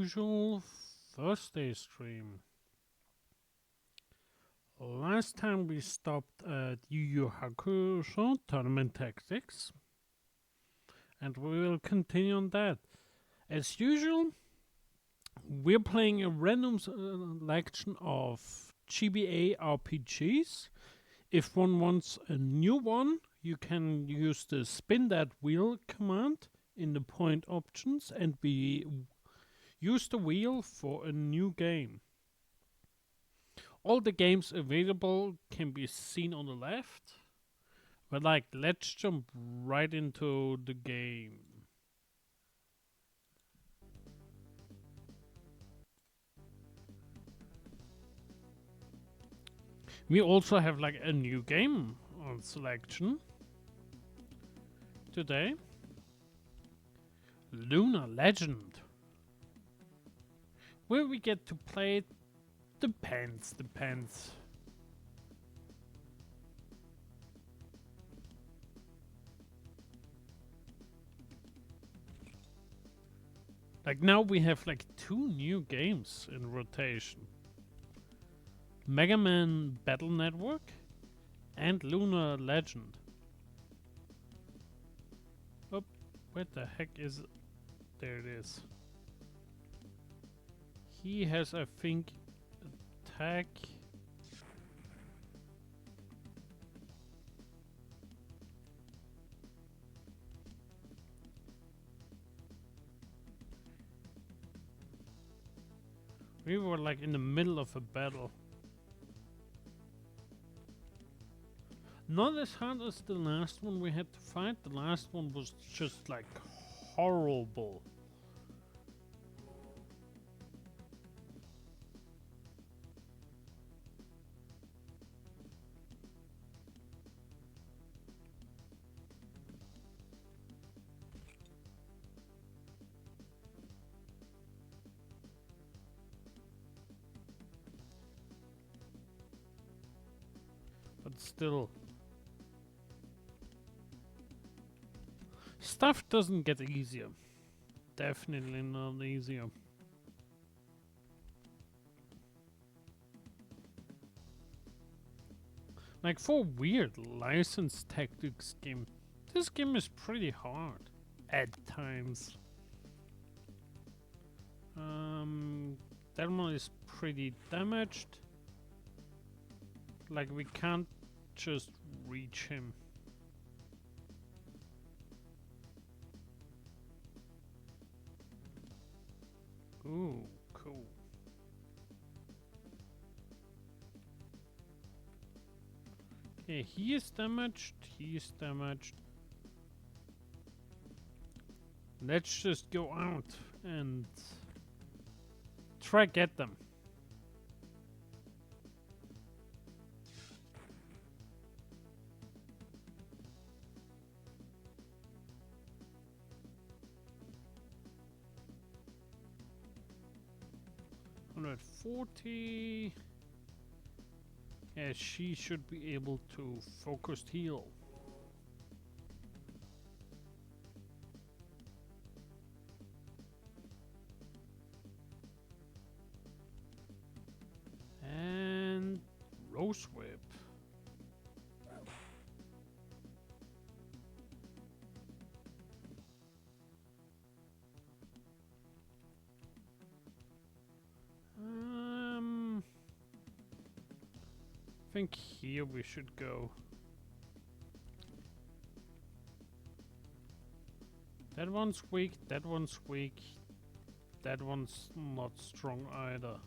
usual Thursday stream. Last time we stopped at Yu Yu Hakusho Tournament Tactics, and we will continue on that. As usual, we're playing a random selection of GBA RPGs. If one wants a new one, you can use the spin that wheel command in the point options and use the wheel for a new game. All the games available can be seen on the left. But let's jump right into the game. We also have a new game on selection today. Lunar Legend. Where we get to play it depends. Now we have 2 new games in rotation. Mega Man Battle Network and Lunar Legend. Oh, where the heck is it? There it is. He has, I think, attack. We were in the middle of a battle. Not as hard as the last one we had to fight. The last one was just horrible. But still, stuff doesn't get easier. Definitely not easier. For a weird licensed tactics game, this game is pretty hard at times. That one is pretty damaged. We can't just reach him. Ooh, cool. Okay, he is damaged. Let's just go out and try get them. $140. Yeah, she should be able to focused heal. And Rose Whip. I think here we should go. That one's weak, that one's weak. That one's not strong either.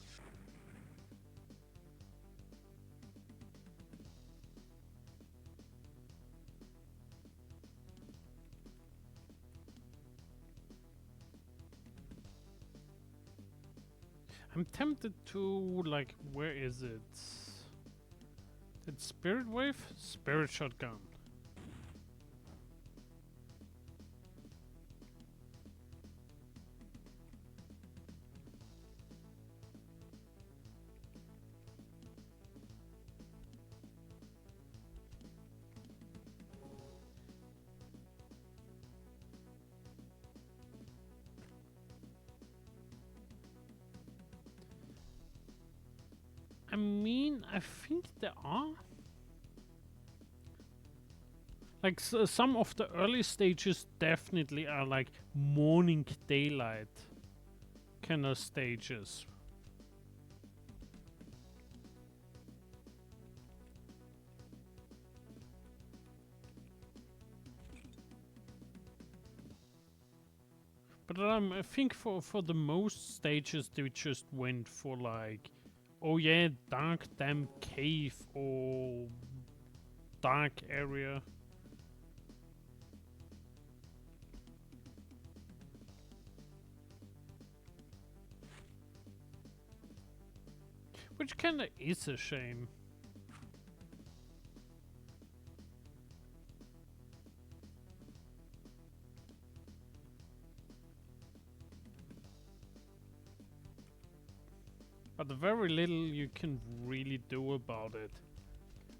I'm tempted to, where is it? It's Spirit Wave? Spirit Shotgun. mean, I think there are. Like some of the early stages definitely are like morning daylight kind of stages. But I think for the most stages they just went for like, oh yeah, dark damp cave or dark area. Which kinda is a shame. But very little you can really do about it.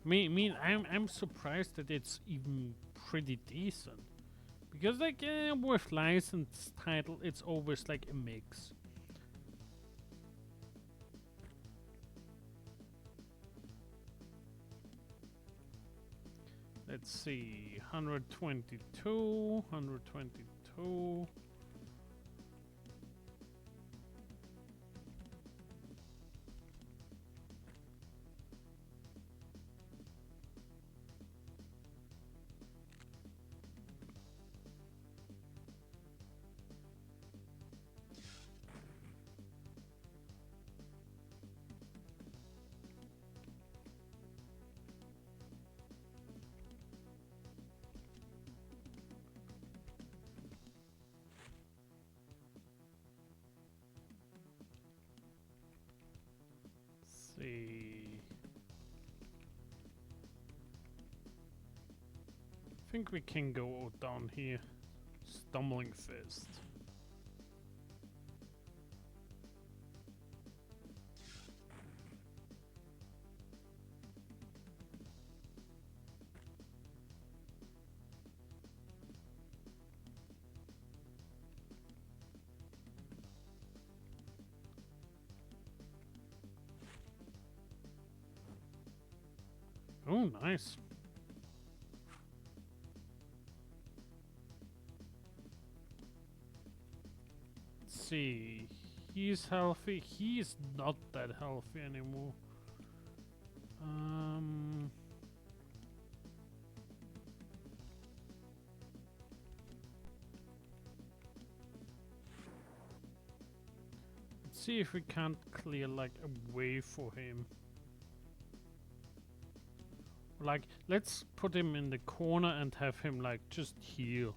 I'm surprised that it's even pretty decent. Because like with licensed title, it's always like a mix. Let's see, 122, 122. See. I think we can go down here. Stumbling Fist. Oh, nice. Let's see. He's healthy. He's not that healthy anymore. Let's see if we can't clear like a way for him. Like, let's put him in the corner and have him like just heal.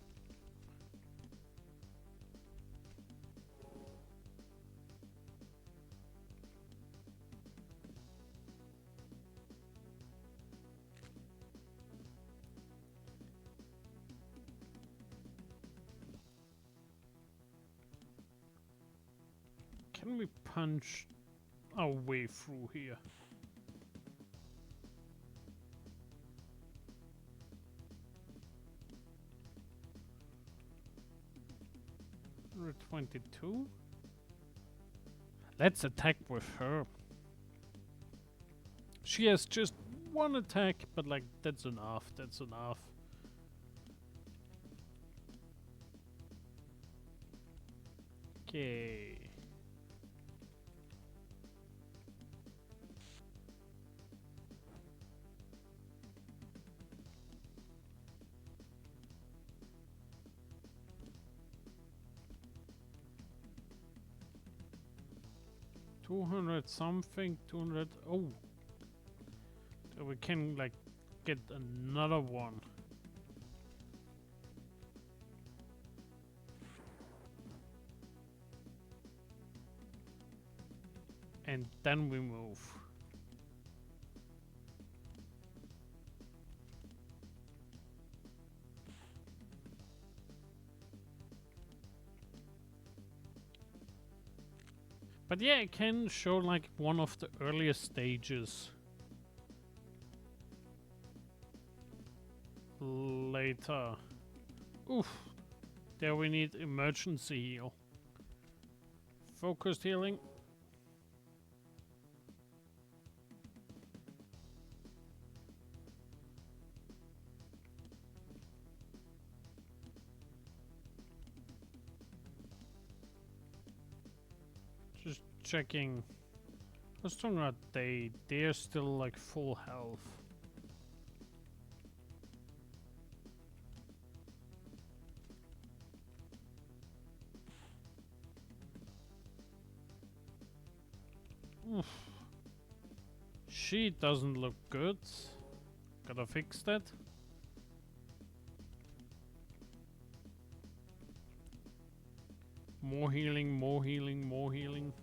Can we punch our way through here? Route 22. Let's attack with her. She has just one attack, but like that's enough. That's enough. Okay. $200 something, 200. Oh, so we can like get another one. And then we move. But yeah, it can show like one of the earliest stages. Later. Oof. There we need emergency heal. Focused healing. checking. How strong are they? They're still like full health. Oof. She doesn't look good. Gotta fix that. More healing, more healing, more healing.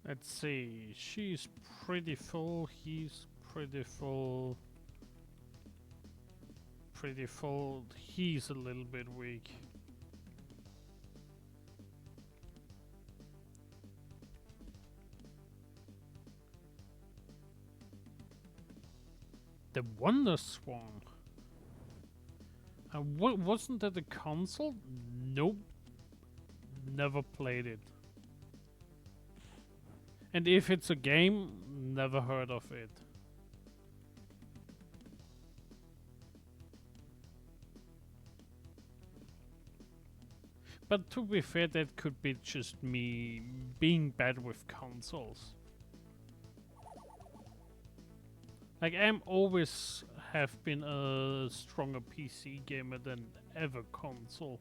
Let's see, she's pretty full, he's pretty full. Pretty full, he's a little bit weak. The Wonder Swan. Wasn't that a console? Nope. Never played it. And if it's a game, never heard of it. But to be fair, that could be just me being bad with consoles. Like, I'm always have been a stronger PC gamer than ever console.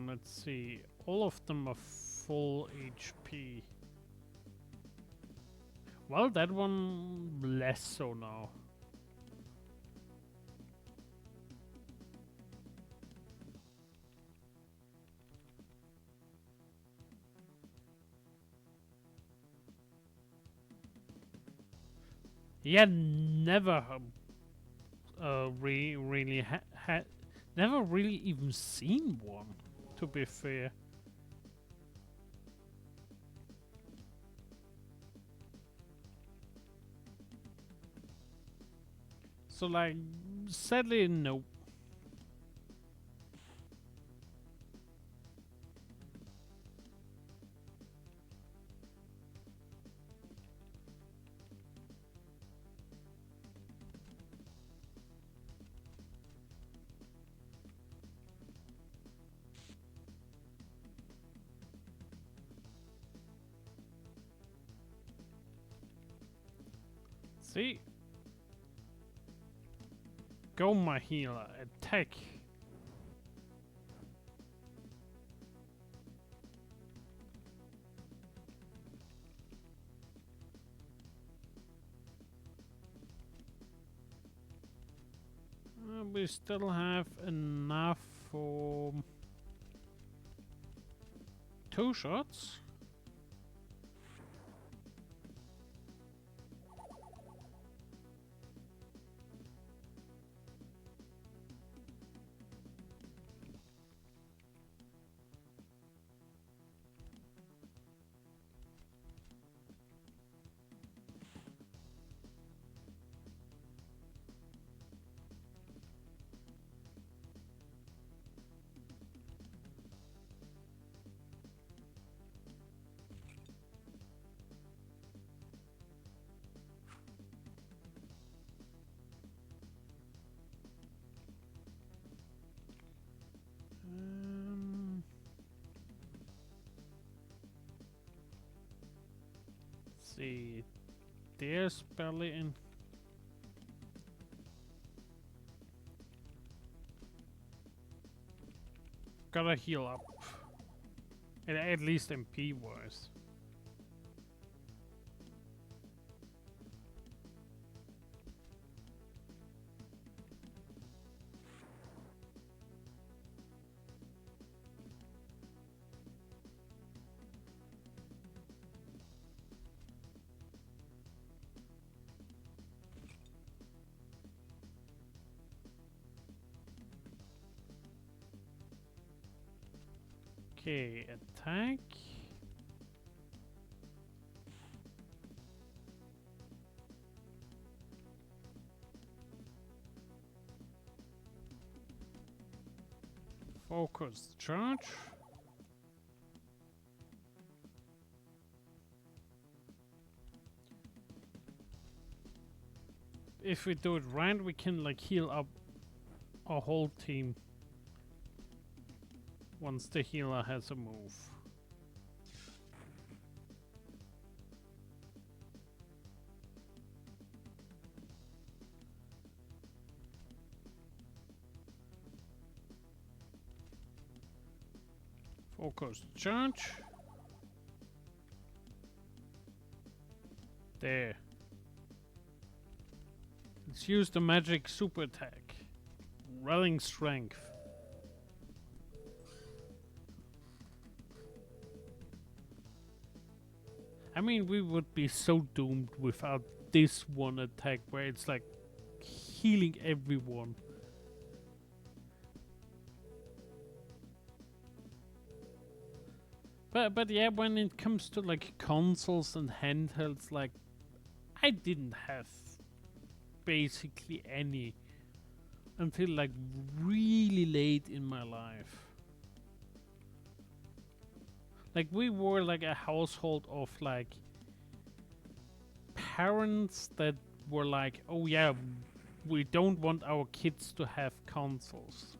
Let's see. All of them are full HP. Well, that one less so now. Yeah, never really had never really even seen one, to be fair. So like, sadly, no. See? Go, my healer, attack! We still have enough for 2 shots. See, there's barely in. Gotta heal up. At least MP wise. Okay, attack. Focus charge. If we do it right, we can like heal up our whole team once the healer has a move. Focus charge. There. Let's use the magic super attack. Rallying strength. I mean, we would be so doomed without this one attack where it's like healing everyone. But yeah, when it comes to like consoles and handhelds, like I didn't have basically any until like really late in my life. Like we were like a household of like parents that were like, oh yeah, we don't want our kids to have consoles.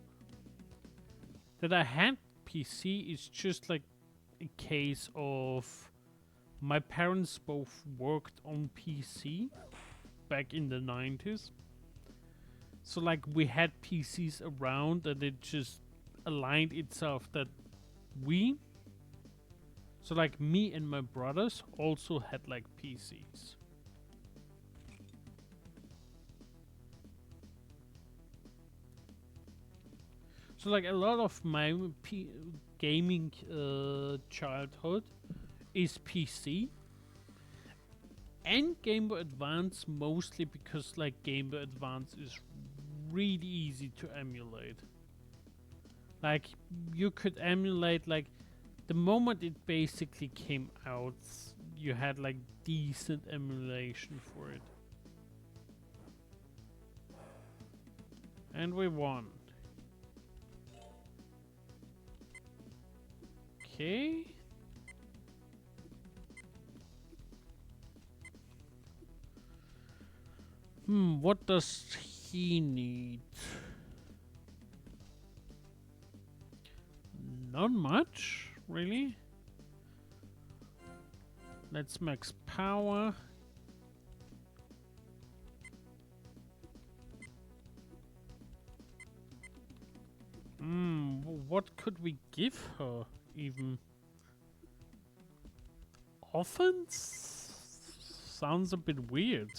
That I had PC is just like a case of my parents both worked on PC back in the 90s. So like we had PCs around and it just aligned itself that we, so like me and my brothers also had like PCs. So like a lot of my gaming childhood is PC and Game Boy Advance, mostly because like Game Boy Advance is really easy to emulate. Like you could emulate like the moment it basically came out, you had like decent emulation for it. And we won. Okay. What does he need? Not much, really. Let's max power. What could we give her, even? Offense? Sounds a bit weird.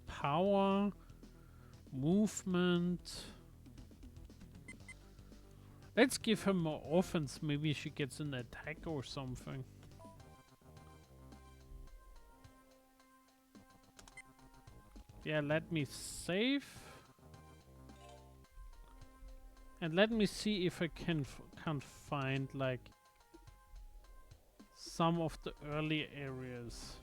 Power, movement. Let's give her more offense. Maybe she gets an attack or something. Yeah, let me save. And let me see if I can't find like some of the early areas.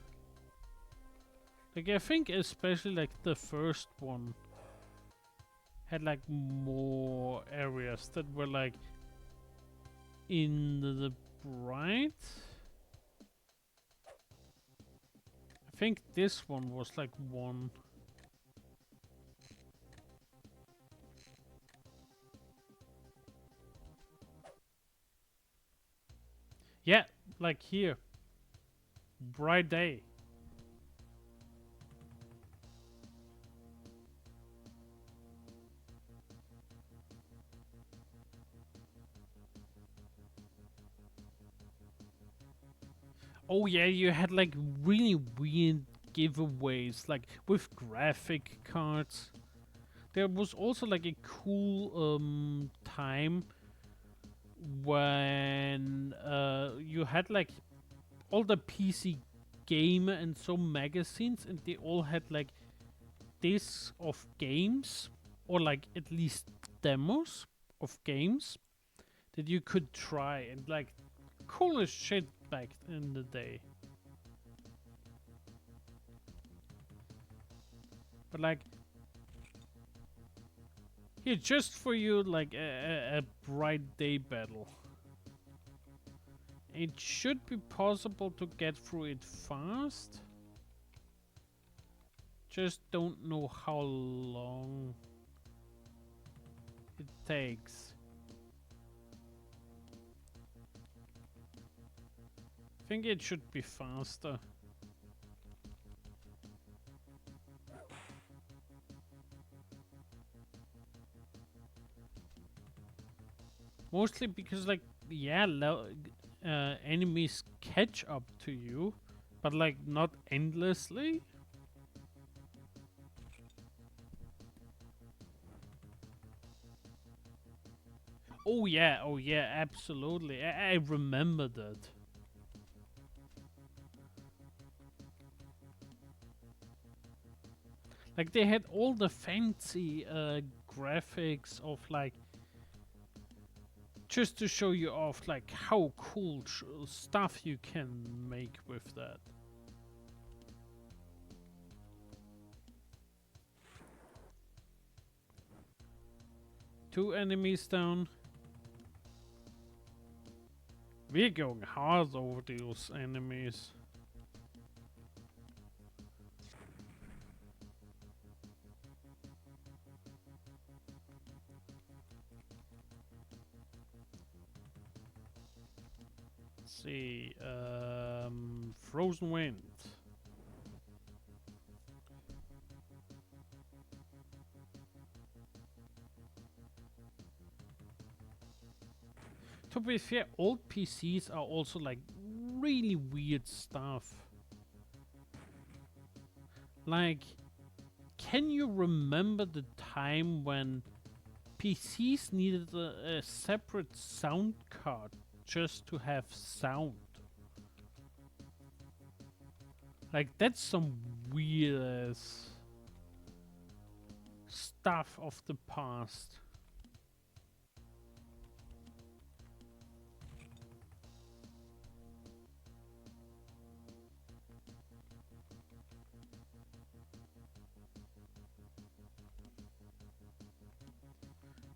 Like I think especially like the first one had like more areas that were like in the bright. I think this one was like one. Yeah, like here. Bright day. Oh yeah, you had like really weird giveaways, like with graphic cards. There was also like a cool time when you had like all the PC Gamer and so magazines, and they all had like discs of games, or like at least demos of games that you could try, and like cool as shit back in the day. But like here, just for you, like a bright day battle. It should be possible to get through it fast. Just don't know how long it takes. I think it should be faster. Mostly because, like, yeah, enemies catch up to you, but like not endlessly. Oh yeah, absolutely. I remember that. Like they had all the fancy graphics of like just to show you off like how cool stuff you can make with that. Two enemies down. We're going hard over those enemies. Let's see, Frozen Wind. To be fair, old PCs are also like really weird stuff. Like, can you remember the time when PCs needed a separate sound card just to have sound? Like, that's some weird ass stuff of the past.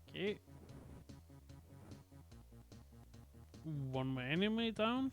Okay. One more enemy down.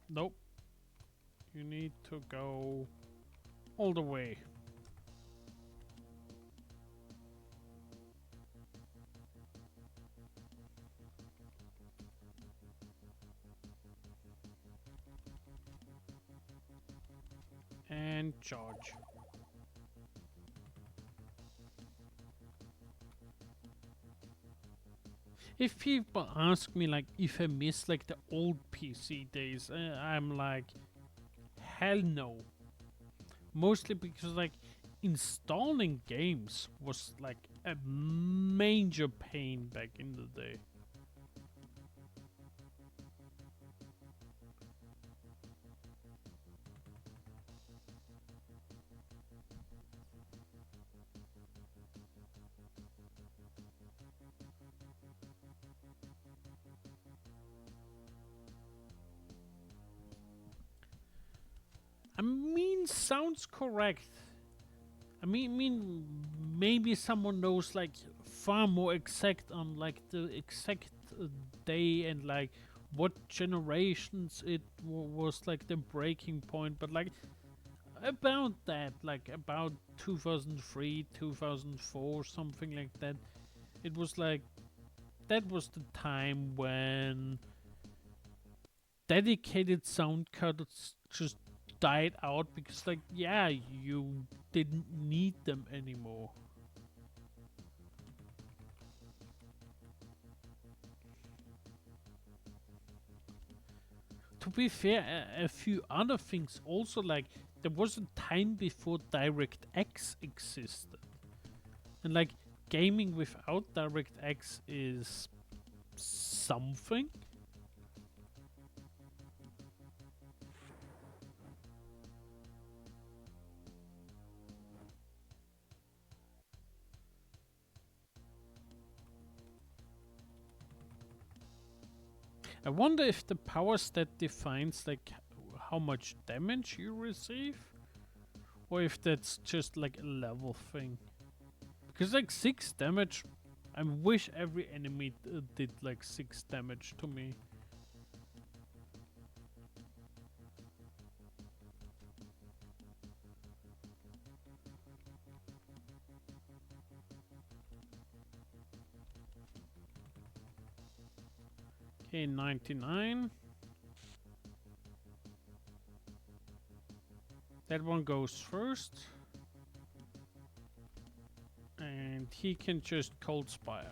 Nope. You need to go all the way. And charge. If people ask me like if I miss like the old PC days, I'm like, hell no. Mostly because like installing games was like a major pain back in the day. I mean, sounds correct. I mean, maybe someone knows like far more exact on like the exact day and like what generations it was like the breaking point, but like about that, like about 2003, 2004, something like that. It was like that was the time when dedicated sound cards just died out because like yeah, you didn't need them anymore. To be fair, a few other things also, like there was a time before DirectX existed, and like gaming without DirectX is something. I wonder if the power stat defines like how much damage you receive, or if that's just like a level thing. Because like 6 damage, I wish every enemy did like 6 damage to me. Okay, 99. That one goes first. And he can just Cold Spire.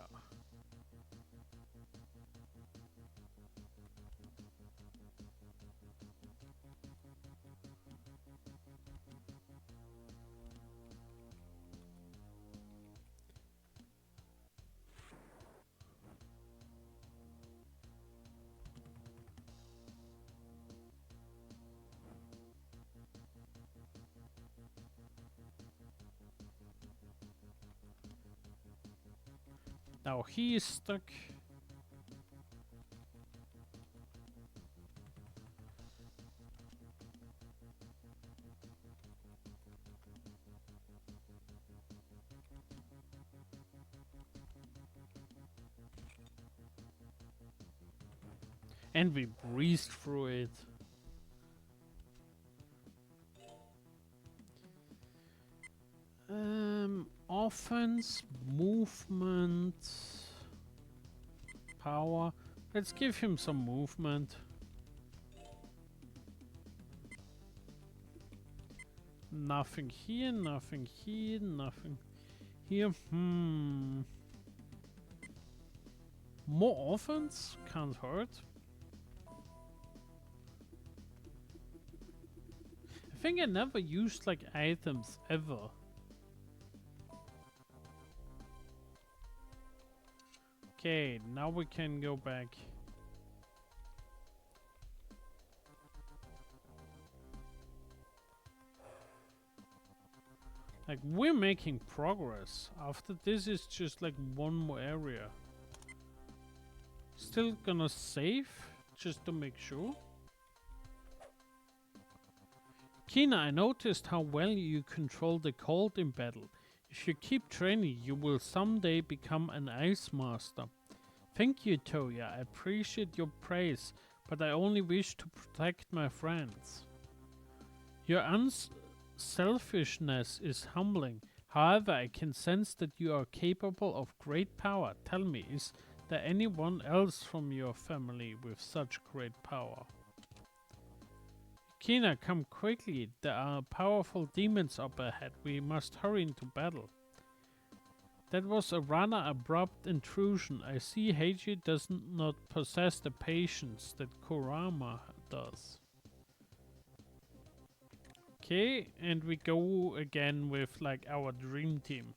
Now he is stuck. And we breezed through it. Offense, movement, power. Let's give him some movement. Nothing here, nothing here, nothing here. More offense? Can't hurt. I think I never used like items ever. Okay, now we can go back. Like, we're making progress. After this is just like one more area. Still gonna save, just to make sure. Kina, I noticed how well you control the cold in battle. If you keep training, you will someday become an ice master. Thank you, Toya. I appreciate your praise, but I only wish to protect my friends. Your unselfishness is humbling. However, I can sense that you are capable of great power. Tell me, is there anyone else from your family with such great power? Kina, come quickly. There are powerful demons up ahead. We must hurry into battle. That was a rather abrupt intrusion. I see Heiji does not possess the patience that Kurama does. Okay, and we go again with like our dream team.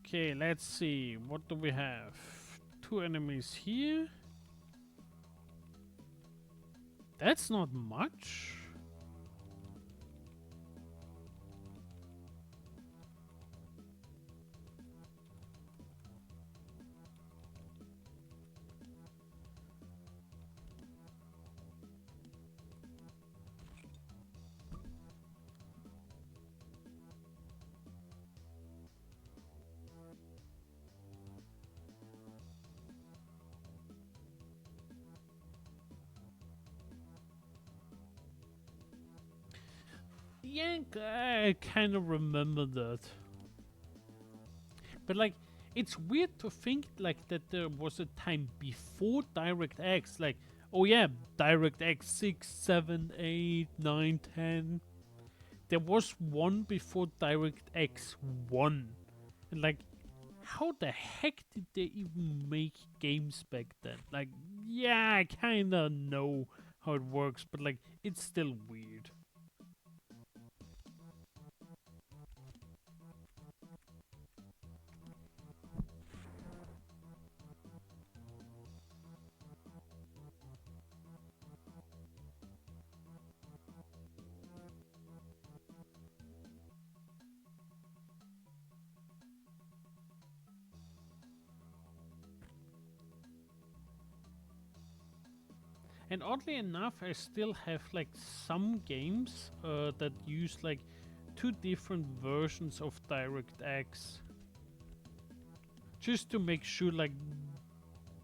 Okay, let's see. What do we have? 2 enemies here. That's not much. Yeah, I kind of remember that. But like, it's weird to think like that there was a time before DirectX. Like, oh yeah, DirectX 6, 7, 8, 9, 10. There was one before DirectX 1. And like, how the heck did they even make games back then? Like, yeah, I kinda know how it works, but like, it's still weird. And oddly enough, I still have like some games that use like two different versions of DirectX, just to make sure, like,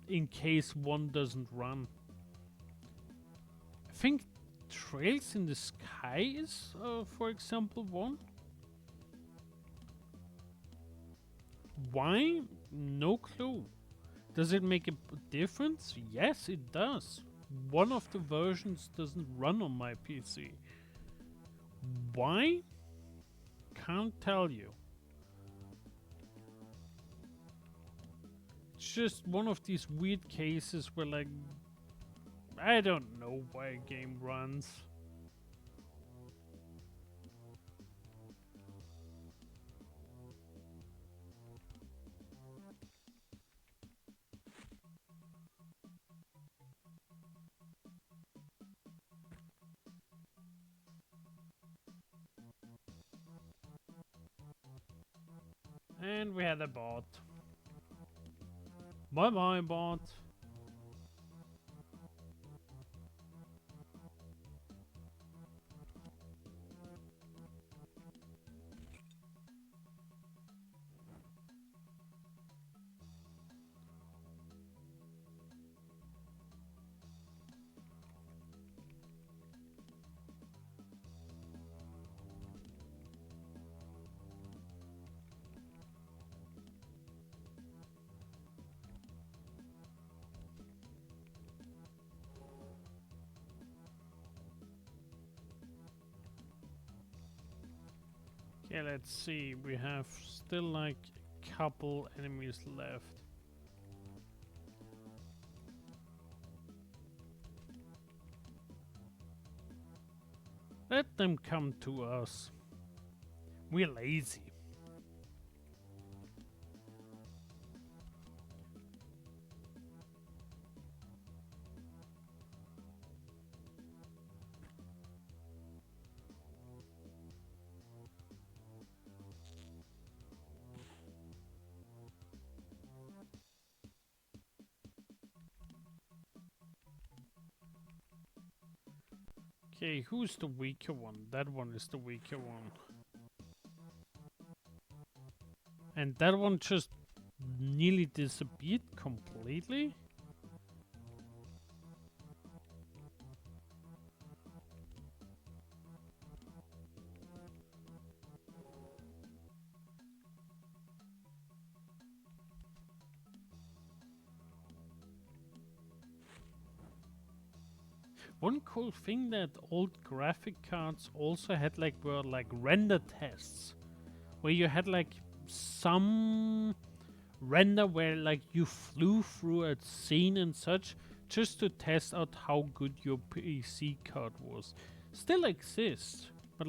in case one doesn't run. I think Trails in the Sky is, for example, one. Why? No clue. Does it make a difference? Yes, it does. One of the versions doesn't run on my PC. Why? Can't tell you. It's just one of these weird cases where, like, I don't know why a game runs. And we had a bot. Bye bye, bot. Okay, let's see. We have still like a couple enemies left. Let them come to us. We're lazy. Okay, who's the weaker one? That one is the weaker one. And that one just nearly disappeared completely? One cool thing that old graphic cards also had were render tests, where you had some render where you flew through a scene and such, just to test out how good your PC card was. Still exists, but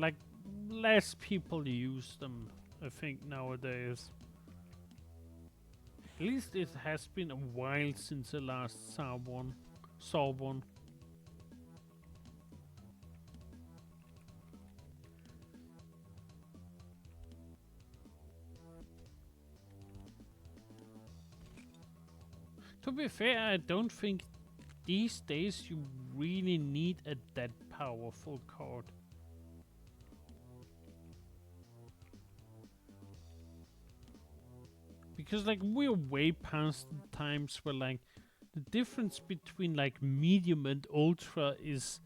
less people use them, I think, nowadays. At least it has been a while since I last saw one. To be fair, I don't think these days you really need a that powerful card. Because we're way past the times where the difference between medium and ultra is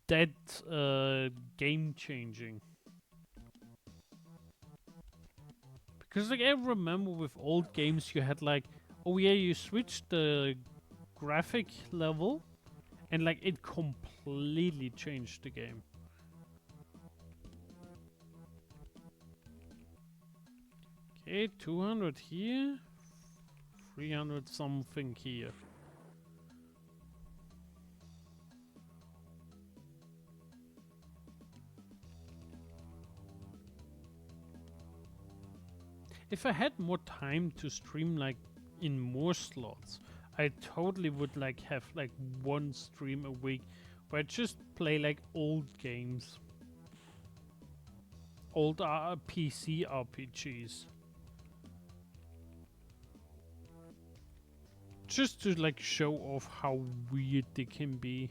that game changing. Because like I remember with old games you had like, oh yeah, you switched the graphic level and like it completely changed the game. Okay, 200 here, 300 something here. If I had more time to stream like in more slots, I totally would like have like one stream a week where I just play like old games. Old PC RPGs. Just to like show off how weird they can be.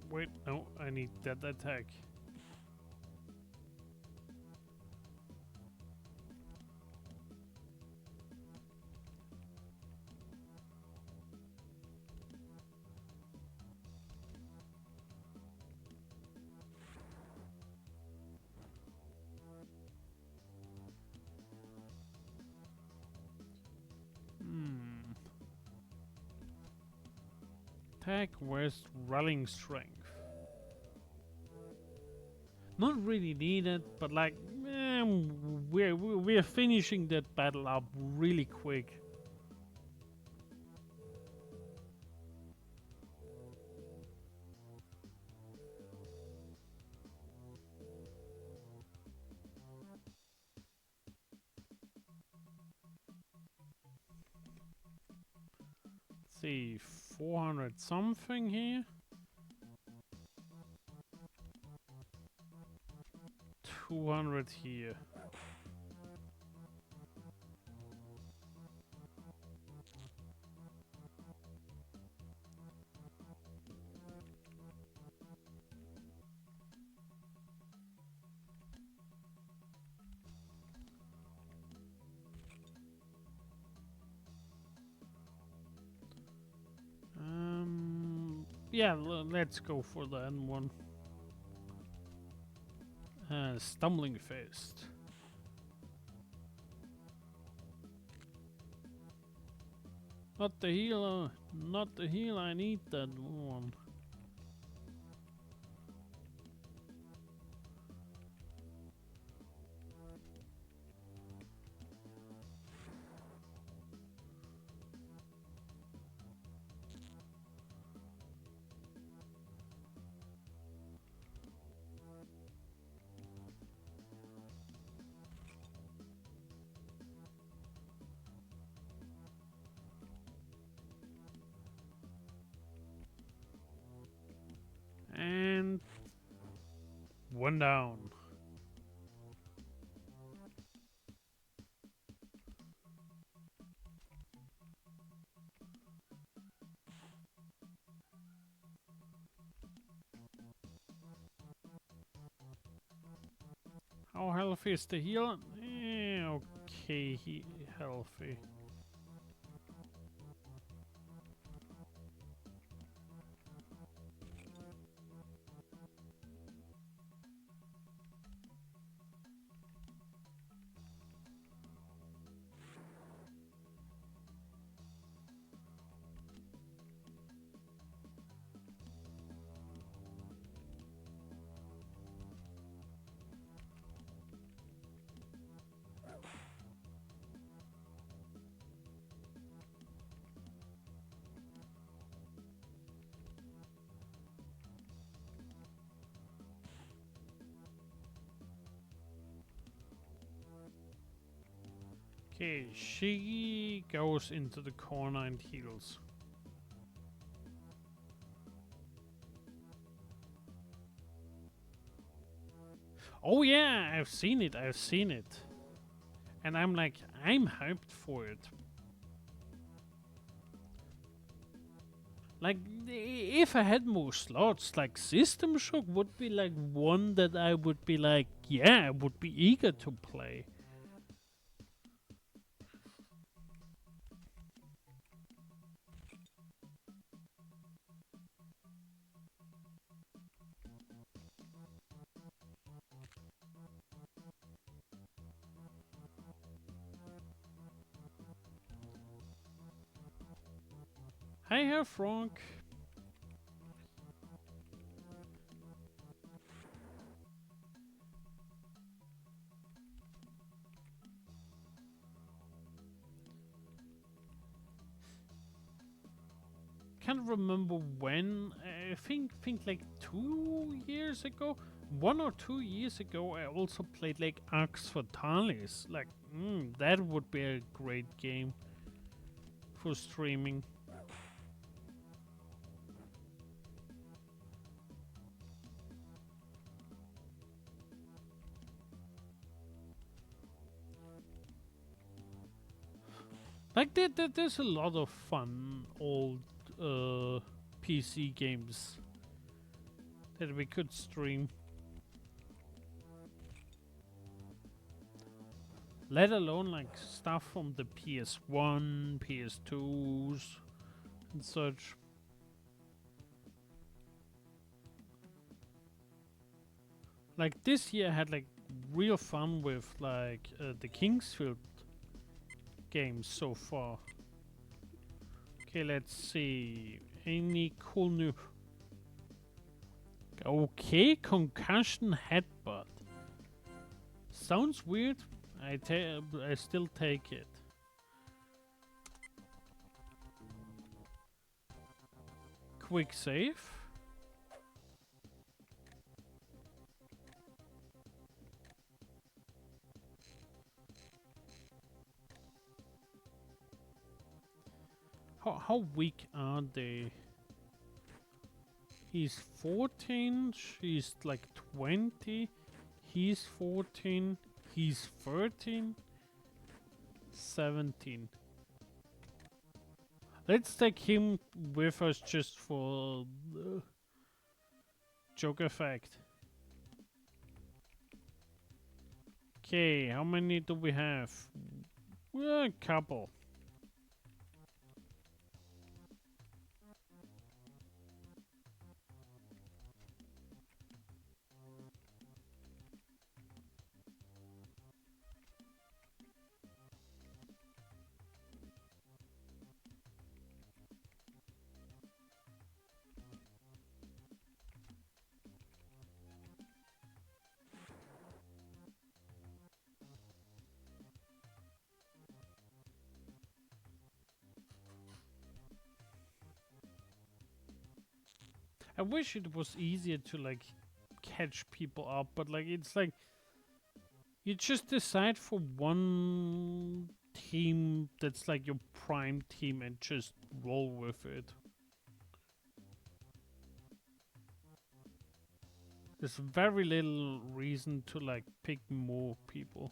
Wait, no, I need that attack. Attack with rallying strength. Not really needed, but like, we're finishing that battle up really quick. Let's see, 400 something here. 200 here. Yeah, let's go for the end one. Stumbling Fist. Not the healer, not the heal, I need that one. And one down. How healthy is the healer? Okay, he healthy. Okay, she goes into the corner and heals. Oh yeah, I've seen it. And I'm like, I'm hyped for it. Like, if I had more slots, like System Shock would be like one that I would be like, yeah, I would be eager to play. Hi, Herr Frank. Can't remember when. I think like 2 years ago, 1 or 2 years ago, I also played like Axe Fatalis. Like, that would be a great game for streaming. Like, there's a lot of fun old PC games that we could stream. Let alone like stuff from the PS1, PS2s, and such. Like this year I had like real fun with like the Kingsfield games so far. Okay, let's see. Any cool new... Okay, concussion headbutt. Sounds weird. I still take it. Quick save. How weak are they? He's 14, she's like 20, he's 14, he's 13, 17. Let's take him with us just for the joke effect. Okay, how many do we have? Well, a couple. I wish it was easier to like catch people up, but like it's like you just decide for one team that's like your prime team and just roll with it. There's very little reason to like pick more people.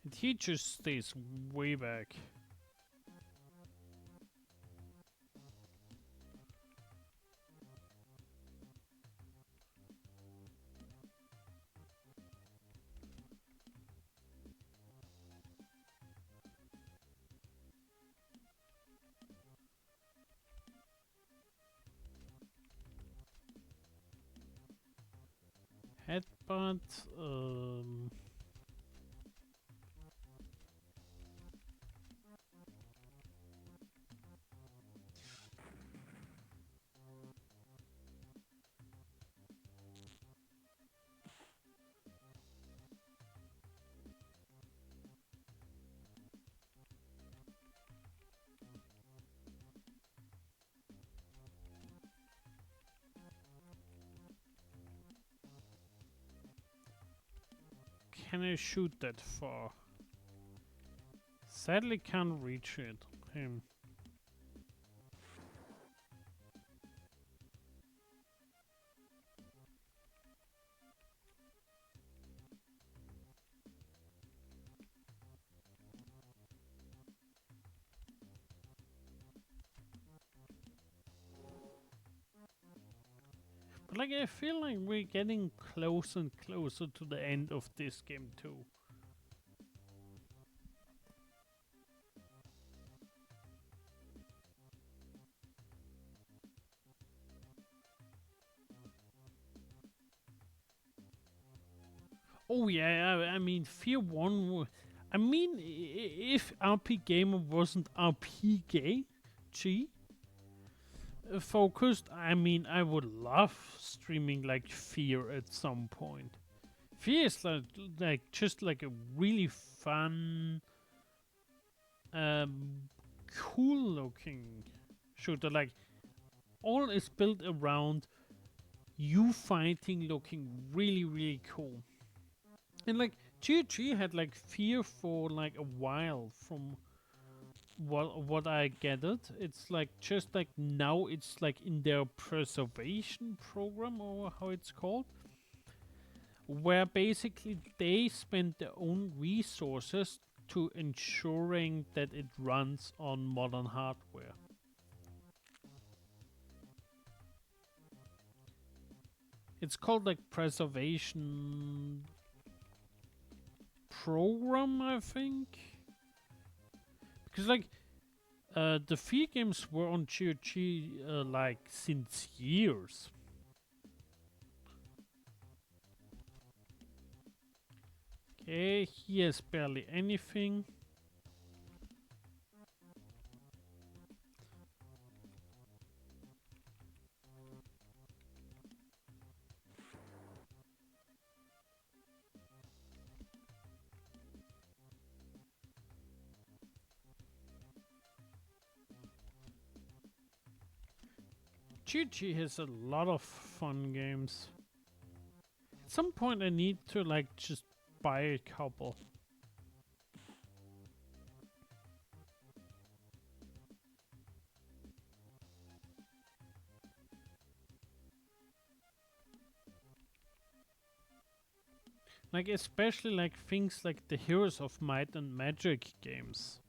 And he just stays way back. Headbutt, can I shoot that far? Sadly can't reach it. Him. But like I feel like we're getting closer and closer to the end of this game too. Oh yeah, I mean Fear 1 I mean if RPGamer wasn't RPG focused, I mean I would love streaming like Fear at some point. Fear is like just like a really fun cool looking shooter. Like all is built around you fighting looking really cool. And like GOG had like Fear for like a while from what I gathered. It's like just like now it's like in their preservation program or how it's called, where basically they spend their own resources to ensuring that it runs on modern hardware. It's called like preservation program, I think. Because like the Fear games were on GOG like since years. Okay, here's barely anything. GOG has a lot of fun games. At some point I need to like just buy a couple. Like especially like things like the Heroes of Might and Magic games.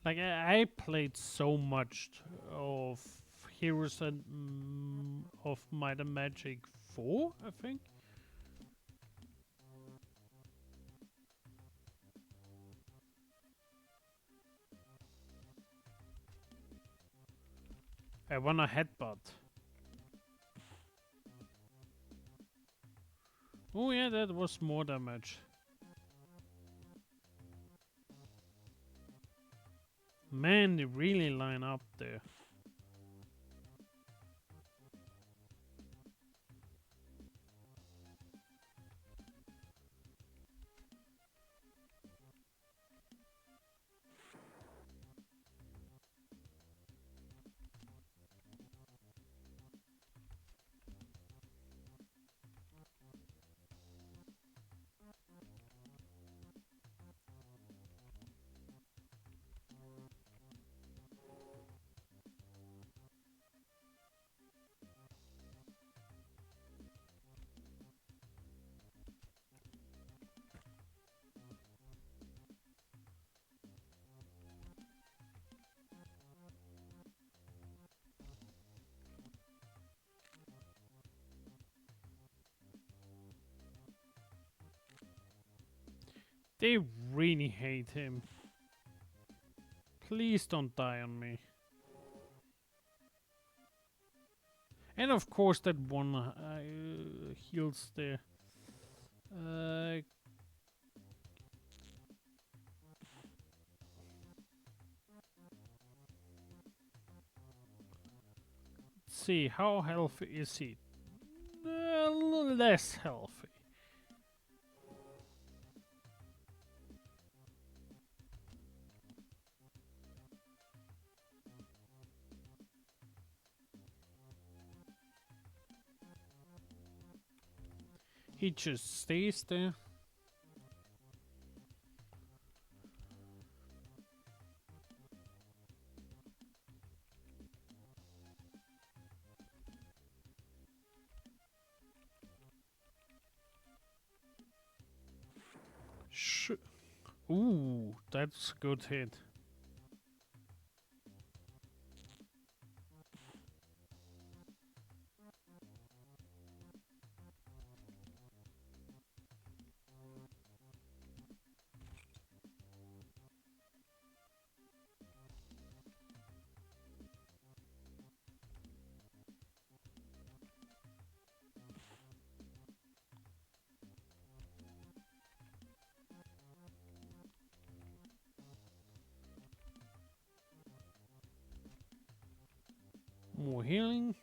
Like I played so much of Heroes and of Might and Magic 4, I think. I wanna headbutt. Oh yeah, that was more damage. Man, they really line up there. They really hate him. Please don't die on me. And of course that one heals there. Let's see, how healthy is he? Less healthy. He just stays there. Ooh, that's good hit. More healing.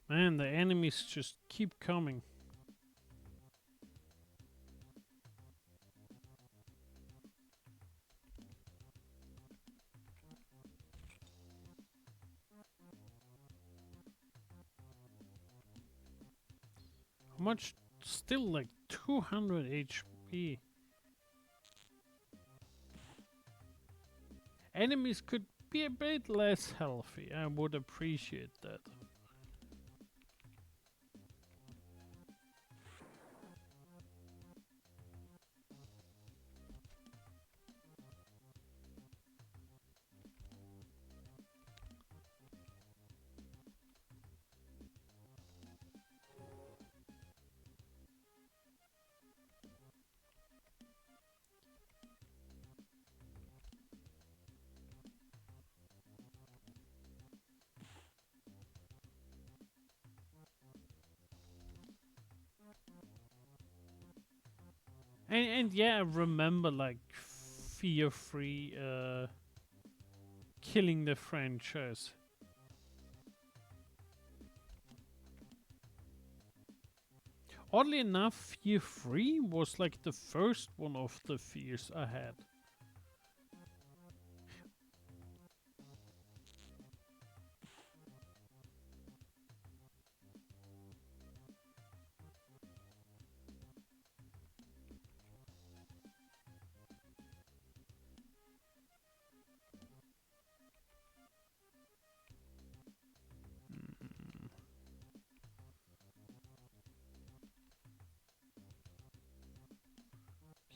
Man, the enemies just keep coming. How much? Still like 200 HP. Enemies could be a bit less healthy. I would appreciate that. And yeah, remember like Fear Free killing the franchise. Oddly enough, Fear Free was like the first one of the fears I had.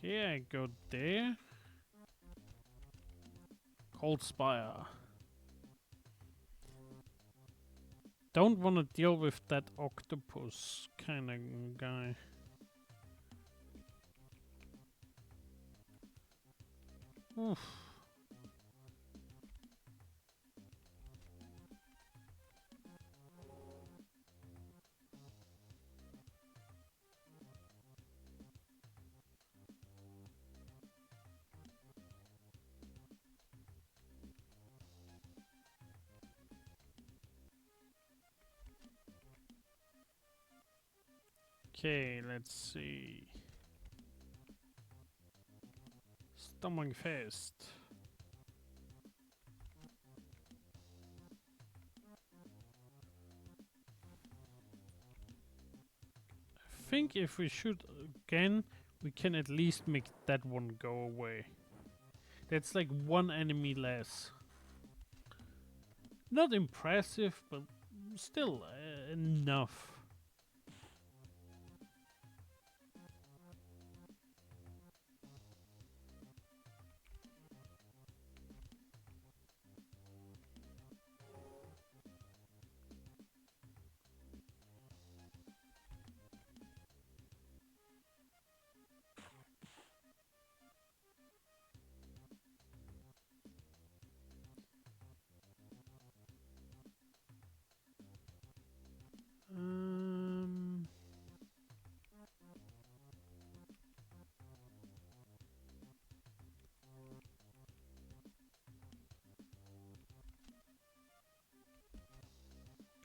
Okay, I go there. Cold Spire. Don't want to deal with that octopus kind of guy. Oof. Okay, let's see. Stomach fest. I think if we shoot again, we can at least make that one go away. That's like one enemy less. Not impressive, but still enough.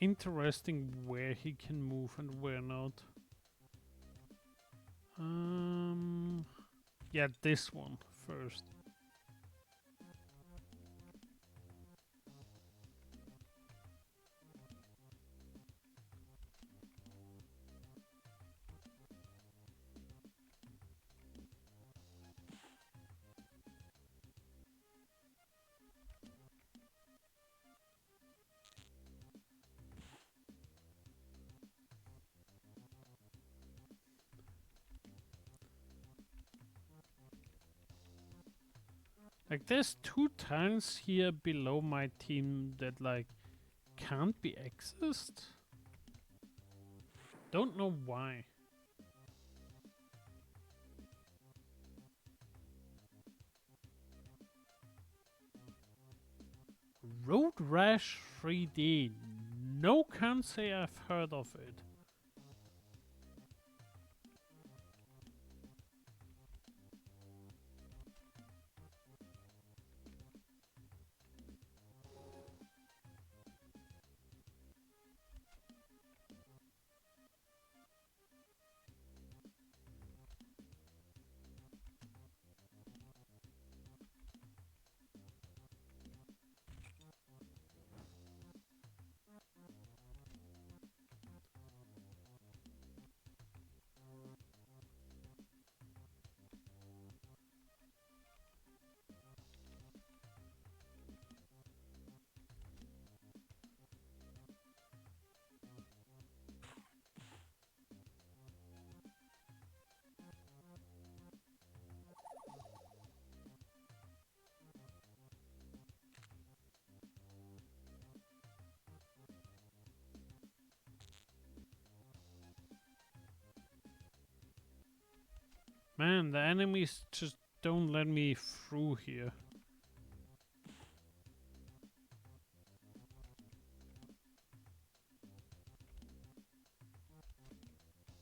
Interesting where he can move and where not. Yeah, this one first. Like there's 2 tiles here below my team that like can't be accessed. Don't know why. Road Rash 3D. No, can't say I've heard of it. Man, the enemies just don't let me through here.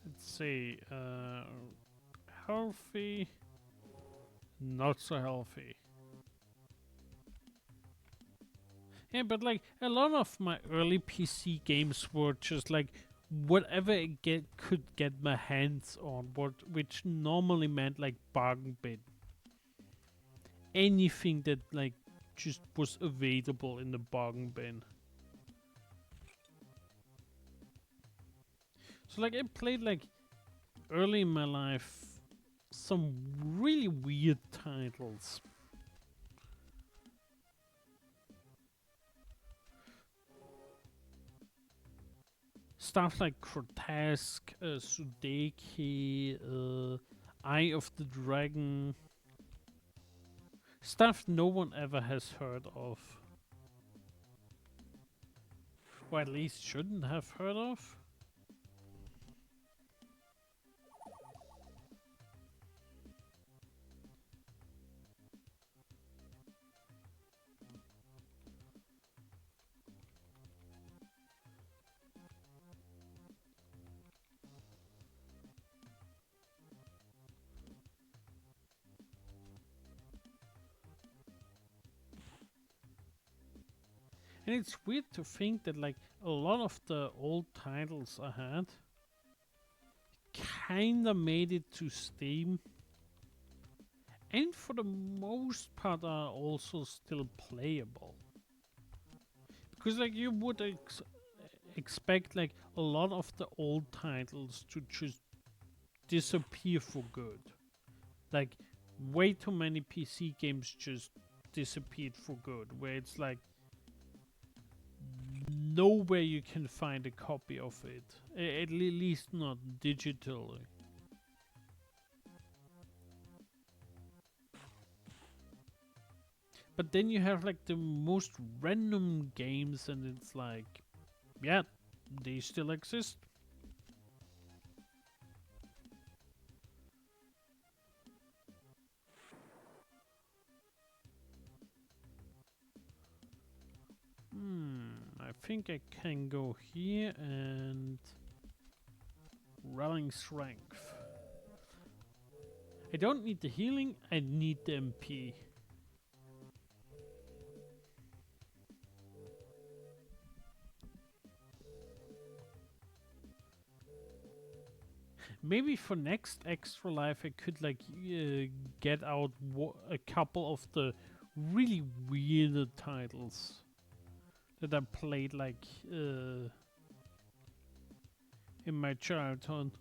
Let's see, healthy, not so healthy. Yeah, but like a lot of my early PC games were just like whatever I could get my hands on, which normally meant like bargain bin. Anything that like just was available in the bargain bin. So like I played like early in my life some really weird titles. Stuff like Grotesque, Sudeki, Eye of the Dragon. Stuff no one ever has heard of. Or at least shouldn't have heard of. And it's weird to think that like a lot of the old titles I had kinda made it to Steam. And for the most part are also still playable. Because like you would expect like a lot of the old titles to just disappear for good. Like way too many PC games just disappeared for good, where it's like nowhere you can find a copy of it, at least not digitally. But then you have like the most random games, and it's like, yeah, they still exist. I think I can go here and rallying strength. I don't need the healing, I need the MP. Maybe for next extra life I could like get out a couple of the really weird titles that I played like in my childhood.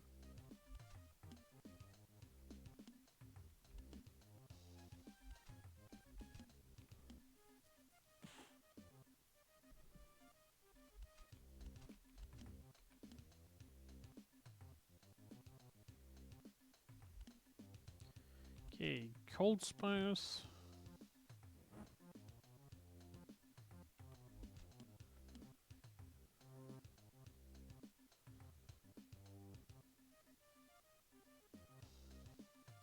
Okay, Cold Spires.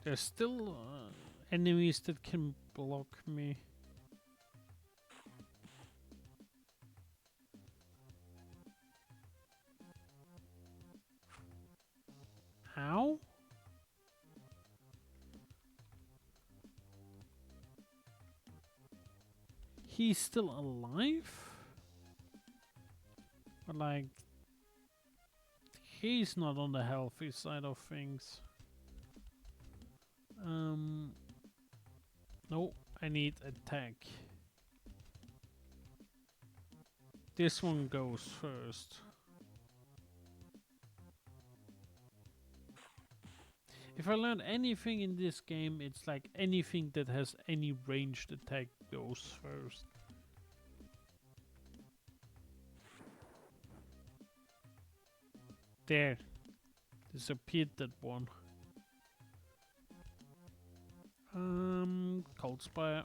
There's still enemies that can block me. How? He's still alive? But like, he's not on the healthy side of things. No, I need attack. This one goes first. If I learned anything in this game, it's like anything that has any ranged attack goes first. There. Disappeared that one. Cold Spire.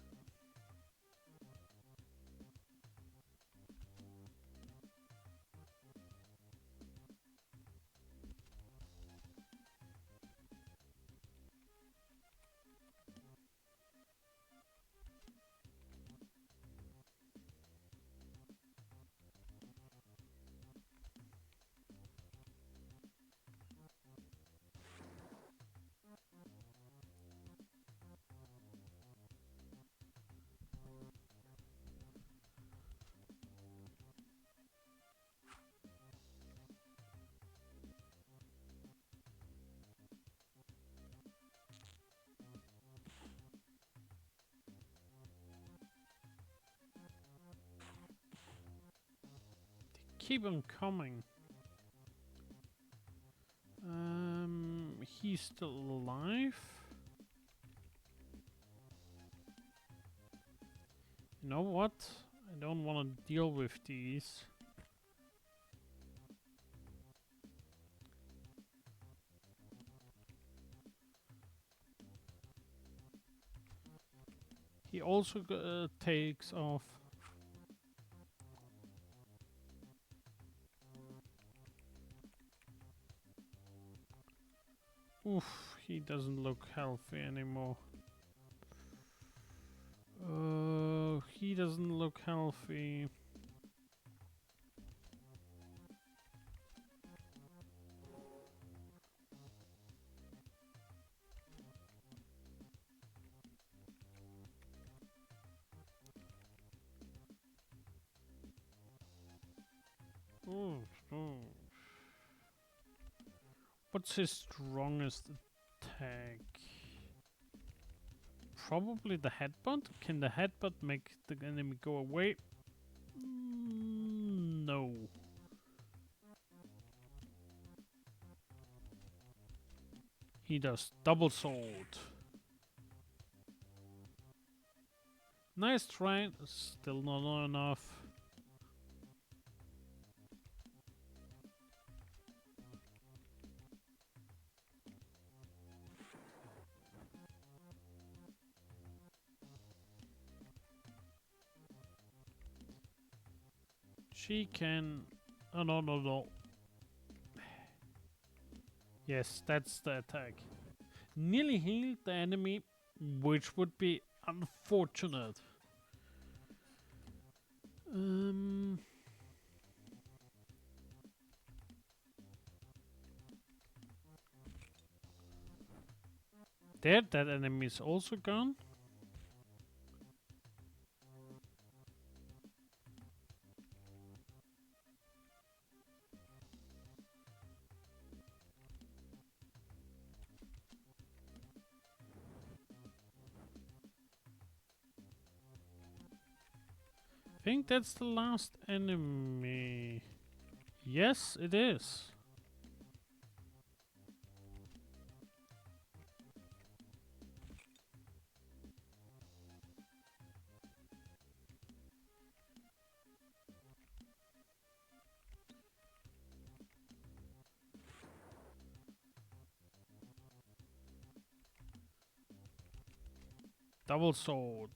Keep on coming. He's still alive. You know what? I don't want to deal with these. He also takes off. Oof, he doesn't look healthy anymore. He doesn't look healthy. Ooh, ooh. What's his strongest attack? Probably the headbutt? Can the headbutt make the enemy go away? No. He does double sword. Nice try, still not enough. She can... Oh, no. Yes, that's the attack. Nearly healed the enemy, which would be unfortunate. There, that enemy is also gone. I think that's the last enemy. Yes, it is. Double sword.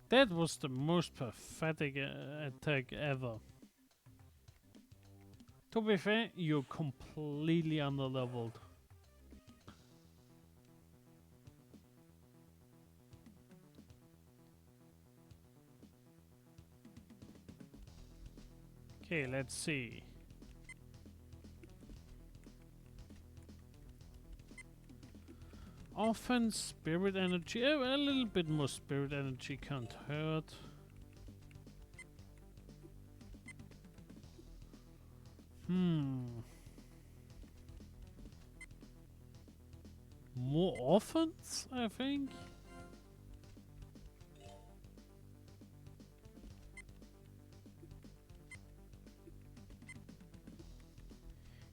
That was the most pathetic attack ever. To be fair, you're completely underleveled. Okay, let's see. Offense, spirit energy. A little bit more spirit energy can't hurt. More offense, I think.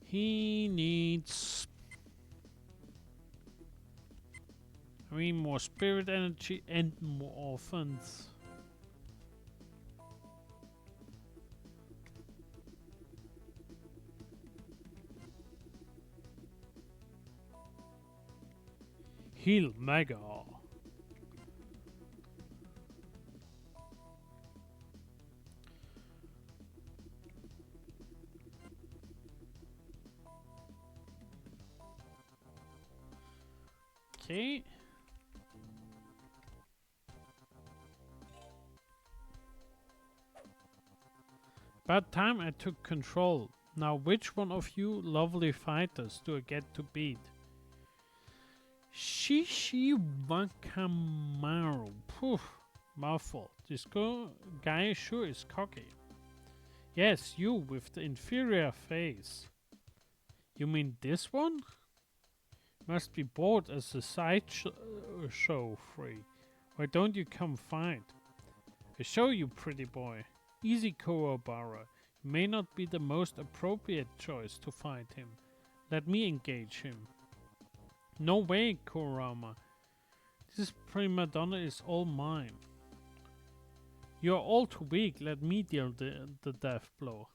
He needs... more spirit energy and more offense. Heal Mega. Okay. About time I took control. Now which one of you lovely fighters do I get to beat? Shishi Wakamaru. Poof. Mouthful. This guy sure is cocky. Yes, you with the inferior face. You mean this one? Must be bored as a show free. Why don't you come fight? I show you, pretty boy. Easy, Kurobara. You may not be the most appropriate choice to fight him. Let me engage him. No way, Kurama. This prima donna is all mine. You're all too weak. Let me deal the death blow.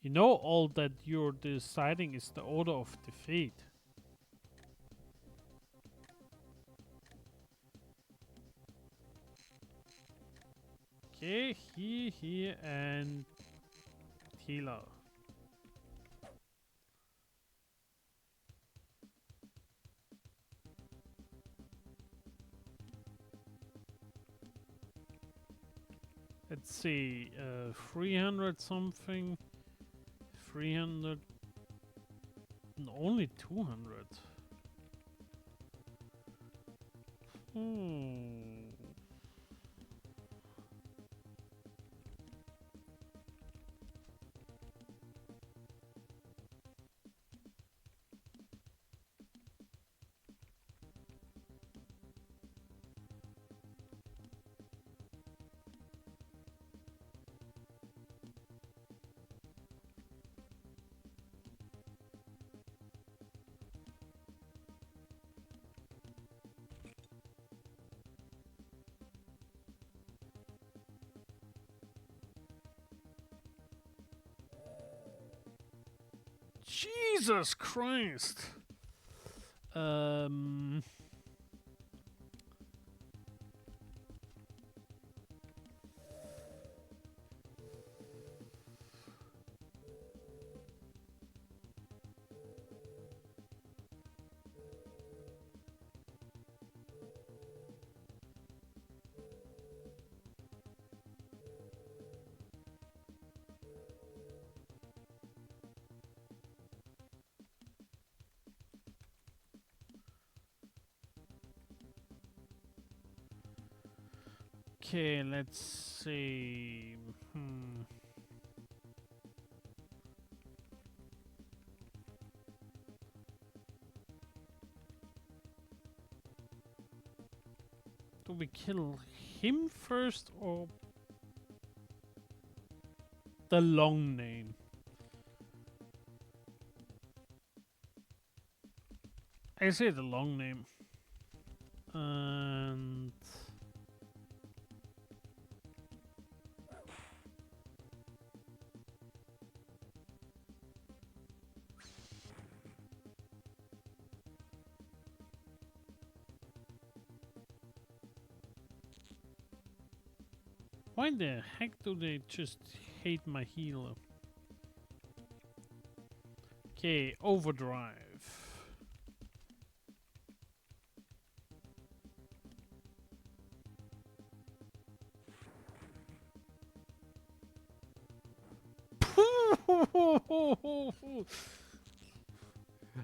You know all that you're deciding is the order of defeat. Okay, here, and healer. Let's see, 300 something, 300, and only 200. Jesus Christ! Okay, let's see. Do we kill him first or the long name? I say the long name. And why the heck do they just hate my healer? Okay, overdrive.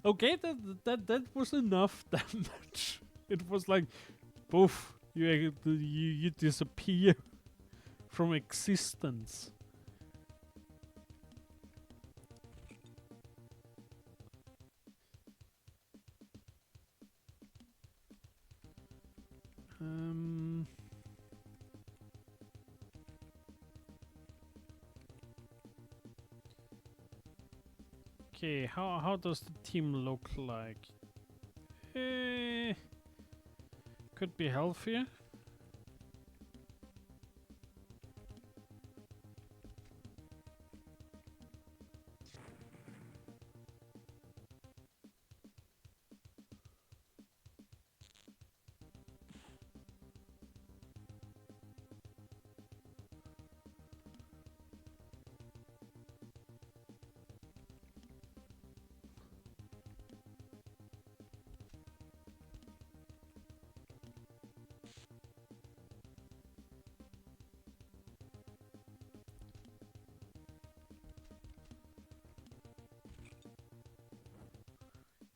Okay, that was enough damage. It was like, poof, you disappear from existence. Okay, how does the team look like? Could be healthier.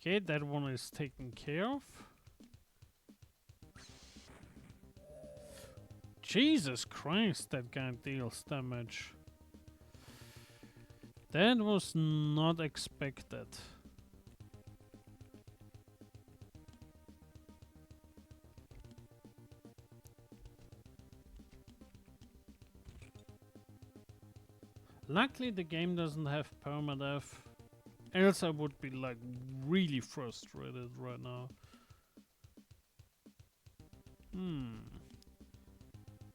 Okay, that one is taken care of. Jesus Christ, that guy deals damage. That was not expected. Luckily the game doesn't have permadeath. Else I would be like really frustrated right now.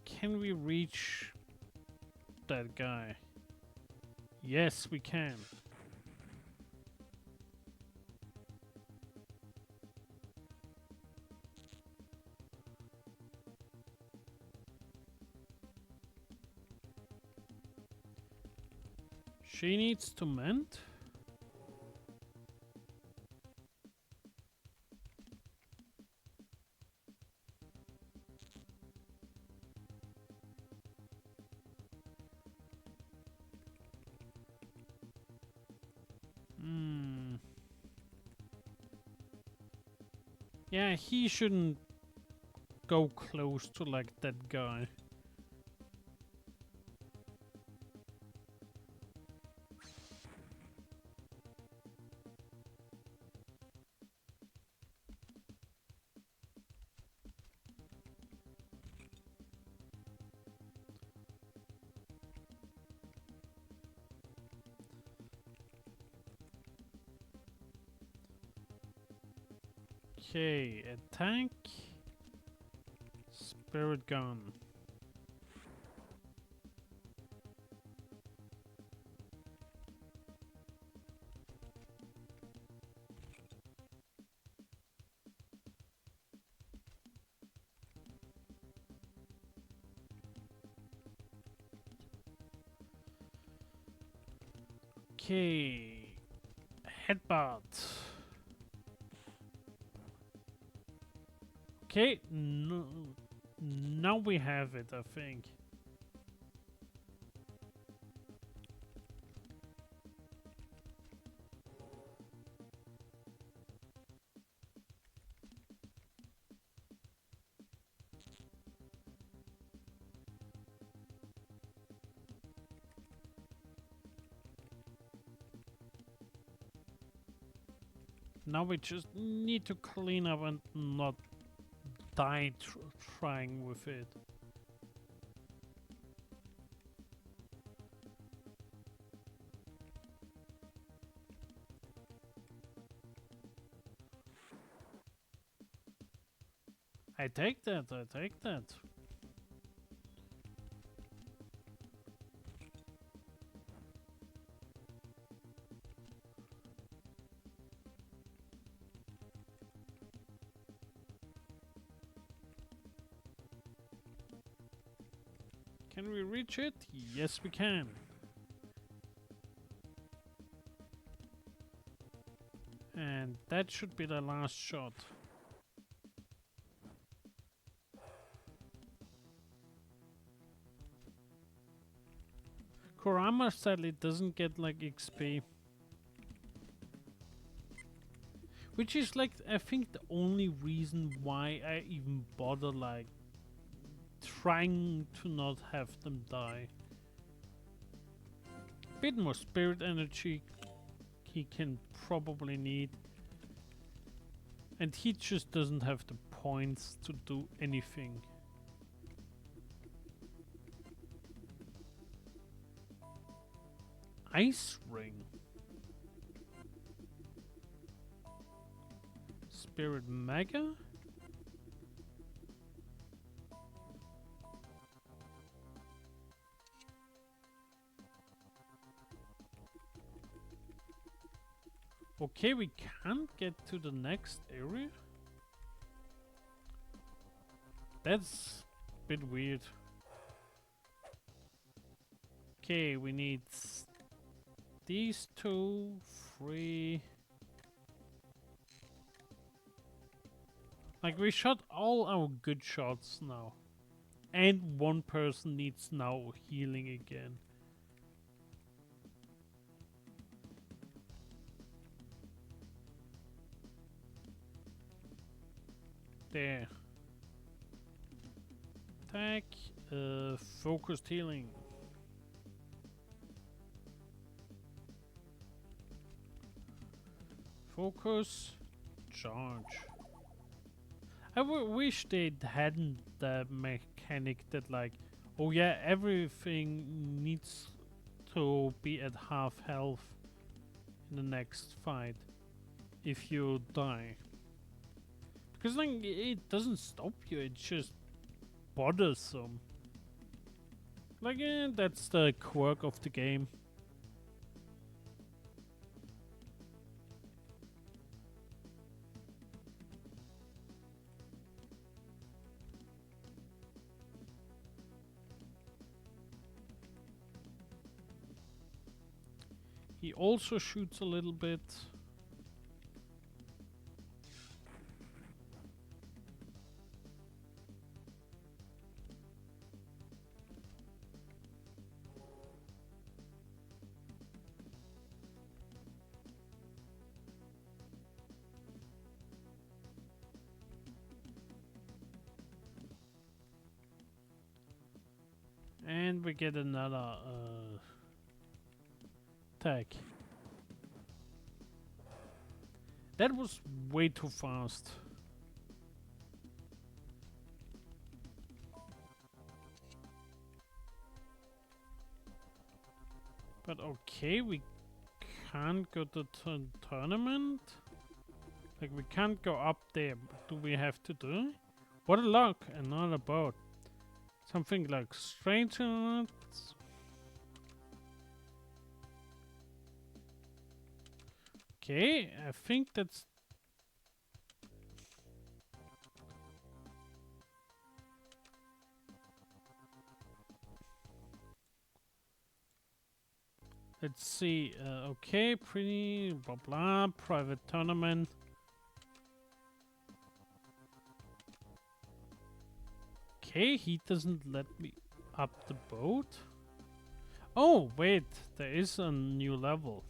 Can we reach that guy? Yes, we can. She needs to mend. Yeah, he shouldn't go close to like that guy. Okay, attack. Spirit gun. Okay, headbutt. Okay, no, now we have it, I think. Now we just need to clean up and not die trying with it. I take that, I take that. Can we reach it? Yes, we can. And that should be the last shot. Kurama sadly doesn't get like XP. Which is like, I think the only reason why I even bother like trying to not have them die. Bit more spirit energy he can probably need. And he just doesn't have the points to do anything. Ice ring. Spirit mega? Okay, we can't get to the next area. That's a bit weird. Okay, we need these 2, 3. Like, we shot all our good shots now. And one person needs now healing again. There. Attack. Focused healing. Focus. Charge. I wish they hadn't the mechanic that like, oh yeah, everything needs to be at half health in the next fight if you die. Because like, it doesn't stop you, it's just bothersome. Like, that's the quirk of the game. He also shoots a little bit. And we get another attack. That was way too fast. But okay, we can't go to tournament. Like, we can't go up there. But do we have to do? What a luck! Another boat. Something like strange. Okay, I think that's. Let's see. Okay, pretty blah blah. Private tournament. Okay, he doesn't let me up the boat. Oh wait, there is a new level.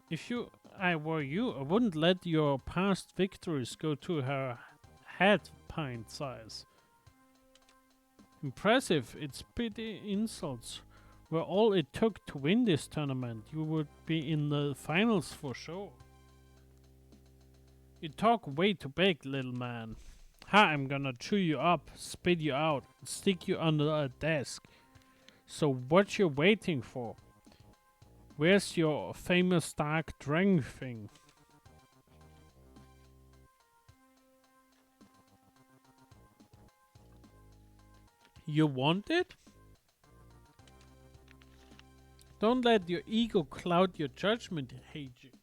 If I were you, I wouldn't let your past victories go to her head pint size. Impressive, it's pretty insults. Were all it took to win this tournament, you would be in the finals for sure. You talk way too big, little man. Ha, I'm gonna chew you up, spit you out, stick you under a desk. So what you waiting for? Where's your famous dark dragon thing? You want it? Don't let your ego cloud your judgment, Heiji.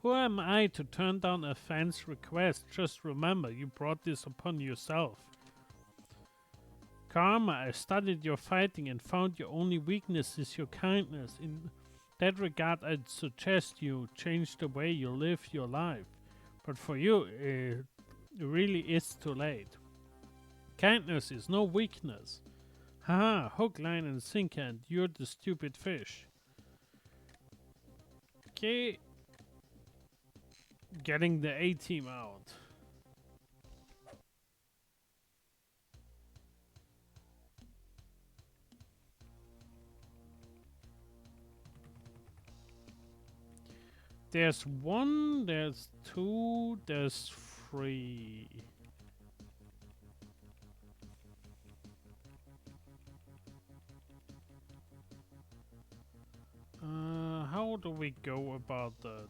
Who am I to turn down a fan's request? Just remember, you brought this upon yourself. Karma, I studied your fighting and found your only weakness is your kindness. In that regard, I'd suggest you change the way you live your life. But for you, it really is too late. Kindness is no weakness. Haha, hook, line, and sinker, and you're the stupid fish. Okay. Getting the A-team out. There's 1, there's 2, there's 3. How do we go about that?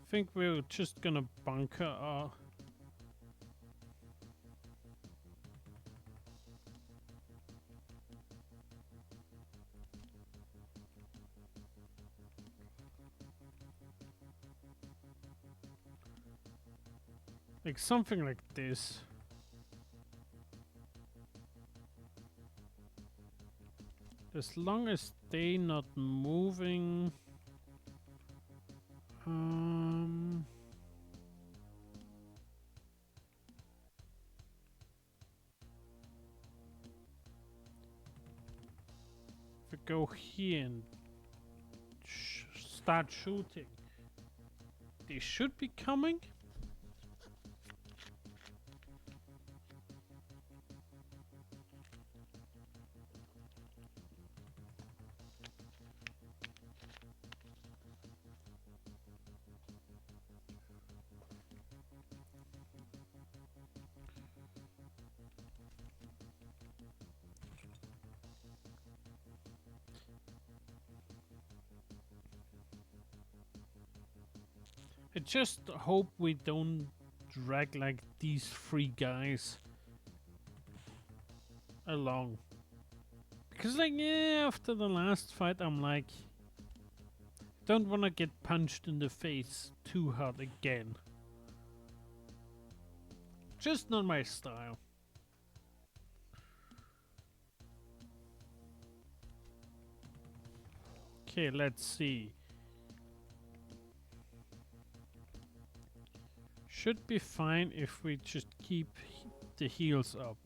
I think we're just gonna bunker like something like this. As long as they not moving. If we go here and start shooting, they should be coming. I just hope we don't drag like these 3 guys along. Because like, yeah, after the last fight, I'm like, don't wanna get punched in the face too hard again. Just not my style. Okay, let's see. Should be fine if we just keep the heals up.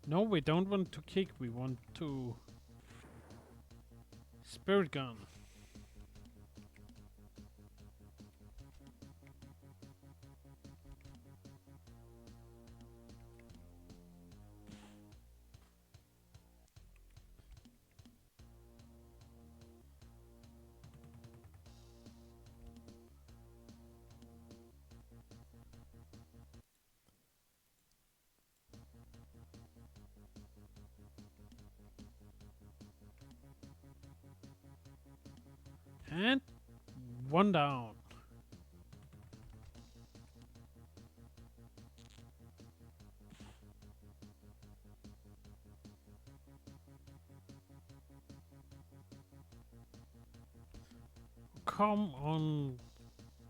No, we don't want to kick, we want to spirit gun. And 1 down. Come on.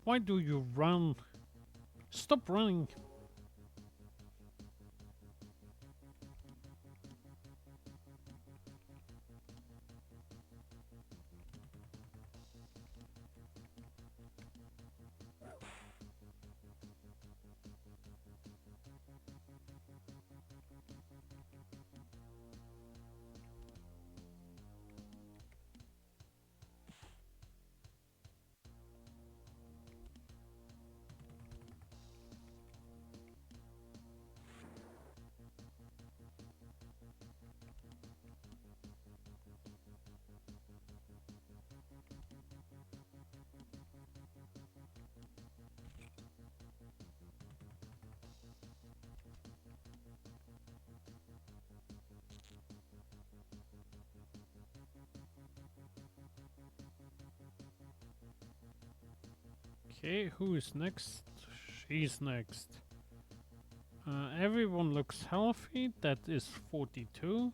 Why do you run? Stop running. Okay, who is next? She's next. Everyone looks healthy. That is 42.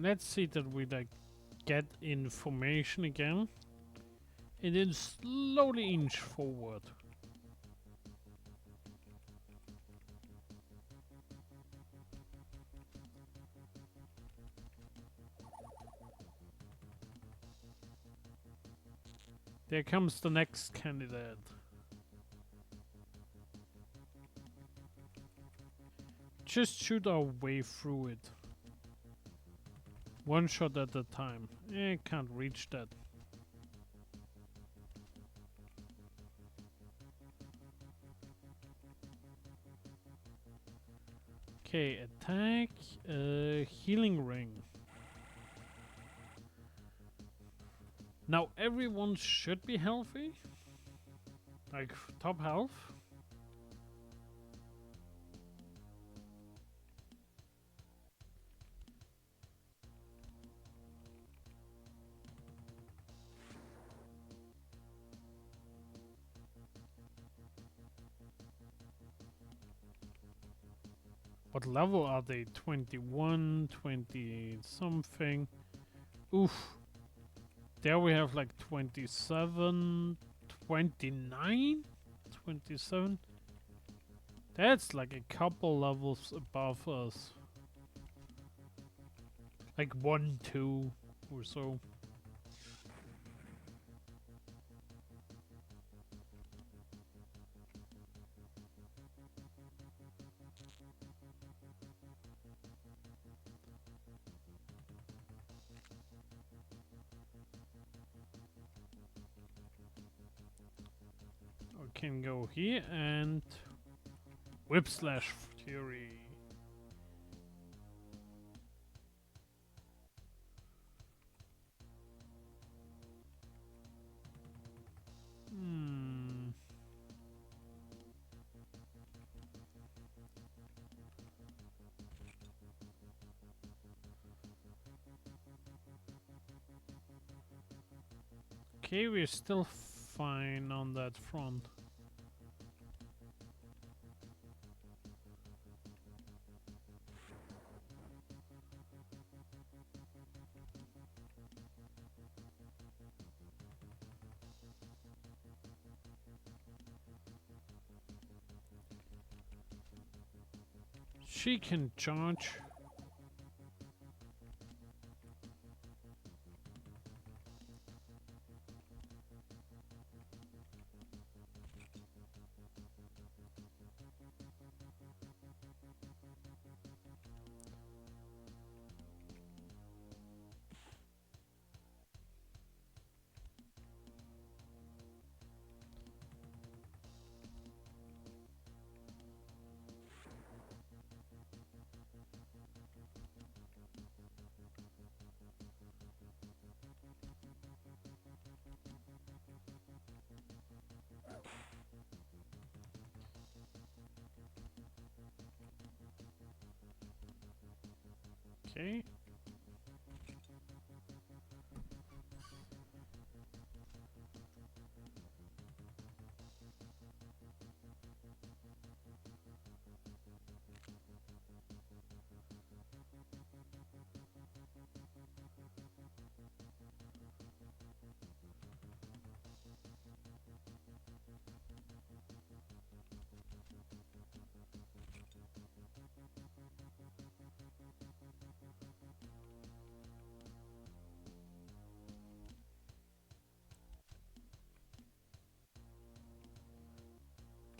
Let's see that we like get information again. And then slowly inch forward. There comes the next candidate. Just shoot our way through it. One shot at a time. Can't reach that. Okay, attack, healing ring. Now everyone should be healthy. Like top health. What level are they? 21, 20 something. Oof. There we have like 27, 29, 27. That's like a couple levels above us. Like 1, 2 or so. We can go here and whip slash fury. Okay, we're still fine on that front. She can charge. Okay.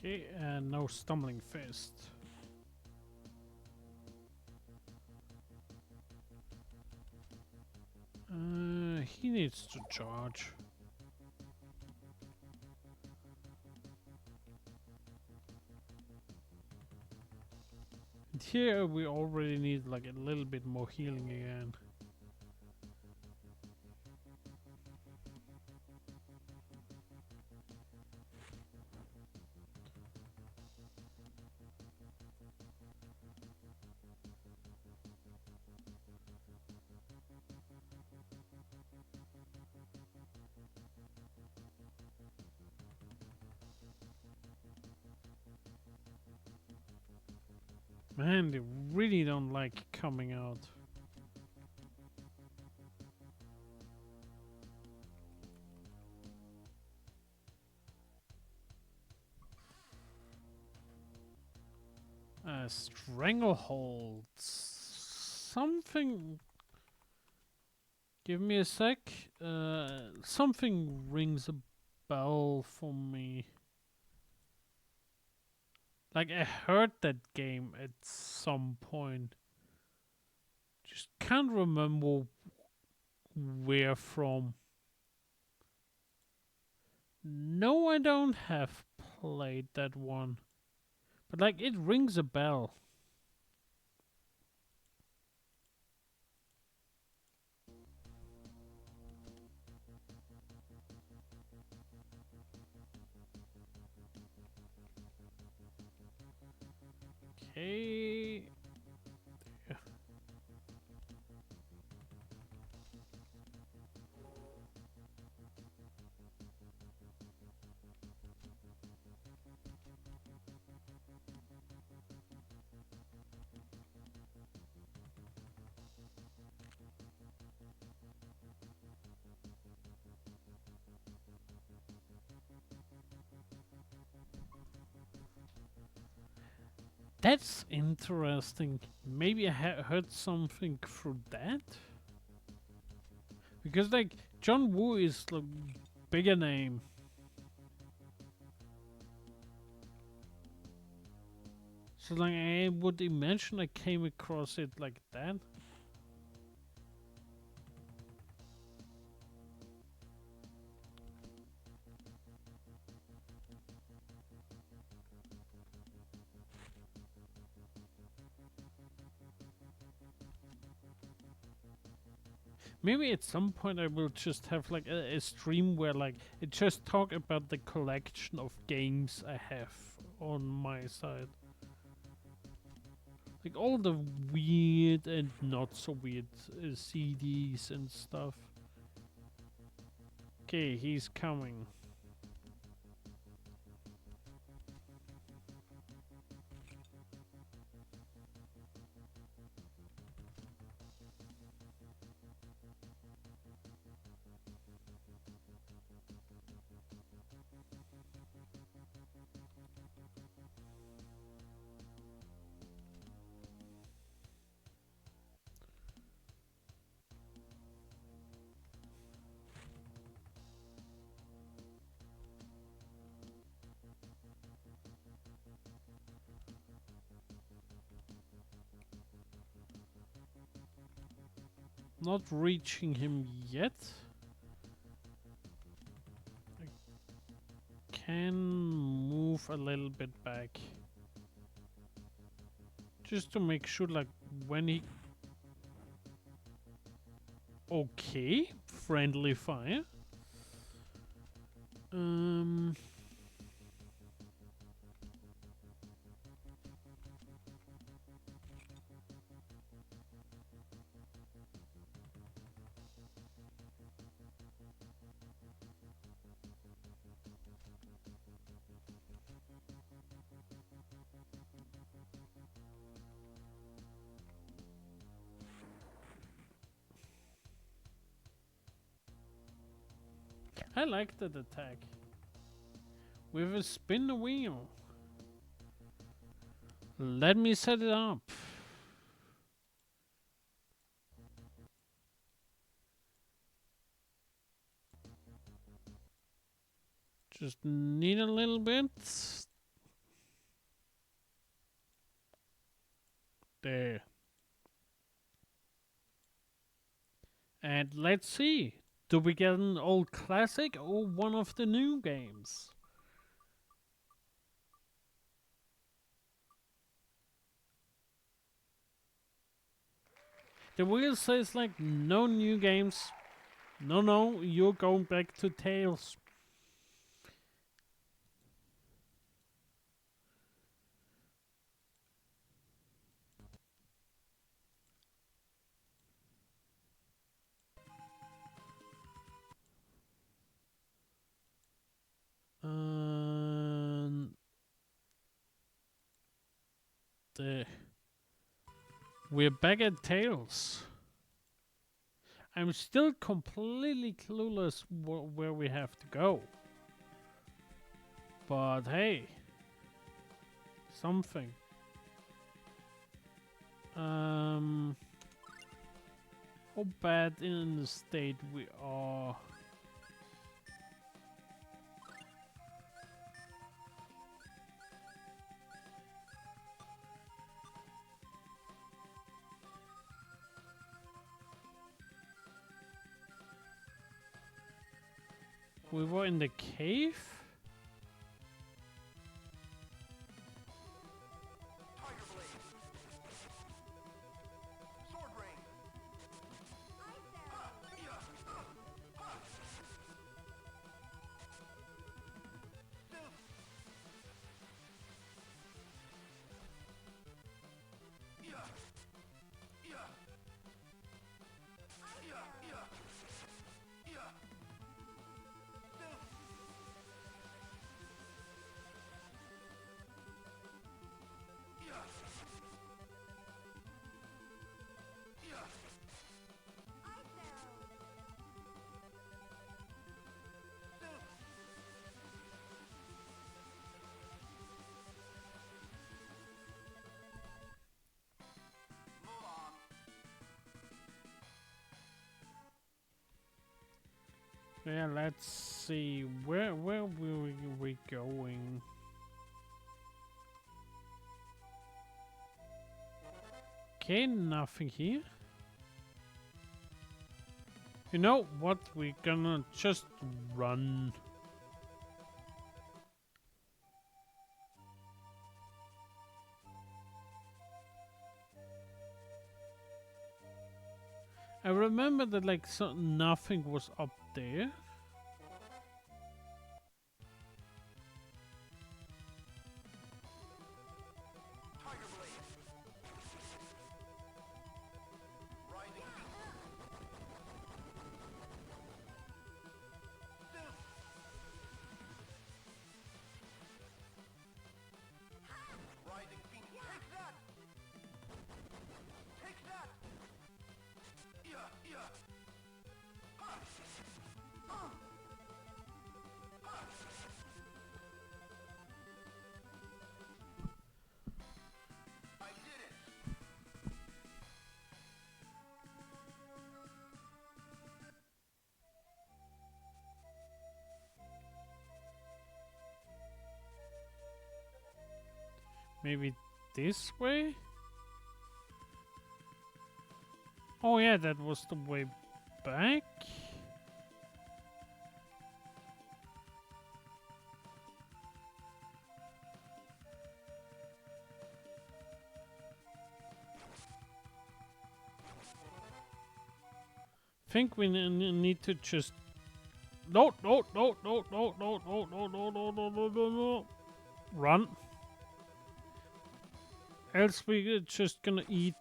Okay, and no stumbling fist. He needs to charge. Here we already need like a little bit more healing again. Man, they really don't like coming out. Stranglehold. Something. Give me a sec. Something rings a bell for me. Like I heard that game at some point. Just can't remember where from. No, I don't have played that one. But like it rings a bell. Okay. That's interesting. Maybe I heard something through that? Because like John Woo is the bigger name. So like I would imagine I came across it like that. Maybe at some point I will just have like a stream where like it just talk about the collection of games I have on my side. Like all the weird and not so weird CDs and stuff. Okay, he's coming. Not reaching him yet. I can move a little bit back. Just to make sure like when he... Okay, friendly fire. I like that attack. With a spin the wheel. Let me set it up. Just need a little bit. There. And let's see. Do we get an old classic or one of the new games? The wheel says like no new games. No, you're going back to Tails. We're back at Tails. I'm still completely clueless where we have to go. But hey, something. How bad in the state we are. We were in the cave? Yeah, let's see. Where will we going? Okay, nothing here. You know what? We're gonna just run. I remember that like nothing was up there. Maybe this way? Oh yeah, that was the way back. Think we need to just no, run. Else we're just gonna eat.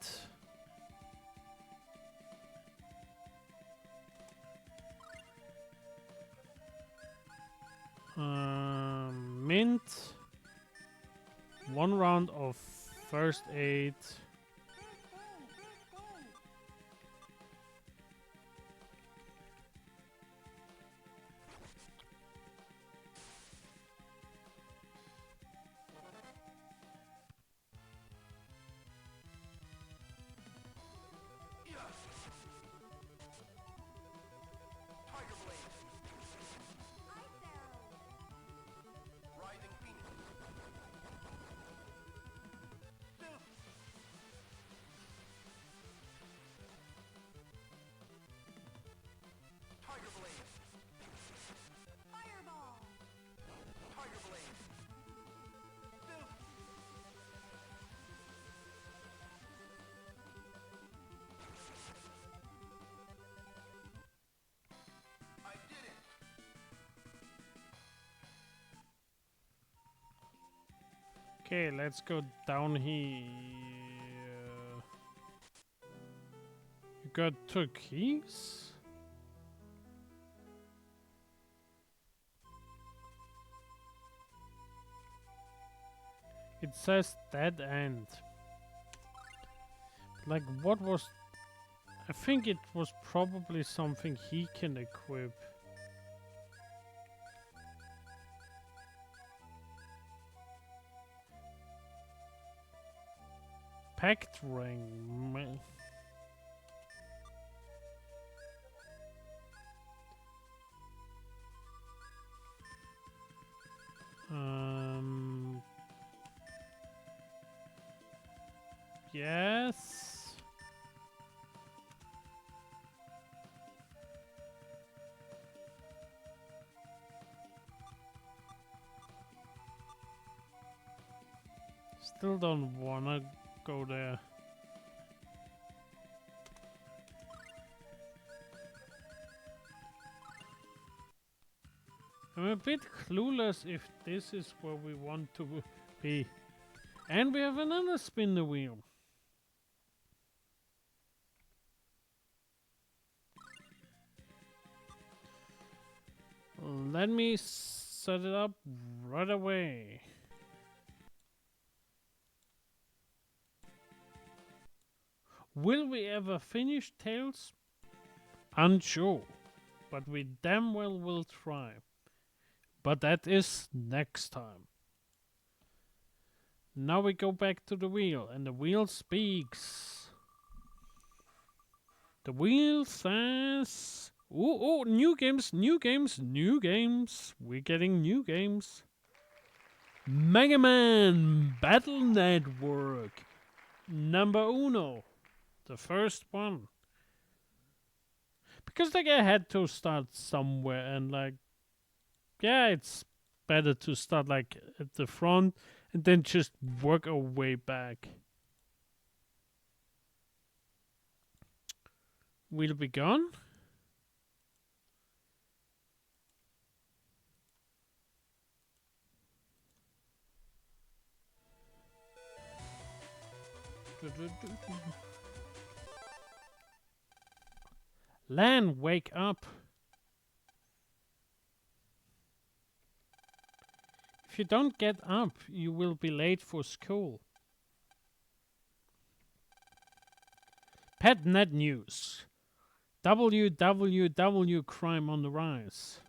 Mint. 1 round of first aid. Okay, let's go down here. You got 2 keys? It says dead end. Like, what was... I think it was probably something he can equip. Pact ring. Yes. Still don't wanna go there. I'm a bit clueless if this is where we want to be. And we have another spin the wheel. Let me set it up right away. Will we ever finish Tales? Unsure, but we damn well will try. But that is next time. Now we go back to the wheel, and the wheel speaks. The wheel says... Oh, new games, new games, new games. We're getting new games. Mega Man Battle Network. Number uno. The first one. Because like I had to start somewhere and like... Yeah, it's better to start like at the front and then just work our way back. We'll be gone. Lan, wake up. If you don't get up, you will be late for school. PetNet News. www crime on the rise.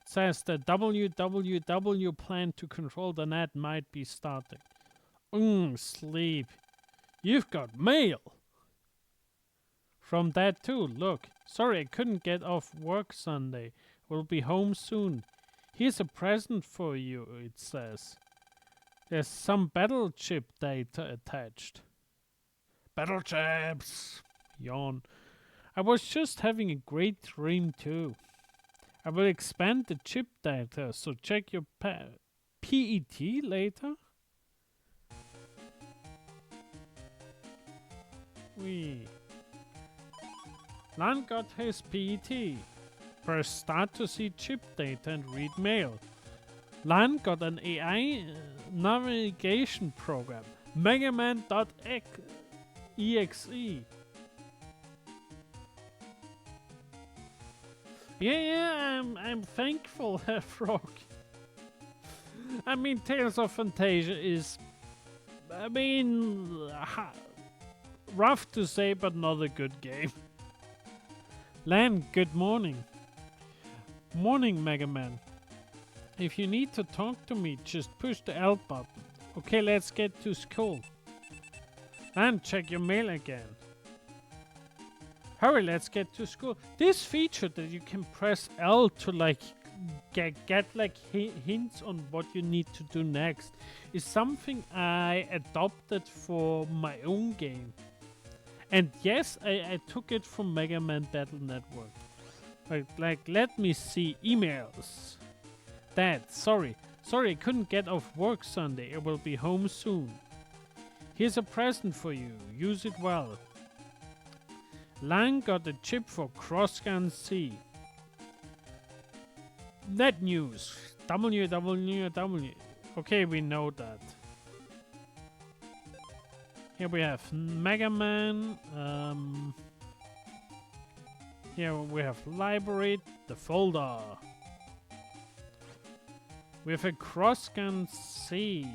It says that www plan to control the net might be starting. Sleep. You've got mail. From that too, look. Sorry I couldn't get off work Sunday. We'll be home soon. Here's a present for you, it says. There's some battle chip data attached. Battle chips! Yawn. I was just having a great dream too. I will expand the chip data, so check your PET later. Lan got his PET. Press start to see chip data and read mail. Lan got an AI navigation program. Megaman.exe. Yeah, I'm thankful, Frog. I mean, Tales of Fantasia is... rough to say, but not a good game. Lan, good morning. Morning, Mega Man. If you need to talk to me, just push the L button. Okay, let's get to school. And check your mail again. Hurry, let's get to school. This feature that you can press L to like get like hints on what you need to do next is something I adopted for my own game. And yes, I took it from Mega Man Battle Network. Like, let me see. Emails. Dad, sorry, I couldn't get off work Sunday. I will be home soon. Here's a present for you. Use it well. Lang got a chip for Crossgun C. Net news. www. Okay, we know that. Here we have Mega Man. Here we have library, the folder. We have a cross-gun C.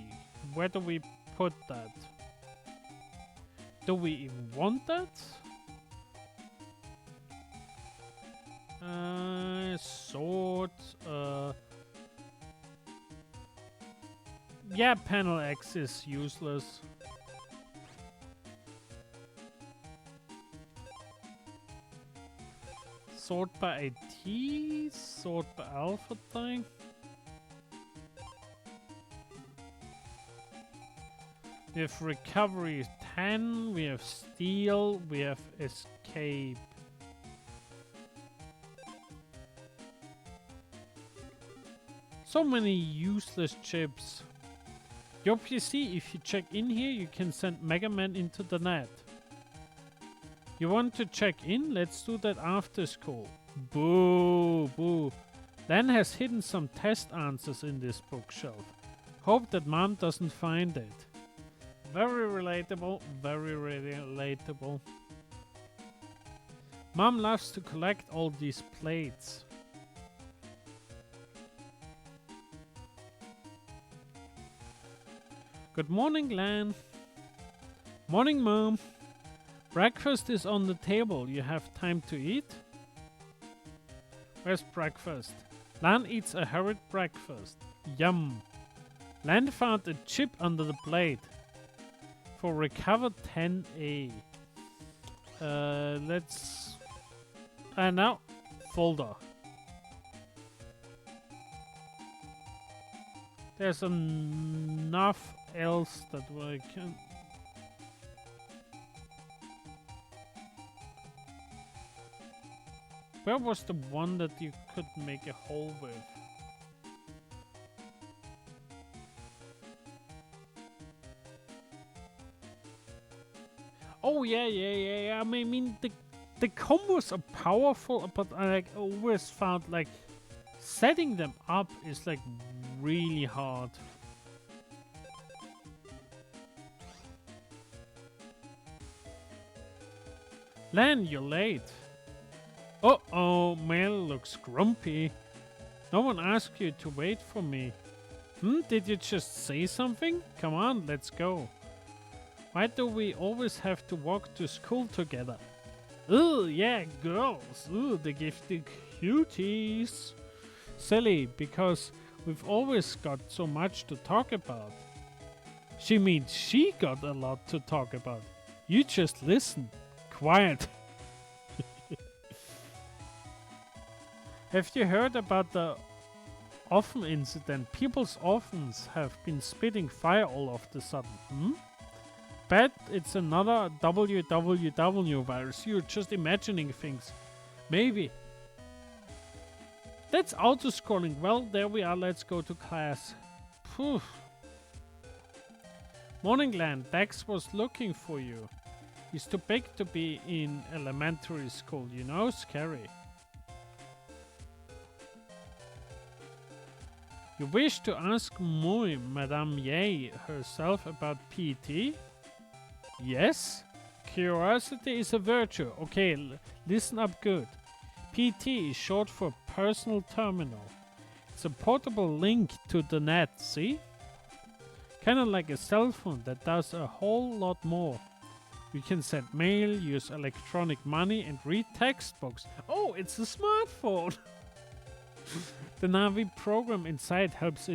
Where do we put that? Do we even want that? Sword. Yeah, panel X is useless. Sword by a T, sword by alpha thing. We have recovery 10, we have steal, we have escape. So many useless chips. Your PC, if you check in here, you can send Mega Man into the net. You want to check in? Let's do that after school. Boo, boo. Len has hidden some test answers in this bookshelf. Hope that mom doesn't find it. Very relatable, very relatable. Mom loves to collect all these plates. Good morning, Len. Morning, Mom. Breakfast is on the table. You have time to eat? Where's breakfast? Lan eats a hurried breakfast. Yum. Lan found a chip under the plate. For recovered 10A. Let's... now, folder. There's enough else that I can... Where was the one that you could make a hole with? Oh yeah. I mean the combos are powerful, but I like always found like setting them up is like really hard. Len, you're late. Uh-oh, Mel looks grumpy. No one asked you to wait for me. Did you just say something? Come on, let's go. Why do we always have to walk to school together? Ugh, yeah, girls. Ugh, they give the cuties. Silly, because we've always got so much to talk about. She means she got a lot to talk about. You just listen. Quiet. Have you heard about the oven incident? People's ovens have been spitting fire all of the sudden. Bet it's another www virus. You're just imagining things. Maybe. That's auto-scrolling. Well, there we are. Let's go to class. Phew. Morning, Lan. Dex was looking for you. He's too big to be in elementary school, you know? Scary. You wish to ask Madame Ye herself about PT? Yes? Curiosity is a virtue. Okay, listen up good. PT is short for personal terminal. It's a portable link to the net, see? Kinda like a cell phone that does a whole lot more. You can send mail, use electronic money, and read textbooks. Oh, it's a smartphone! The Navi program inside helps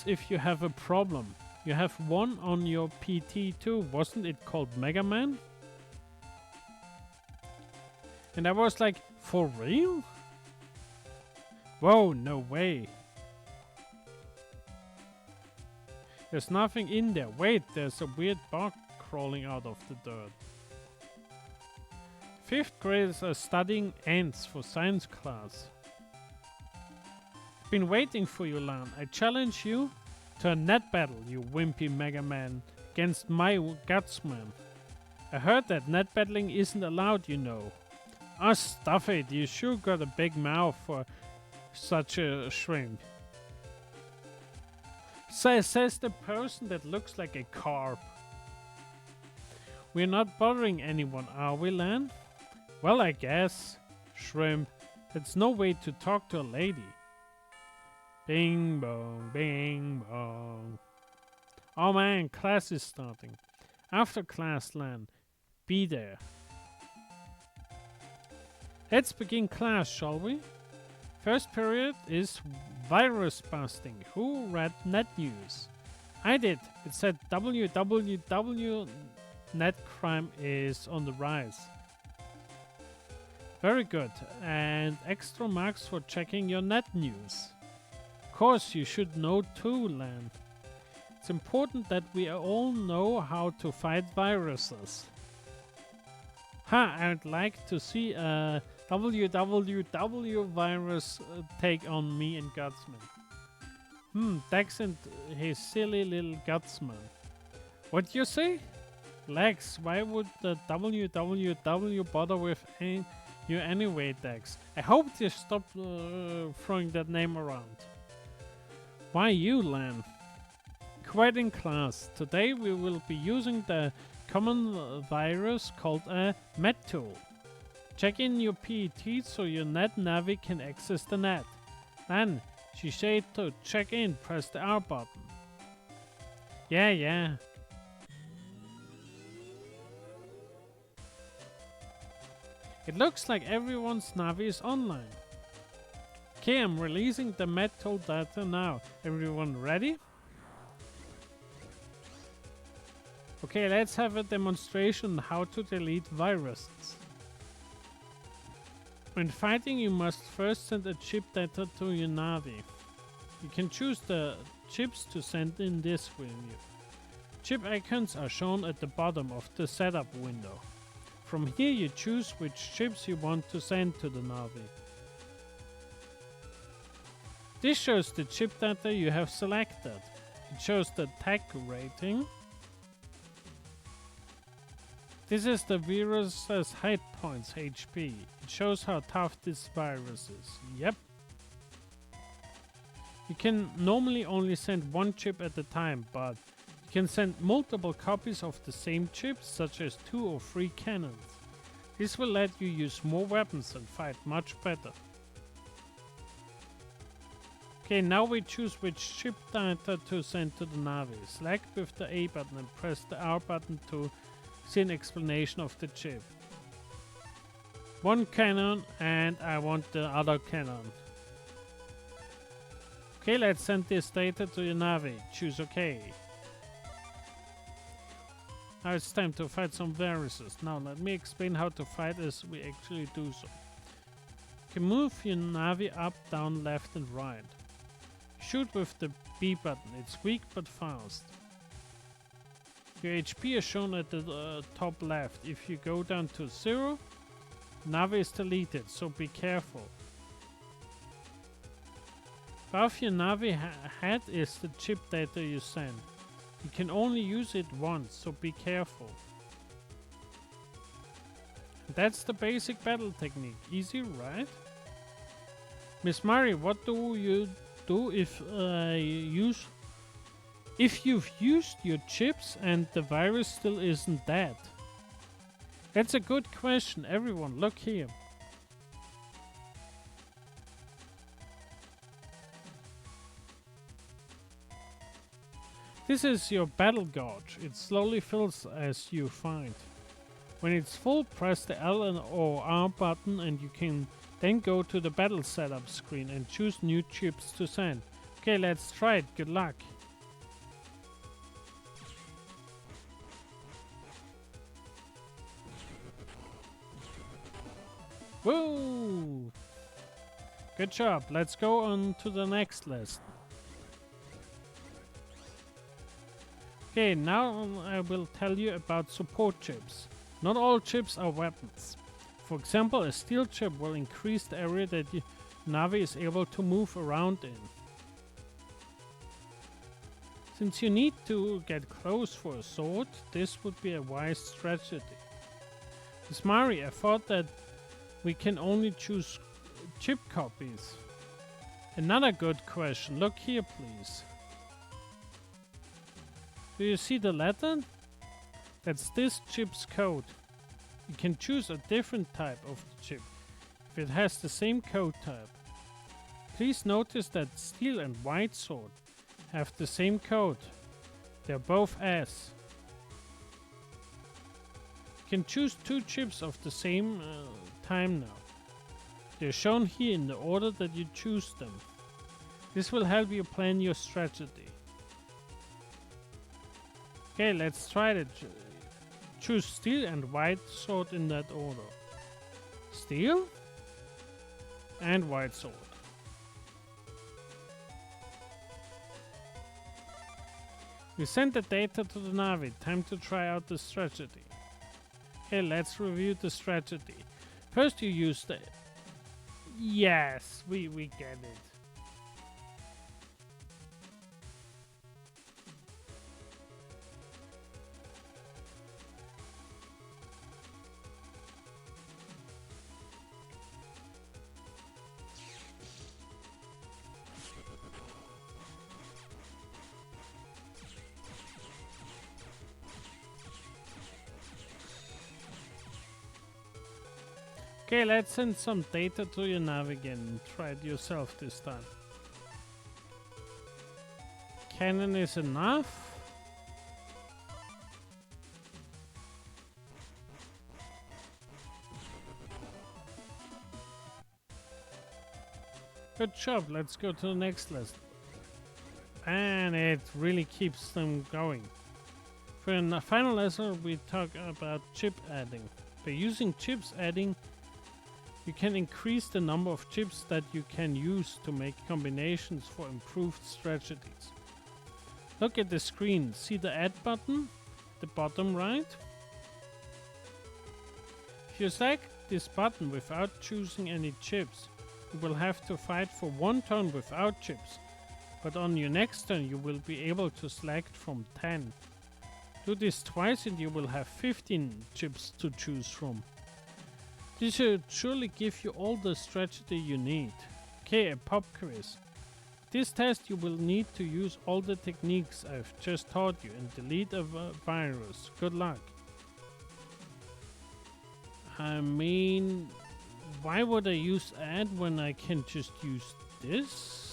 if you have a problem. You have one on your PT too. Wasn't it called Mega Man? And I was like, for real? Whoa, no way. There's nothing in there. Wait, there's a weird bug crawling out of the dirt. 5th graders are studying ants for science class. Been waiting for you, Lan. I challenge you to a net battle, you wimpy Mega Man, against my Gutsman. I heard that net battling isn't allowed, you know. Ah, stuff it. You sure got a big mouth for such a shrimp. Says the person that looks like a carp. We're not bothering anyone, are we, Lan? Well, I guess. Shrimp. That's no way to talk to a lady. Bing bong, bing bong. Oh man, class is starting. After class, Lan. Be there. Let's begin class, shall we? First period is virus busting. Who read net news? I did. It said www net crime is on the rise. Very good. And extra marks for checking your net news. Of course, you should know too, Lan. It's important that we all know how to fight viruses. I'd like to see a www virus take on me and Gutsman. Dex and his silly little Gutsman. What you say? Lex, why would the www bother with you anyway, Dex? I hope they stop throwing that name around. Why you, Lan? Quite in class. Today we will be using the common virus called a Met tool. Check in your PET so your net navi can access the net. Then, she said to check in, press the R button. Yeah. It looks like everyone's navi is online. Okay, I'm releasing the Met tool data now. Everyone ready? Okay, let's have a demonstration on how to delete viruses. When fighting, you must first send a chip data to your Navi. You can choose the chips to send in this menu. Chip icons are shown at the bottom of the setup window. From here you choose which chips you want to send to the Navi. This shows the chip data you have selected. It shows the tag rating. This is the virus's hit points, HP. It shows how tough this virus is. Yep. You can normally only send one chip at a time, but you can send multiple copies of the same chip, such as 2 or 3 cannons. This will let you use more weapons and fight much better. Okay, now we choose which chip data to send to the Navi. Select with the A button and press the R button to see an explanation of the chip. One cannon and I want the other cannon. Okay, let's send this data to your Navi. Choose OK. Now it's time to fight some viruses. Now let me explain how to fight as we actually do so. You can move your Navi up, down, left and right. Shoot with the B button. It's weak but fast. Your HP is shown at the top left. If you go down to 0, Navi is deleted, so be careful. Above your Navi head is the chip data you send. You can only use it once, so be careful. That's the basic battle technique. Easy, right? Miss Mari, what do you do if you've used your chips and the virus still isn't dead? That's a good question. Everyone, look here. This is your battle gauge. It slowly fills as you fight. When it's full, press the L and or R button and you can then go to the battle setup screen and choose new chips to send. Okay, let's try it. Good luck. Woo! Good job. Let's go on to the next list. Okay, now I will tell you about support chips. Not all chips are weapons. For example, a steel chip will increase the area that your Navi is able to move around in. Since you need to get close for a sword, this would be a wise strategy. Miss Mari, I thought that we can only choose chip copies. Another good question. Look here, please. Do you see the letter? That's this chip's code. You can choose a different type of chip if it has the same code type. Please notice that steel and white sword have the same code. They're both S. You can choose 2 chips of the same time now. They're shown here in the order that you choose them. This will help you plan your strategy. Okay, let's try it. Choose steel and white sword in that order. Steel and white sword. We sent the data to the Navi. Time to try out the strategy. Okay, let's review the strategy. First you use the... Yes, we get it. Okay, let's send some data to your nav again and try it yourself this time. Cannon is enough. Good job, let's go to the next lesson. And it really keeps them going. For the final lesson we talk about chip adding. By using chips adding, you can increase the number of chips that you can use to make combinations for improved strategies. Look at the screen. See the add button? The bottom right? If you select this button without choosing any chips, you will have to fight for 1 turn without chips. But on your next turn you will be able to select from 10. Do this twice and you will have 15 chips to choose from. This should surely give you all the strategy you need. Okay, a pop quiz. This test you will need to use all the techniques I've just taught you and delete a virus. Good luck. I mean, why would I use add when I can just use this?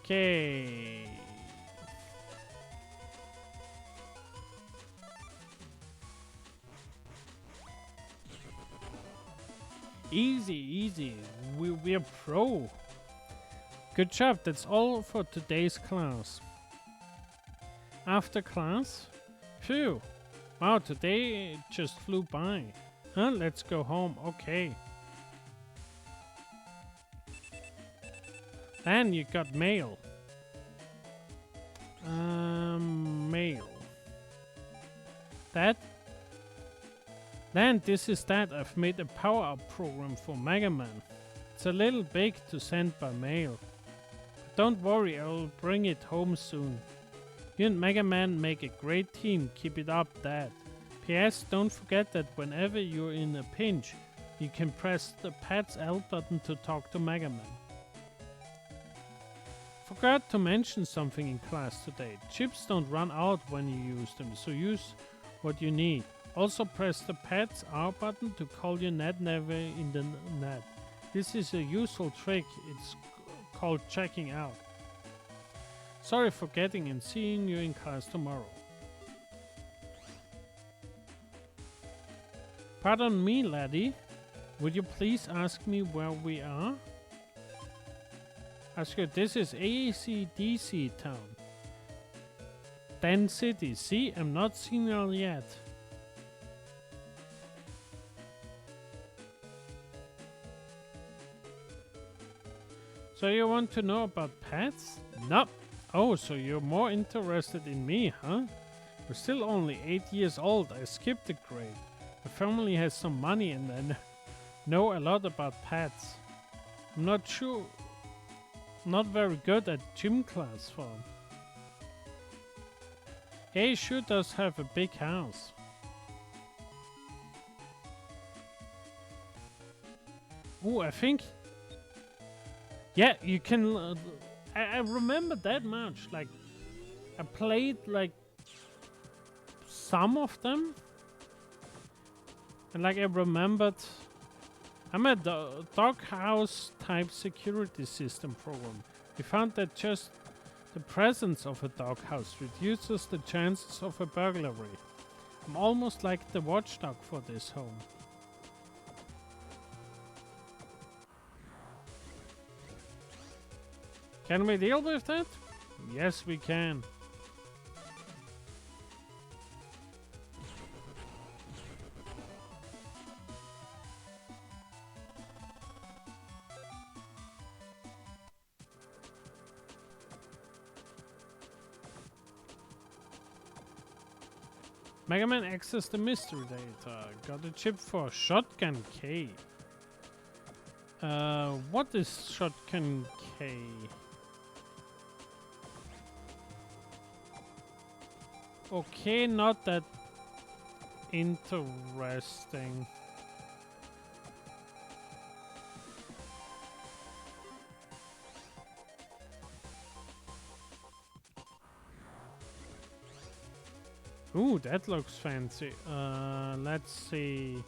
Okay. Easy. We're pro. Good job. That's all for today's class. After class? Phew. Wow, today just flew by. Huh? Let's go home. Okay. And you got mail. Mail. That? Then this is that. I've made a power-up program for Mega Man. It's a little big to send by mail. But don't worry, I'll bring it home soon. You and Mega Man make a great team. Keep it up, Dad. P.S. Don't forget that whenever you're in a pinch, you can press the Pat's L button to talk to Mega Man. Forgot to mention something in class today. Chips don't run out when you use them, so use what you need. Also press the Pat's R button to call your net never in the net. This is a useful trick. It's called checking out. Sorry for forgetting and seeing you in class tomorrow. Pardon me, laddie. Would you please ask me where we are? Oscar, this is ACDC town. 10 cities. See, I'm not signal yet. So you want to know about pets? No. Oh, so you're more interested in me, huh? We're still only 8 years old. I skipped a grade. My family has some money and I know a lot about pets. I'm not sure. Not very good at gym class form. Hey, sure does have a big house. Oh, I think... Yeah, you can... I remember that much. Like, I played, like, some of them. And, like, I remembered... I'm a doghouse type security system program. We found that just the presence of a doghouse reduces the chances of a burglary. I'm almost like the watchdog for this home. Can we deal with that? Yes, we can. Mega Man accessed the mystery data. Got a chip for Shotgun K. What is Shotgun K? Okay, not that interesting. Ooh, that looks fancy. Let's see.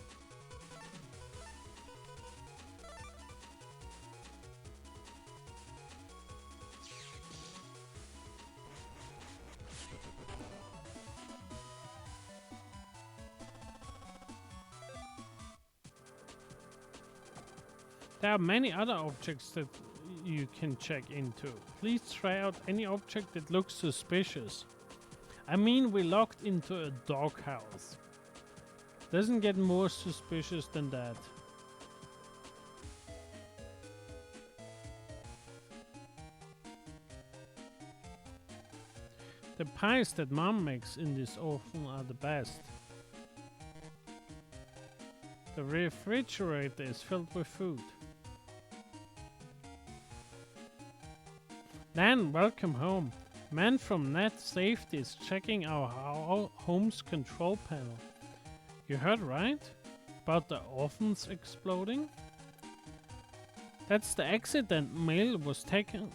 There are many other objects that you can check into. Please try out any object that looks suspicious. I mean, we locked into a doghouse. Doesn't get more suspicious than that. The pies that Mom makes in this oven are the best. The refrigerator is filled with food. Dan, welcome home. Man from Net Safety is checking our home's control panel. You heard right? About the ovens exploding? That's the accident mail was taken.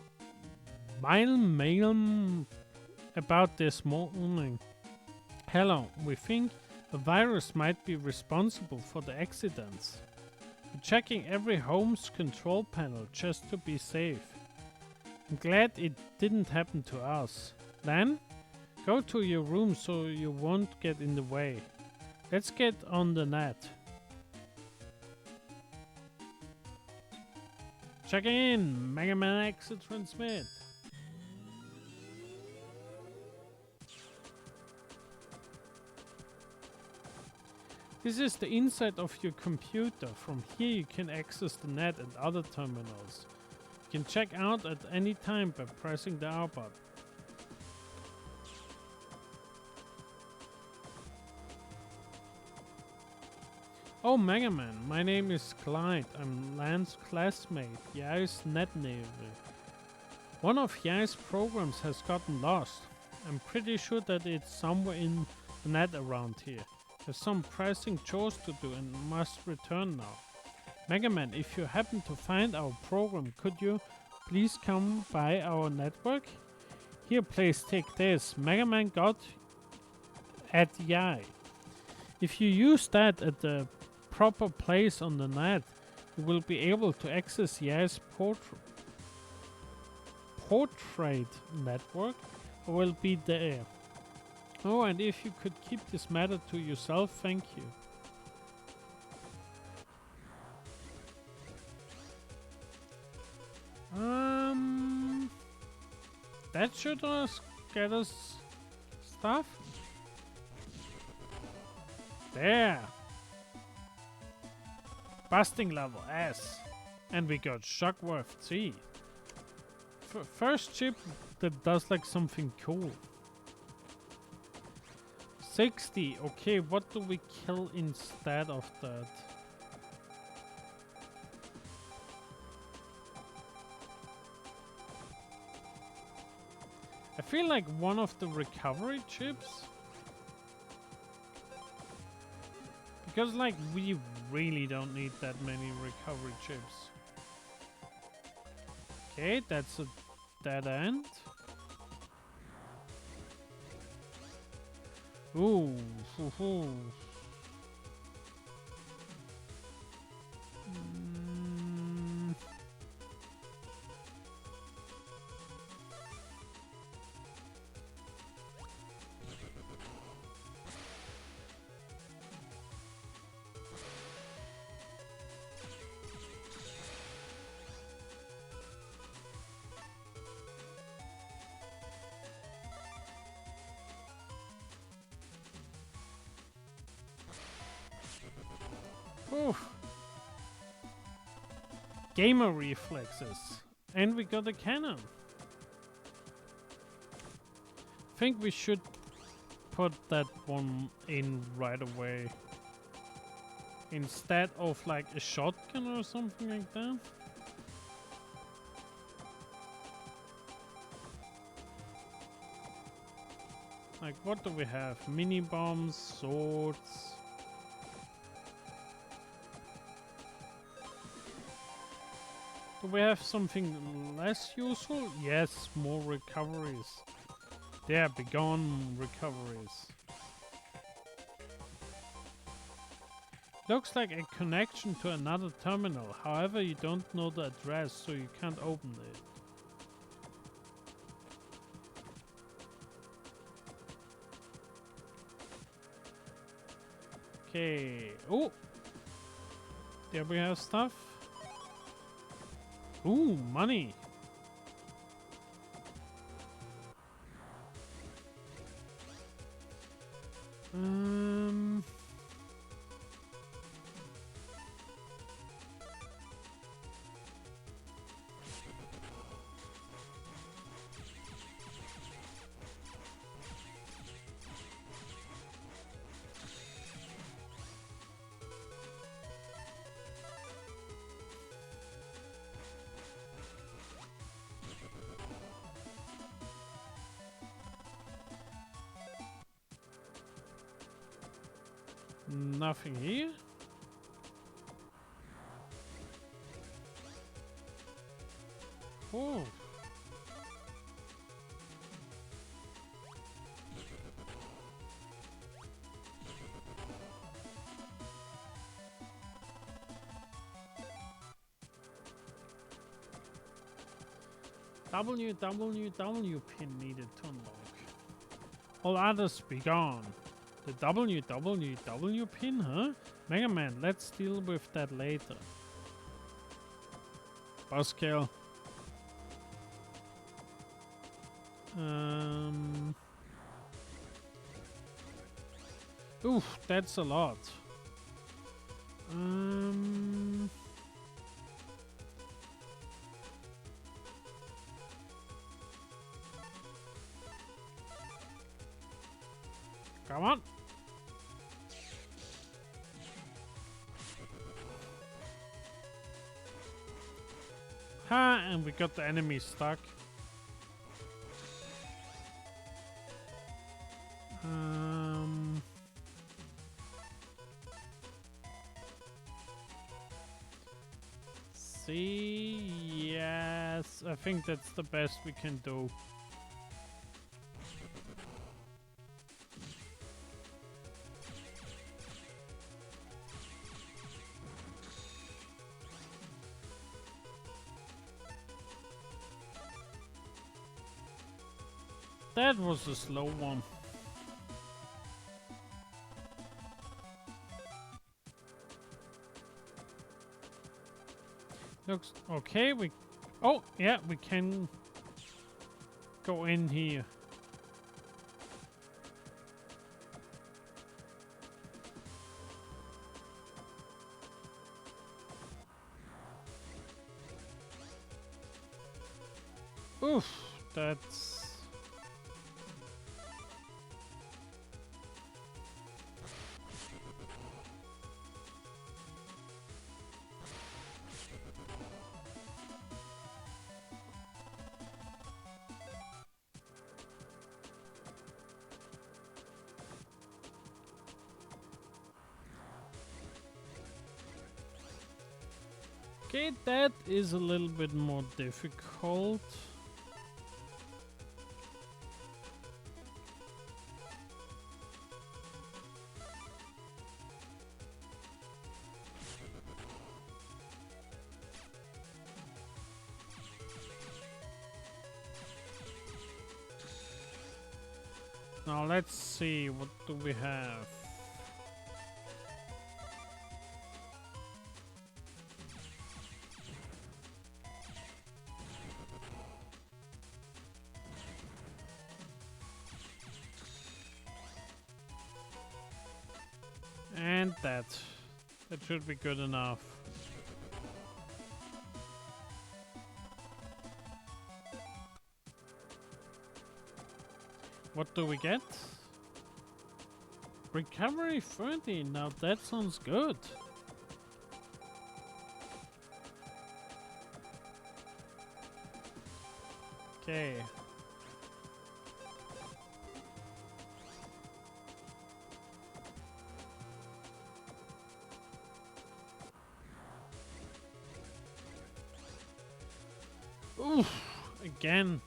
Mail about this morning. Hello, we think a virus might be responsible for the accidents. We're checking every home's control panel just to be safe. I'm glad it didn't happen to us. Then, go to your room so you won't get in the way. Let's get on the net. Checking in, Mega Man exit transmit. This is the inside of your computer. From here you can access the net and other terminals. You can check out at any time by pressing the R button. Oh, Mega Man, my name is Clyde. I'm Lance's classmate, Yai's net neighbor. One of Yai's programs has gotten lost. I'm pretty sure that it's somewhere in the net around here. Have some pressing chores to do and must return now. Mega Man, if you happen to find our program, could you please come by our network? Here, please take this. Mega Man got at Yai. If you use that at the proper place on the net, you will be able to access Yai's portrait network. I will be there. Oh, and if you could keep this matter to yourself, thank you. That should get us stuff. There. Busting level S. And we got Shockworth C. First chip that does like something cool. 60. Okay, what do we kill instead of that? I feel like one of the recovery chips. Because, like, we really don't need that many recovery chips. Okay, that's a dead end. Ooh, hoo hoo. Oof. Gamer reflexes. And we got a cannon. Think we should put that one in right away. Instead of like a shotgun or something like that. Like, what do we have? Mini bombs, swords. Do we have something less useful? Yes, more recoveries. There, be gone, recoveries. Looks like a connection to another terminal. However, you don't know the address, so you can't open it. Okay. Oh! There we have stuff. Ooh, money! Nothing here. Oh. WWW pin needed to unlock. All others be gone. The WWW pin, huh? Mega Man, let's deal with that later. Boss kill. Oof, that's a lot. Come on. Ha, and we got the enemy stuck. See, yes, I think that's the best we can do. That was a slow one. Looks okay. Oh yeah, we can go in here. Oof, that's... Okay, that is a little bit more difficult. Now let's see, what do we have? And that. That should be good enough. What do we get? Recovery 30. Now that sounds good. Okay. Oof, again.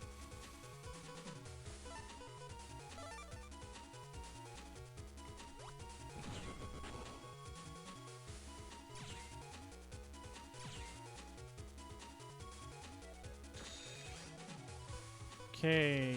Okay.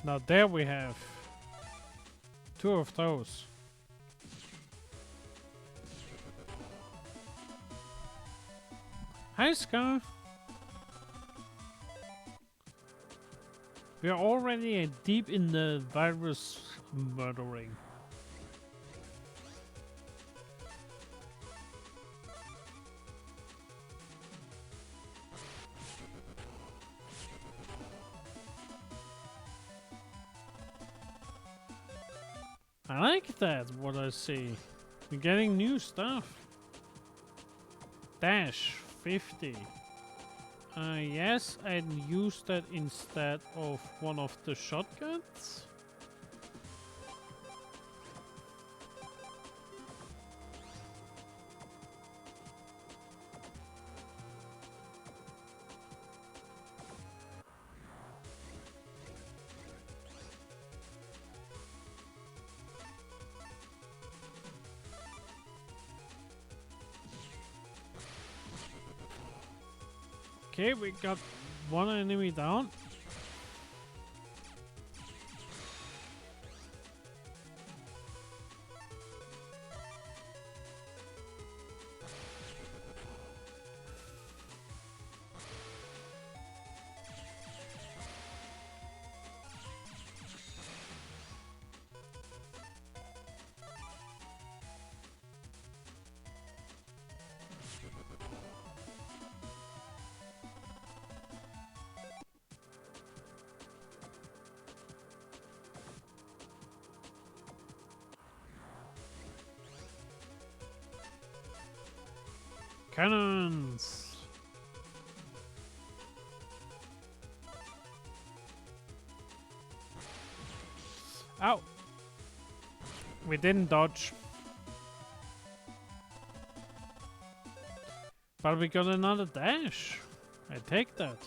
Now there we have 2 of those. Hi, Scar. We are already deep in the virus murdering. I like that, what I see. We're getting new stuff. Dash 50. Yes, I'd use that instead of one of the shotguns. Okay, we got one enemy down. Cannons! Ow! We didn't dodge. But we got another dash. I take that.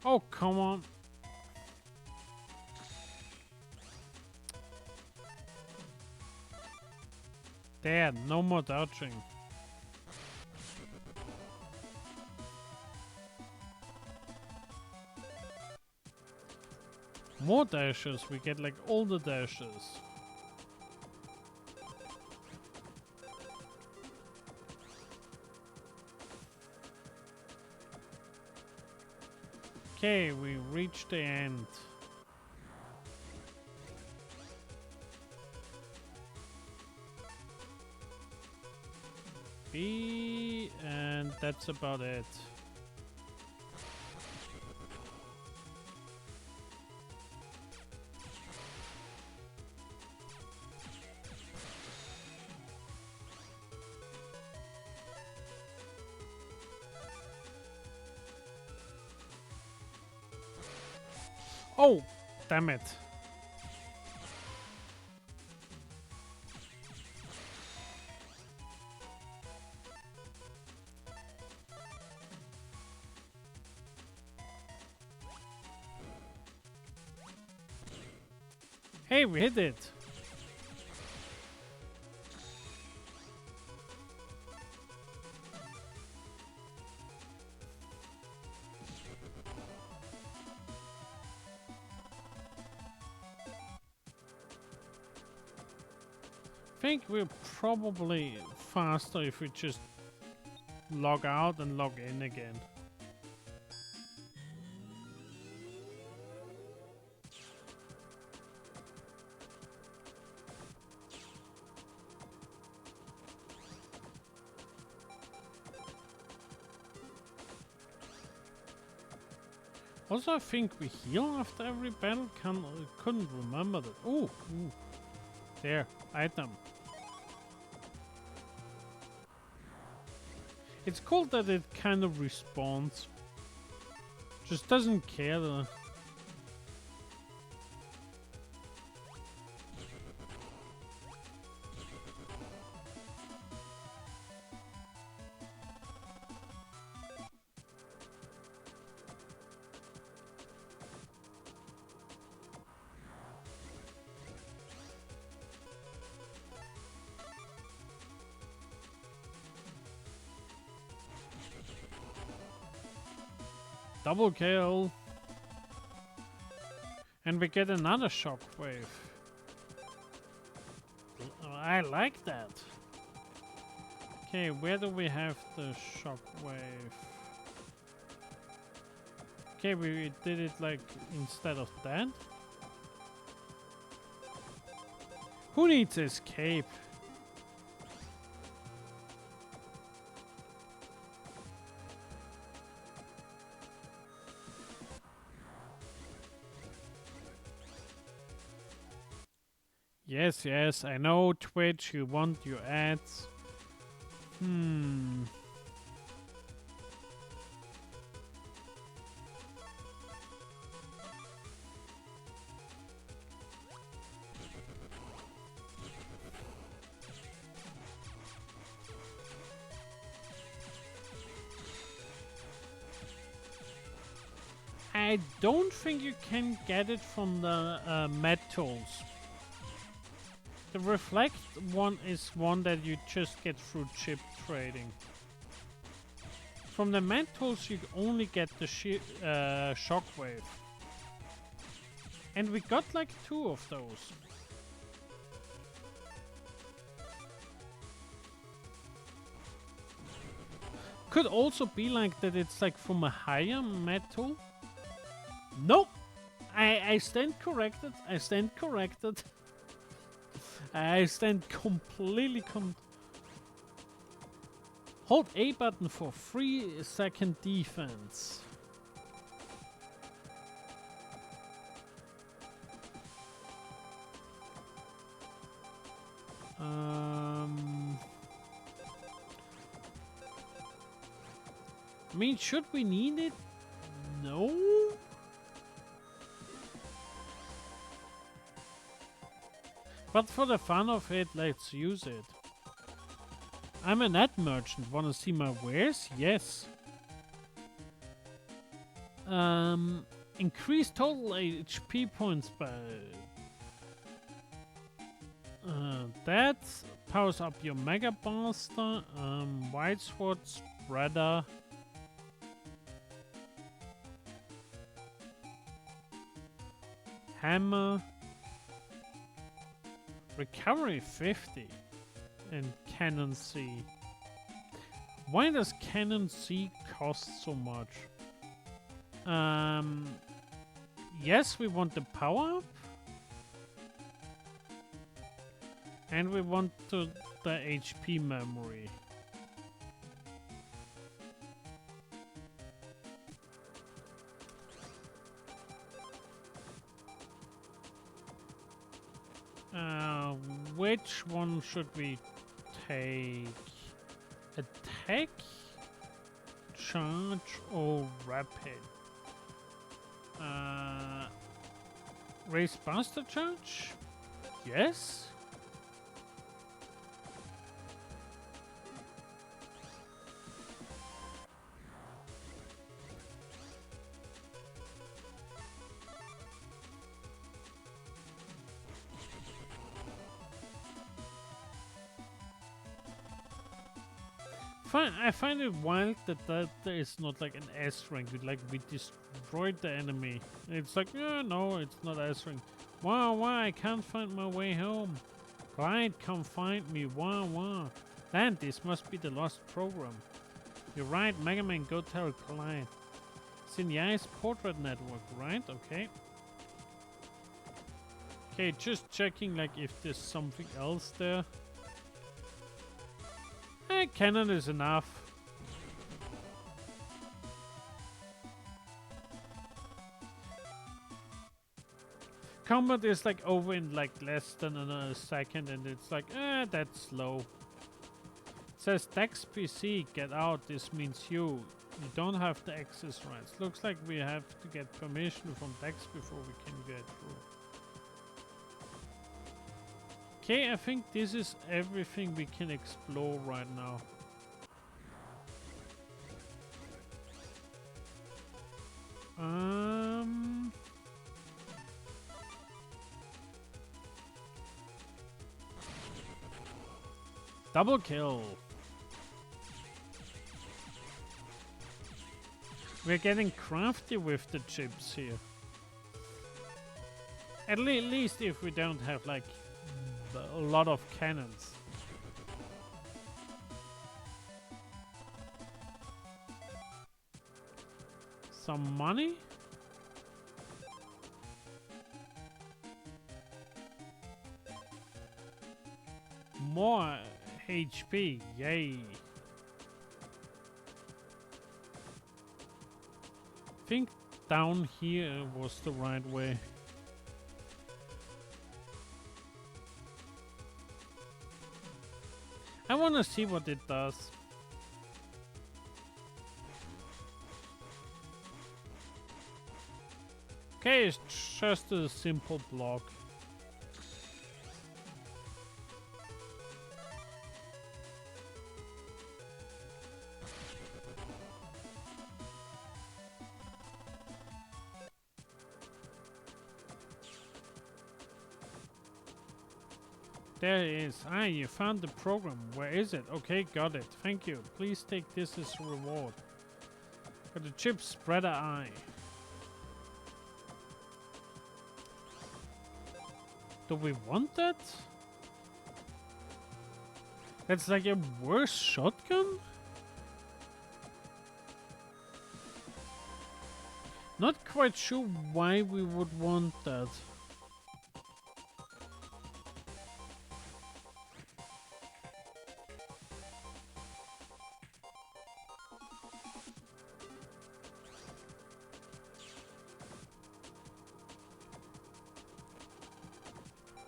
Oh, come on. There, no more dodging. More dashes, we get like all the dashes. Okay, we reached the end. B, and that's about it. Oh, damn it. Hey, we hit it. I think we're probably faster if we just log out and log in again. Also, I think we heal after every battle. Couldn't remember that. Ooh, ooh. There, item. It's cool that it kind of respawns. Just doesn't care though. Double kill. And we get another shockwave. I like that. Okay, where do we have the shockwave? Okay, we did it like instead of that. Who needs escape? Yes, yes, I know Twitch, you want your ads. I don't think you can get it from the med tools. The reflect one is one that you just get through chip trading. From the med tools you only get the shockwave. And we got like 2 of those. Could also be like that it's like from a higher med tool. Nope! I stand corrected. I stand corrected. I stand completely Hold A button for 3-second defense. I mean, should we need it? No? But for the fun of it, let's use it. I'm an ad merchant. Wanna see my wares? Yes. Increase total HP points by... That powers up your Mega Blaster, White Sword Spreader. Hammer. Recovery 50. And Cannon C. Why does Cannon C cost so much? Yes, we want the power up. And we want the HP memory. Which one should we take? Attack, charge, or rapid? Raise Buster Charge? Yes. I find it wild that there is not like an S rank. Like we destroyed the enemy. It's like, no, it's not S rank. Wow, I can't find my way home. Clyde, come find me. Wow. Then this must be the lost program. You're right, Mega Man, go tell Clyde. It's in Yai's portrait network, right? Okay. Okay, just checking like if there's something else there. Cannon is enough. Combat is like over in like less than a second, and it's like, that's slow. It says Dex PC, get out. This means you don't have the access rights. Looks like we have to get permission from Dex before we can get through. Okay, I think this is everything we can explore right now. Double kill. We're getting crafty with the chips here. At least if we don't have like a lot of cannons. Some money? More HP, yay. I think down here was the right way. I want to see what it does. Okay, it's just a simple block. There it is. Ah, you found the program. Where is it? Okay, got it. Thank you. Please take this as a reward. Got the chip spreader eye. Do we want that? That's like a worse shotgun? Not quite sure why we would want that.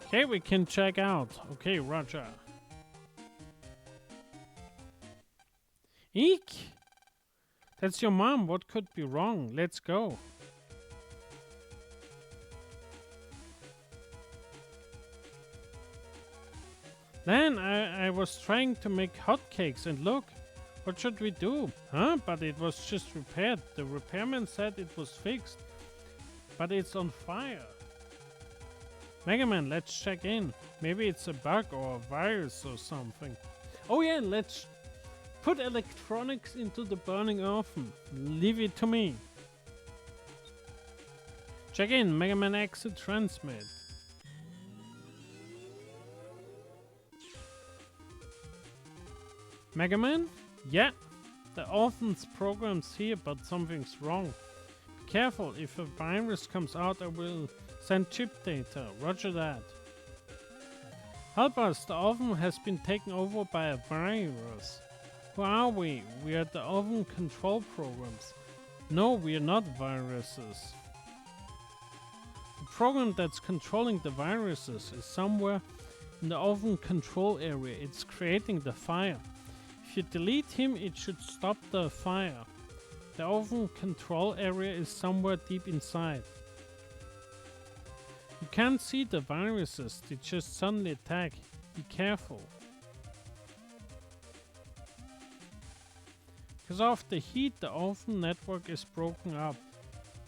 Okay, we can check out. Okay, Roger. Eek! That's your mom. What could be wrong? Let's go. Then I was trying to make hotcakes and look. What should we do? Huh? But it was just repaired. The repairman said it was fixed. But it's on fire. Mega Man, let's check in. Maybe it's a bug or a virus or something. Oh yeah, let's put electronics into the burning oven. Leave it to me. Check in, Mega Man exit transmit. Mega Man? Yeah, the oven's program's here, but something's wrong. Be careful, if a virus comes out, I will send chip data. Roger that. Help us, the oven has been taken over by a virus. Who are we? We are the oven control programs. No, we are not viruses. The program that's controlling the viruses is somewhere in the oven control area. It's creating the fire. If you delete him, it should stop the fire. The oven control area is somewhere deep inside. You can't see the viruses, they just suddenly attack. Be careful. Because of the heat, the oven network is broken up.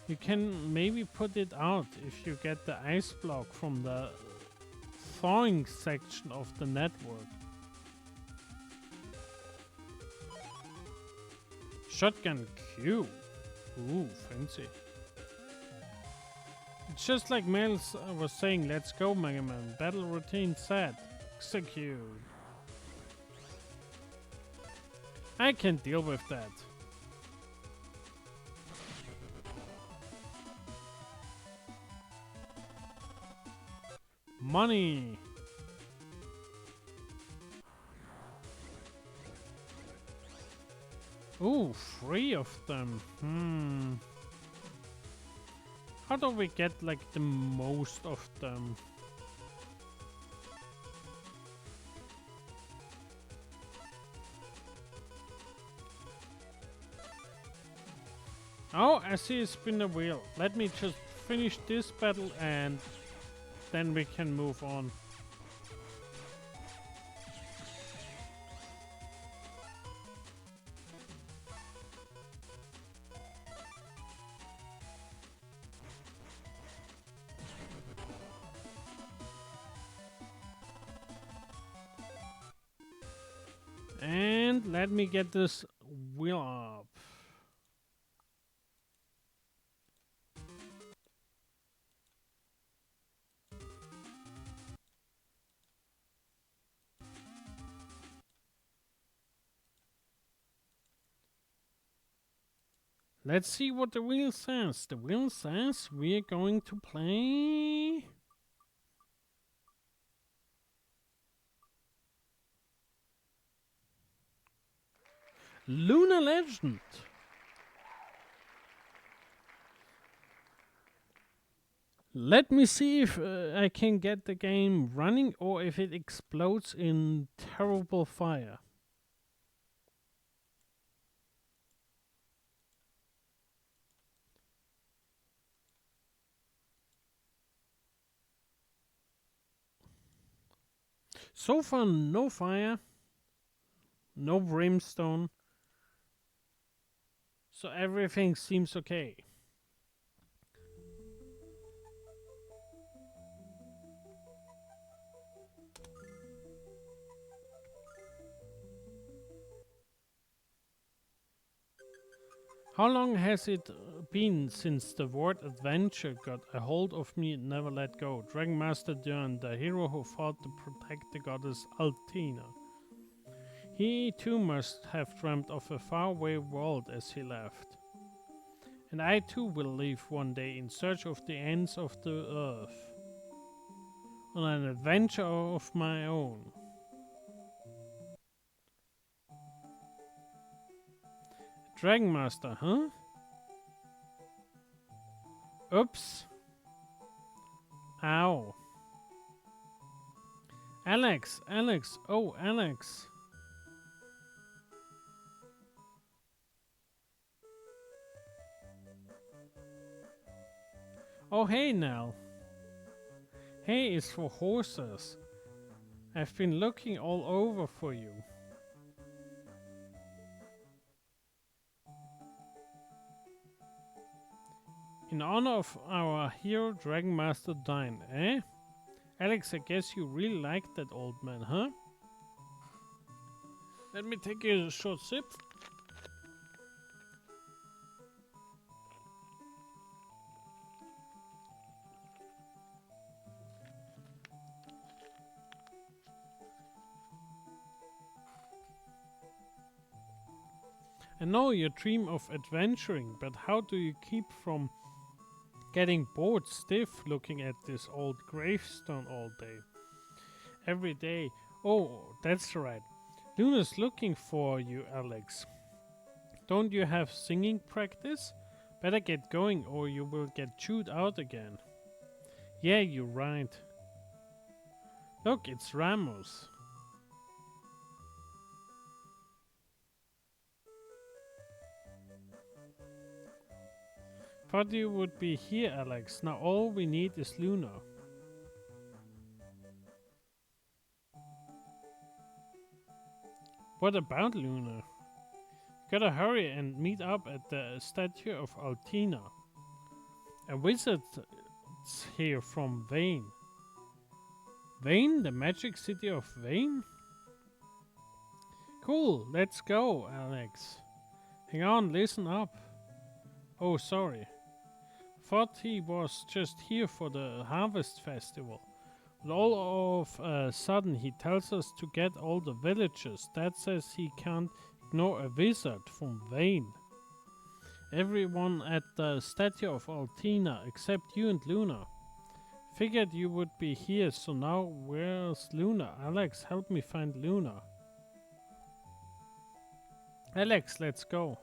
You can maybe put it out if you get the ice block from the thawing section of the network. Shotgun Q. Ooh, fancy. It's just like Mel was saying, let's go Mega Man. Battle routine set. Execute. I can deal with that. Money. Ooh, 3 of them. How do we get like the most of them? Oh, I see a spinner wheel. Let me just finish this battle and then we can move on. And let me get this wheel up. Let's see what the wheel says. The wheel says we're going to play Lunar Legend. Let me see if I can get the game running or if it explodes in terrible fire. So far, no fire, no brimstone, so everything seems okay. How long has it been since the word adventure got a hold of me and never let go? Dragon Master Dern, the hero who fought to protect the goddess Altina. He too must have dreamt of a faraway world as he left. And I too will leave one day in search of the ends of the earth. On an adventure of my own. Dragon Master, huh? Oops. Ow. Alex, oh Alex. Oh hey Nell. Hay is for horses. I've been looking all over for you. In honor of our hero Dragon Master Dine, eh? Alex, I guess you really like that old man, huh? Let me take a short sip. I know you dream of adventuring, but how do you keep from getting bored stiff looking at this old gravestone all day? Every day. Oh, that's right. Luna's looking for you, Alex. Don't you have singing practice? Better get going or you will get chewed out again. Yeah, you're right. Look, it's Ramos. Thought you would be here, Alex. Now all we need is Luna. What about Luna? Gotta hurry and meet up at the statue of Altina. A wizard's here from Vane. Vane? The magic city of Vane? Cool, let's go, Alex. Hang on, listen up. Oh, sorry. Thought he was just here for the Harvest Festival. But all of a sudden he tells us to get all the villagers. That says he can't ignore a wizard from Vane. Everyone at the statue of Altina except you and Luna. Figured you would be here, so now where's Luna? Alex, help me find Luna. Alex, let's go.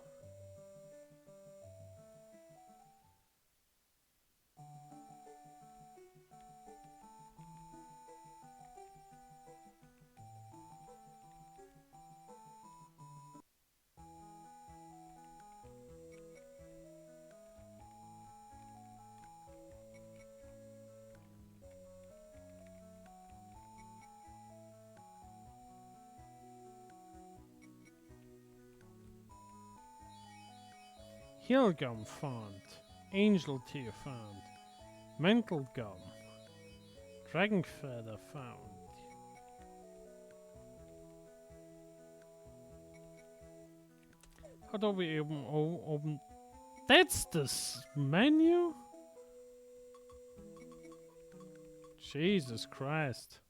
Heal gum found. Angel tear found. Mental gum. Dragon feather found. How do we even open? That's the menu? Jesus Christ.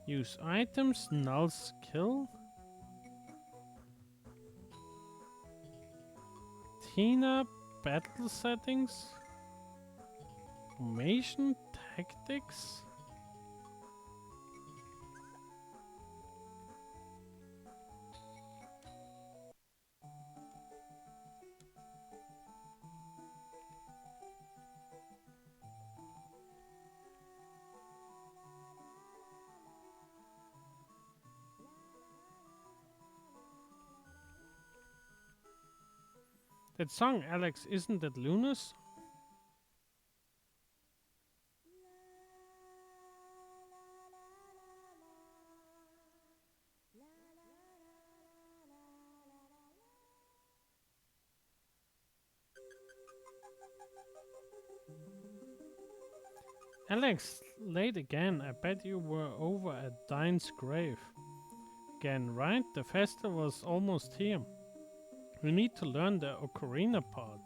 Use items, null skill. Tina, battle settings. Formation, tactics. That song, Alex, isn't that Luna's? Alex, late again. I bet you were over at Dine's grave. Again, right? The festival's almost here. We need to learn the ocarina part.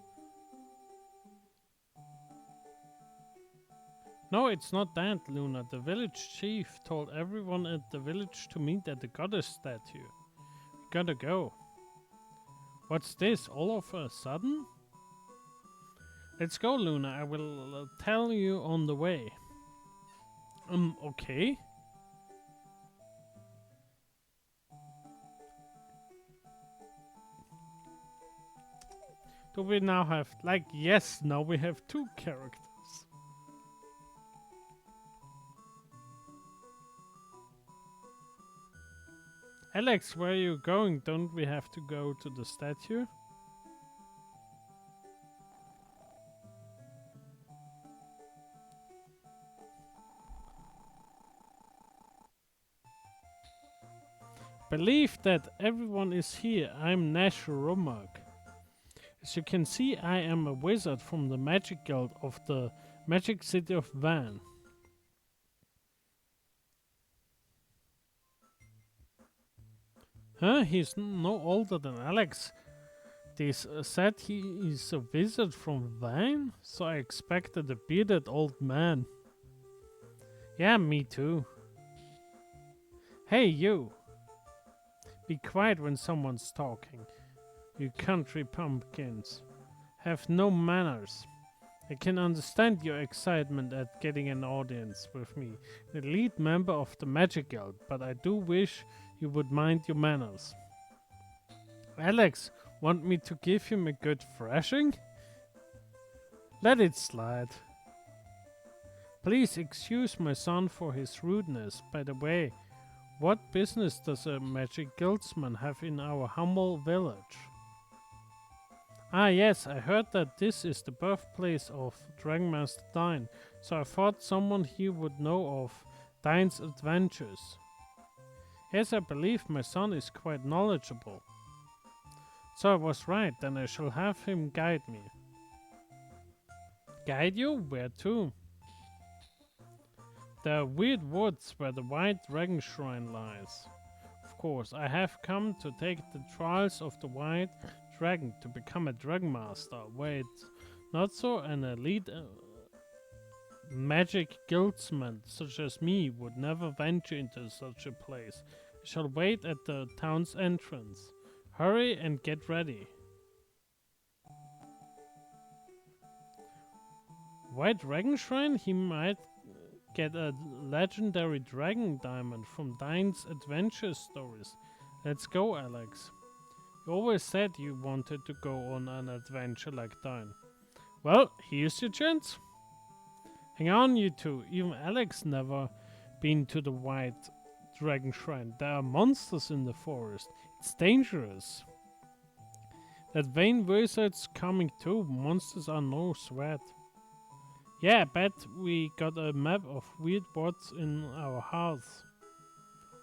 No, it's not that, Luna. The village chief told everyone at the village to meet at the goddess statue. We gotta go. What's this, all of a sudden? Let's go, Luna. I will tell you on the way. Okay. Do we now have, yes, now we have two characters. Alex, where are you going? Don't we have to go to the statue? Believe that everyone is here. I'm Nash Romag. As you can see, I am a wizard from the Magic Guild of the Magic City of Van. Huh? He's no older than Alex. They said he is a wizard from Van, so I expected a bearded old man. Yeah, me too. Hey, you! Be quiet when someone's talking. You country pumpkins have no manners. I can understand your excitement at getting an audience with me, the lead member of the Magic Guild, but I do wish you would mind your manners. Alex, want me to give him a good thrashing? Let it slide. Please excuse my son for his rudeness. By the way, what business does a Magic Guildsman have in our humble village? Ah yes, I heard that this is the birthplace of Dragon Master Dine, so I thought someone here would know of Dine's adventures. Yes, I believe my son is quite knowledgeable. So I was right, then I shall have him guide me. Guide you? Where to? The weird woods where the White Dragon Shrine lies. Of course, I have come to take the trials of the White Dragon to become a Dragon Master. Wait, not so an elite magic guildsman such as me would never venture into such a place. I shall wait at the town's entrance. Hurry and get ready. White Dragon Shrine? He might get a legendary dragon diamond from Dine's adventure stories. Let's go, Alex. You always said you wanted to go on an adventure like Dine. Well, here's your chance. Hang on, you two. Even Alex never been to the White Dragon Shrine. There are monsters in the forest. It's dangerous. That vain wizard's coming too. Monsters are no sweat. Yeah, I bet we got a map of weird woods in our house.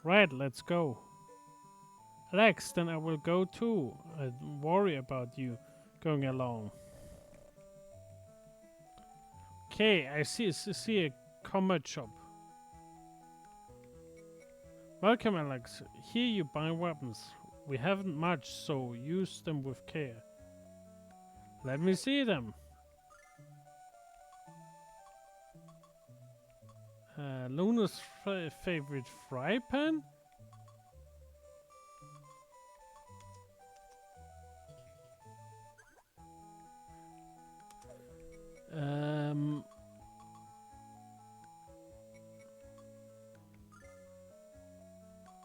Right, let's go. Alex, then I will go too. I worry about you going along. Okay, I see a combat shop. Welcome, Alex. Here you buy weapons. We haven't much, so use them with care. Let me see them. Luna's favorite fry pan?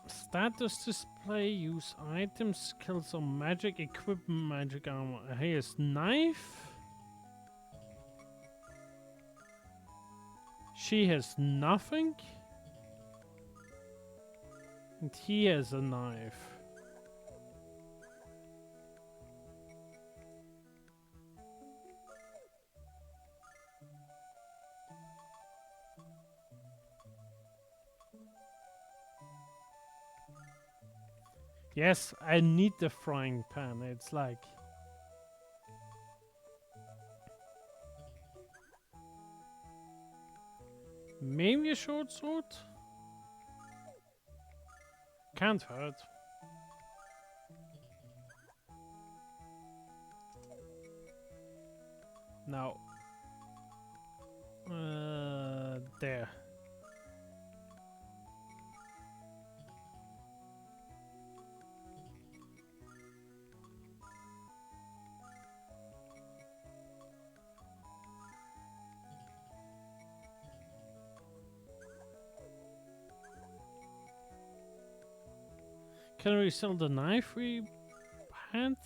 Status display, use items, skills on magic, equipment, magic armor. Here's knife. She has nothing. And he has a knife. Yes, I need the frying pan. It's like... maybe a short sword? Can't hurt. Now. There. Can we sell the knife we had?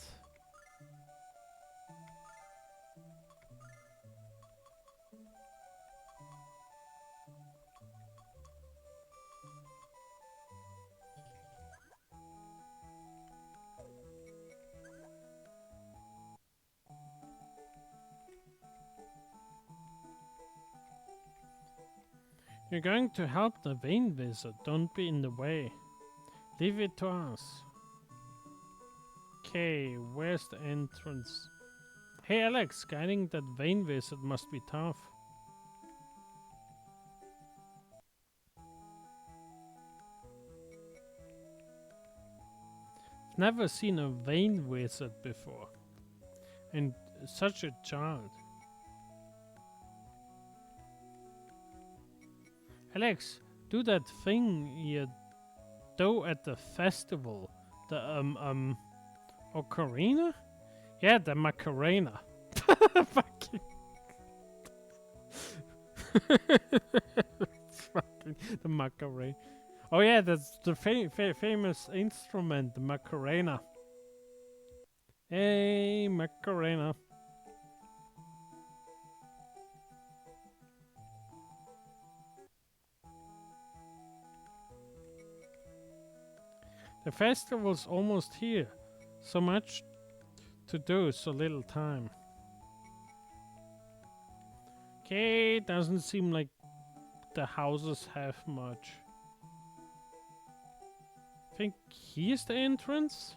You're going to help the Vein Wizard. Don't be in the way. Leave it to us. Okay, where's the entrance? Hey Alex, guiding that vein wizard must be tough. Never seen a vein wizard before. And such a child. Alex, do that thing you do at the festival. The ocarina? Yeah, the Macarena. Fucking. Fucking the Macarena. Oh yeah, that's the famous instrument, the Macarena. Hey, Macarena. The festival's almost here. So much to do, so little time. Okay, doesn't seem like the houses have much. Think here's the entrance?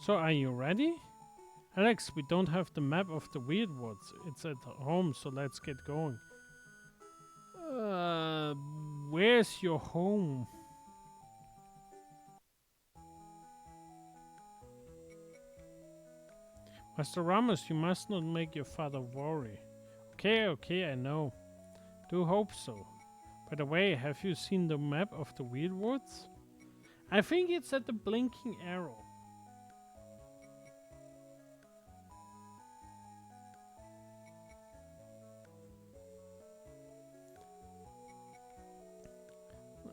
So are you ready? Alex, we don't have the map of the Weird Woods. It's at home, so let's get going. Where's your home? Master Ramos, you must not make your father worry. Okay, I know. Do hope so. By the way, have you seen the map of the Weird Woods? I think it's at the blinking arrow.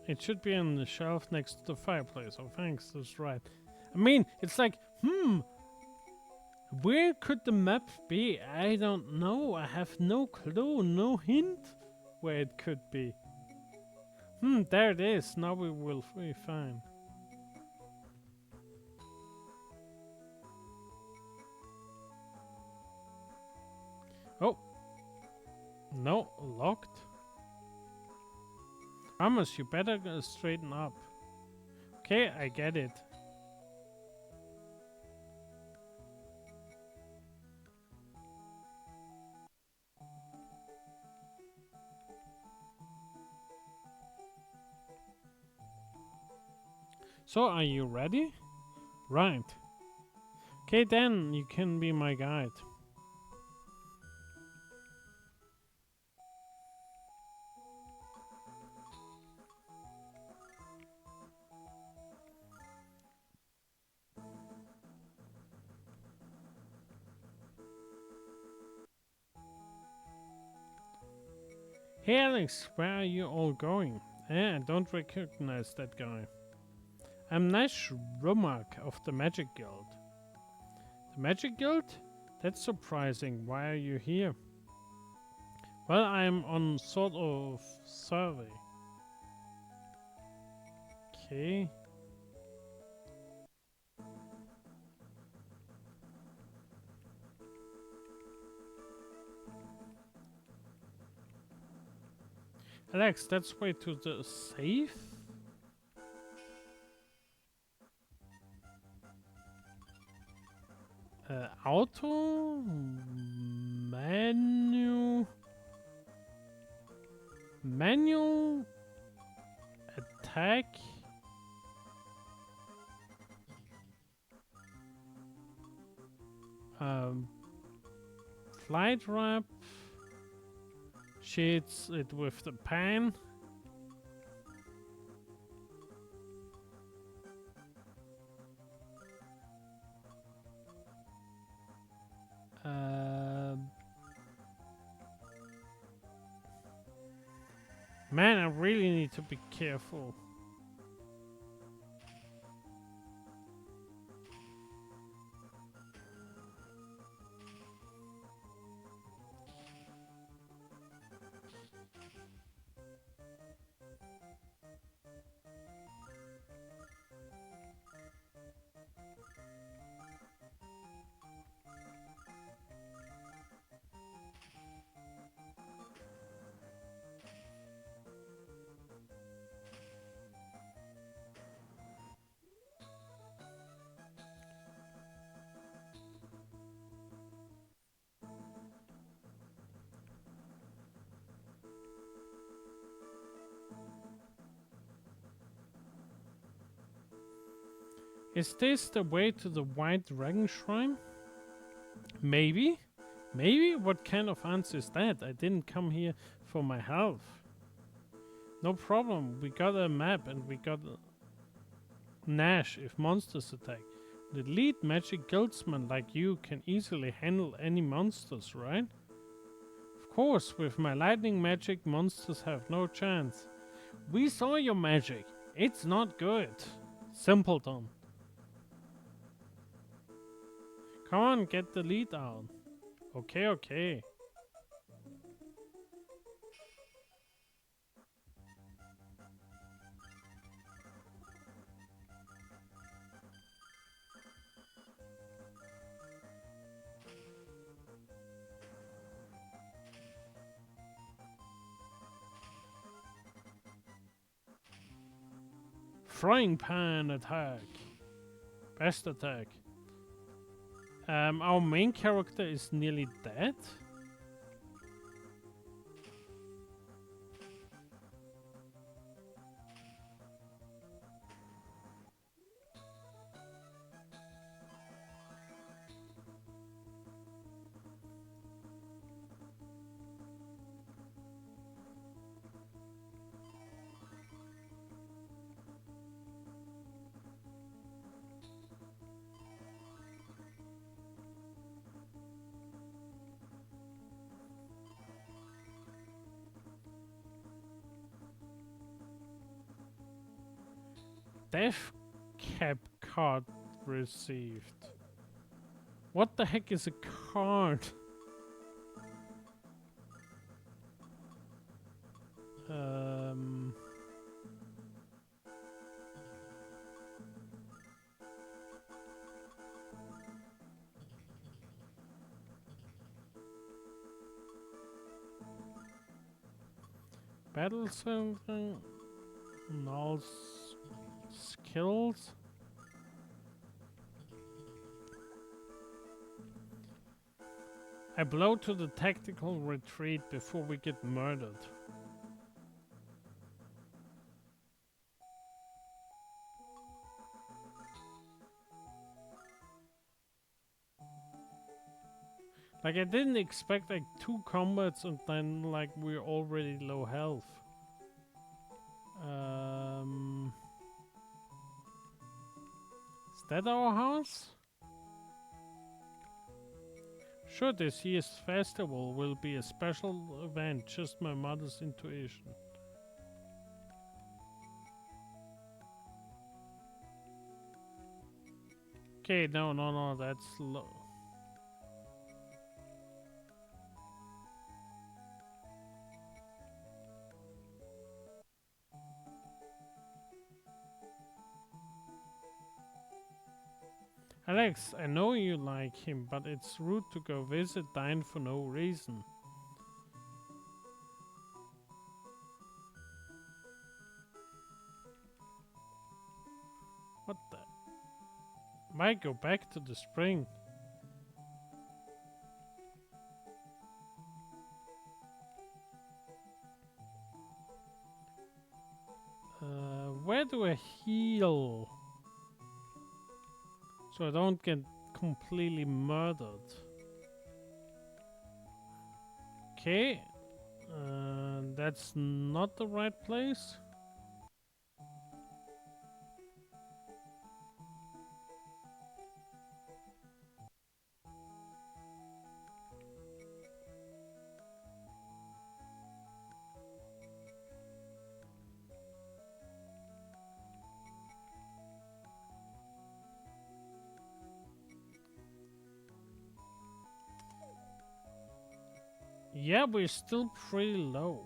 It should be on the shelf next to the fireplace. Oh, thanks, that's right. I mean, it's like, where could the map be? I don't know. I have no clue, no hint where it could be. There it is. Now we will be fine. Oh. No, locked. Ramos, you better straighten up. Okay, I get it. So, are you ready? Right. Okay, then you can be my guide. Hey Alex, where are you all going? I don't recognize that guy. I'm Nash Rumak of the Magic Guild. The Magic Guild? That's surprising. Why are you here? Well, I'm on sort of survey. Okay. Alex, that's way to the safe? Auto? Manual? Attack? Flight wrap? Shades it with the pan? Man, I really need to be careful. Is this the way to the White Dragon Shrine? Maybe? Maybe? What kind of answer is that? I didn't come here for my health. No problem, we got a map and we got Nash if monsters attack. The lead magic guildsman like you can easily handle any monsters, right? Of course, with my lightning magic, monsters have no chance. We saw your magic. It's not good. Simpleton. Come on, get the lead out. Okay, okay. Frying pan attack. Best attack. Our main character is nearly dead. Death cap card received. What the heck is a card? Battle something. Null skills. I blow to the tactical retreat before we get murdered. Like, I didn't expect like 2 combats and then like we're already low health. Is that our house? Sure, this year's festival will be a special event, just my mother's intuition. Okay, no, that's low. Alex, I know you like him, but it's rude to go visit Dine for no reason. What the? Might go back to the spring. Where do I heal? So I don't get completely murdered. Okay. That's not the right place. Yeah, we're still pretty low.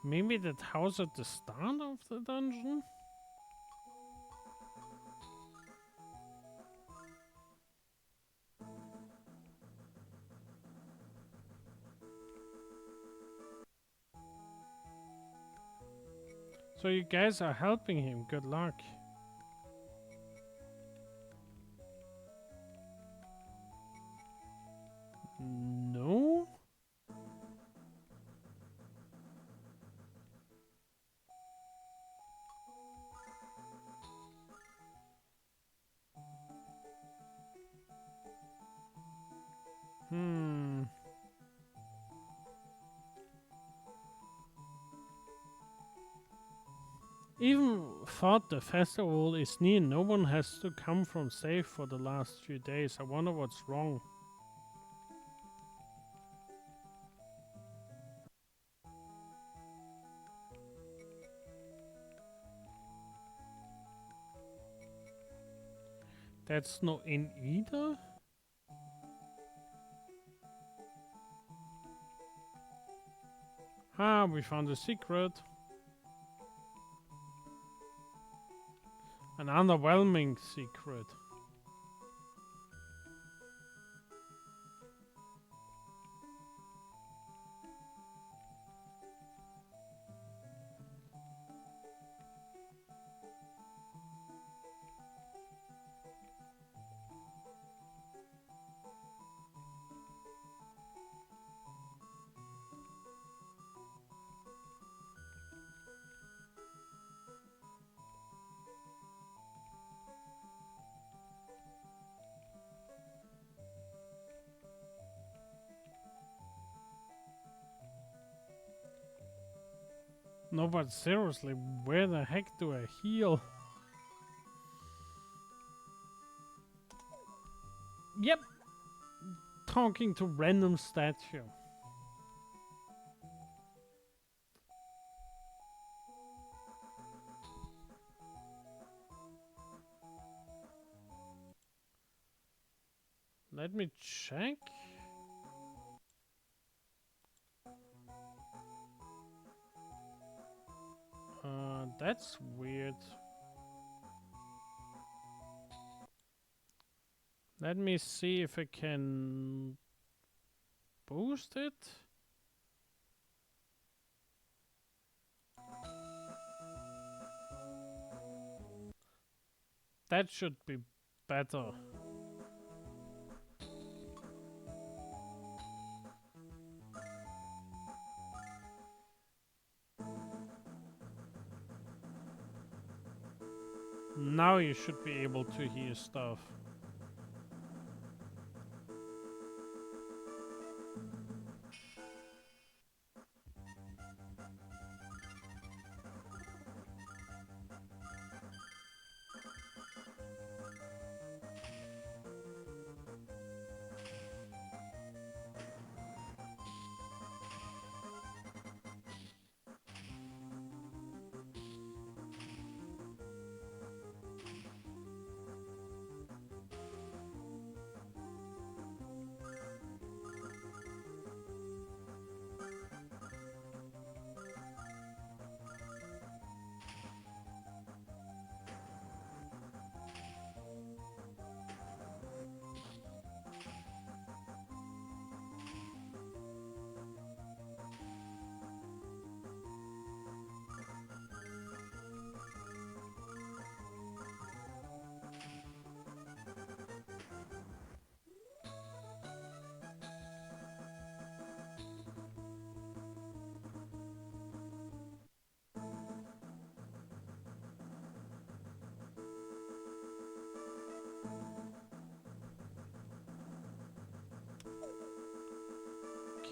Maybe that house at the start of the dungeon? So you guys are helping him. Good luck. No? Hmm. Even thought the festival is near. No one has to come from safe for the last few days. I wonder what's wrong. That's not in either? Ah, we found a secret. An underwhelming secret. No, but seriously, where the heck do I heal? Yep. Talking to random statue. Let me check. That's weird. Let me see if I can boost it. That should be better. Now you should be able to hear stuff.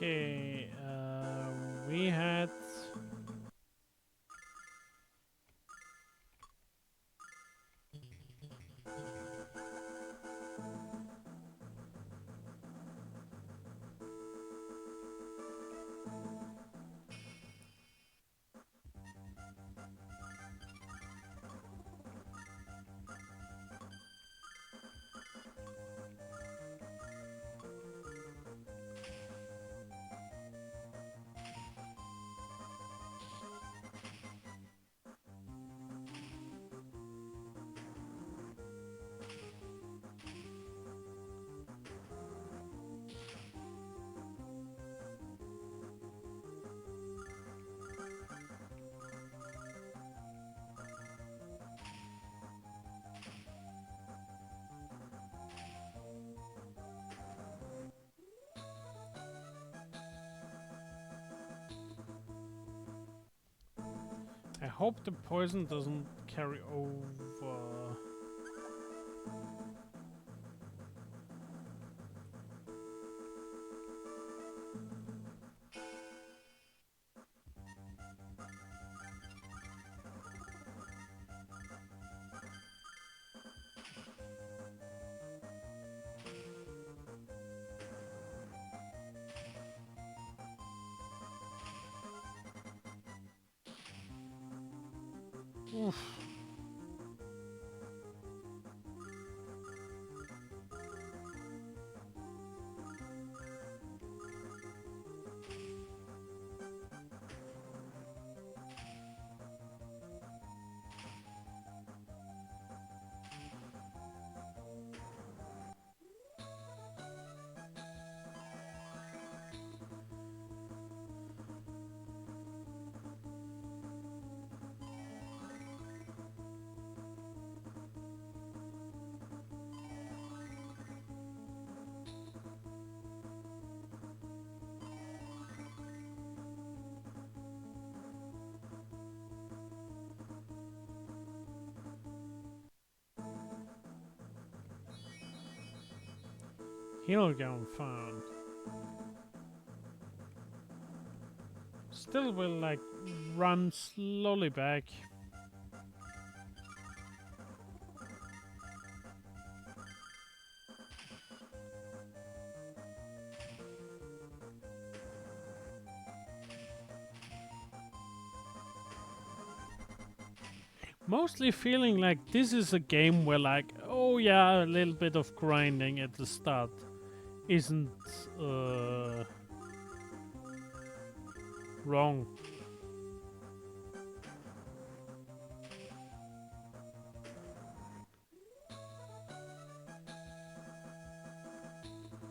Okay, we had... hope the poison doesn't carry over. Oof. Leogrim found. Still will like run slowly back. Mostly feeling like this is a game where like, oh yeah, a little bit of grinding at the start isn't wrong.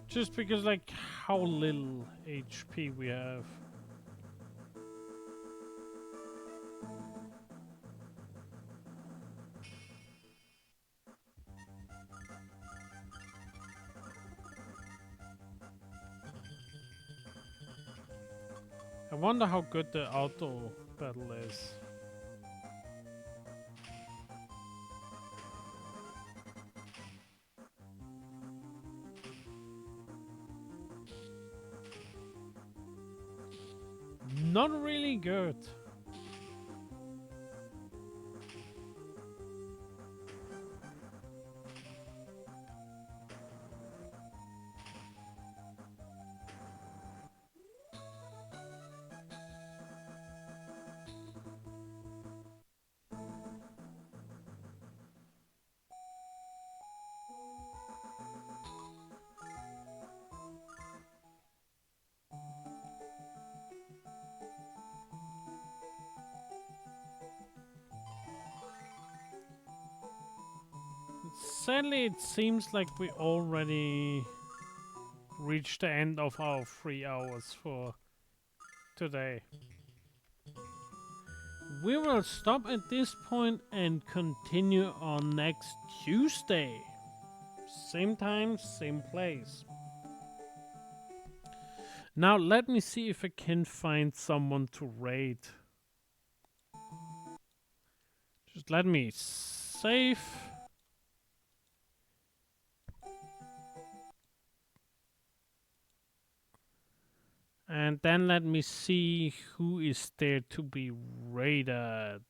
Just because like how little HP we have. I wonder how good the auto battle is. Not really good. Sadly, it seems like we already reached the end of our 3 hours for today. We will stop at this point and continue on next Tuesday. Same time, same place. Now let me see if I can find someone to raid. Just let me save. And then let me see who is there to be raided.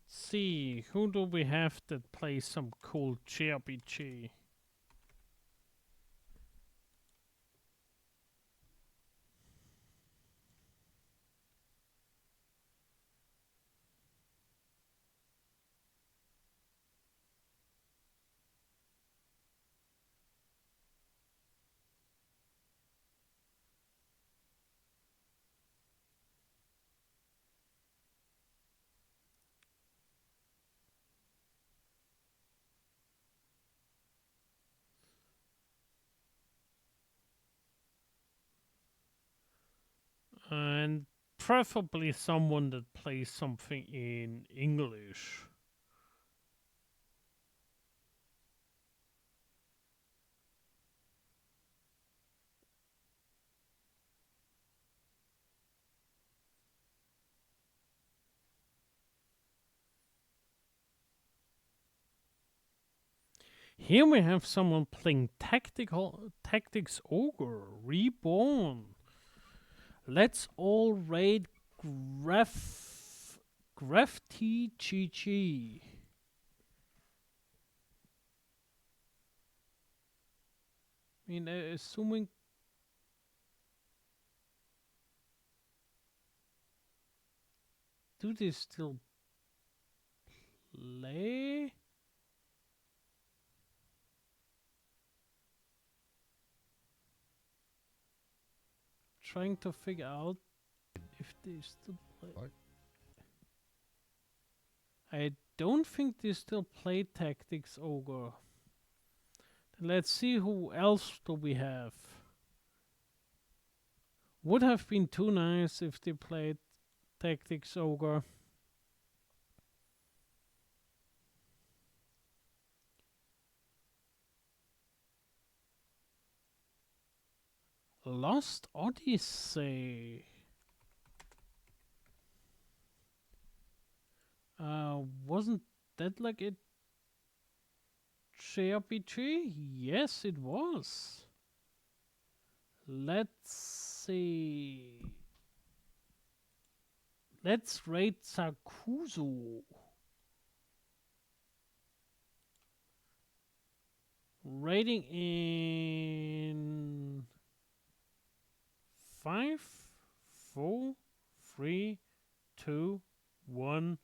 Let's see, who do we have that plays some cool JRPG? And preferably someone that plays something in English. Here we have someone playing Tactics Ogre Reborn. Let's all raid Graf TGG. I mean, assuming. Do they still play? Trying to figure out if they still play. What? I don't think they still play Tactics Ogre. Let's see who else do we have. Would have been too nice if they played Tactics Ogre. Lost Odyssey. Wasn't that like a JRPG? Yes, it was. Let's see. Let's rate Sakuzo. Rating in 5, 4, 3, 2, 1.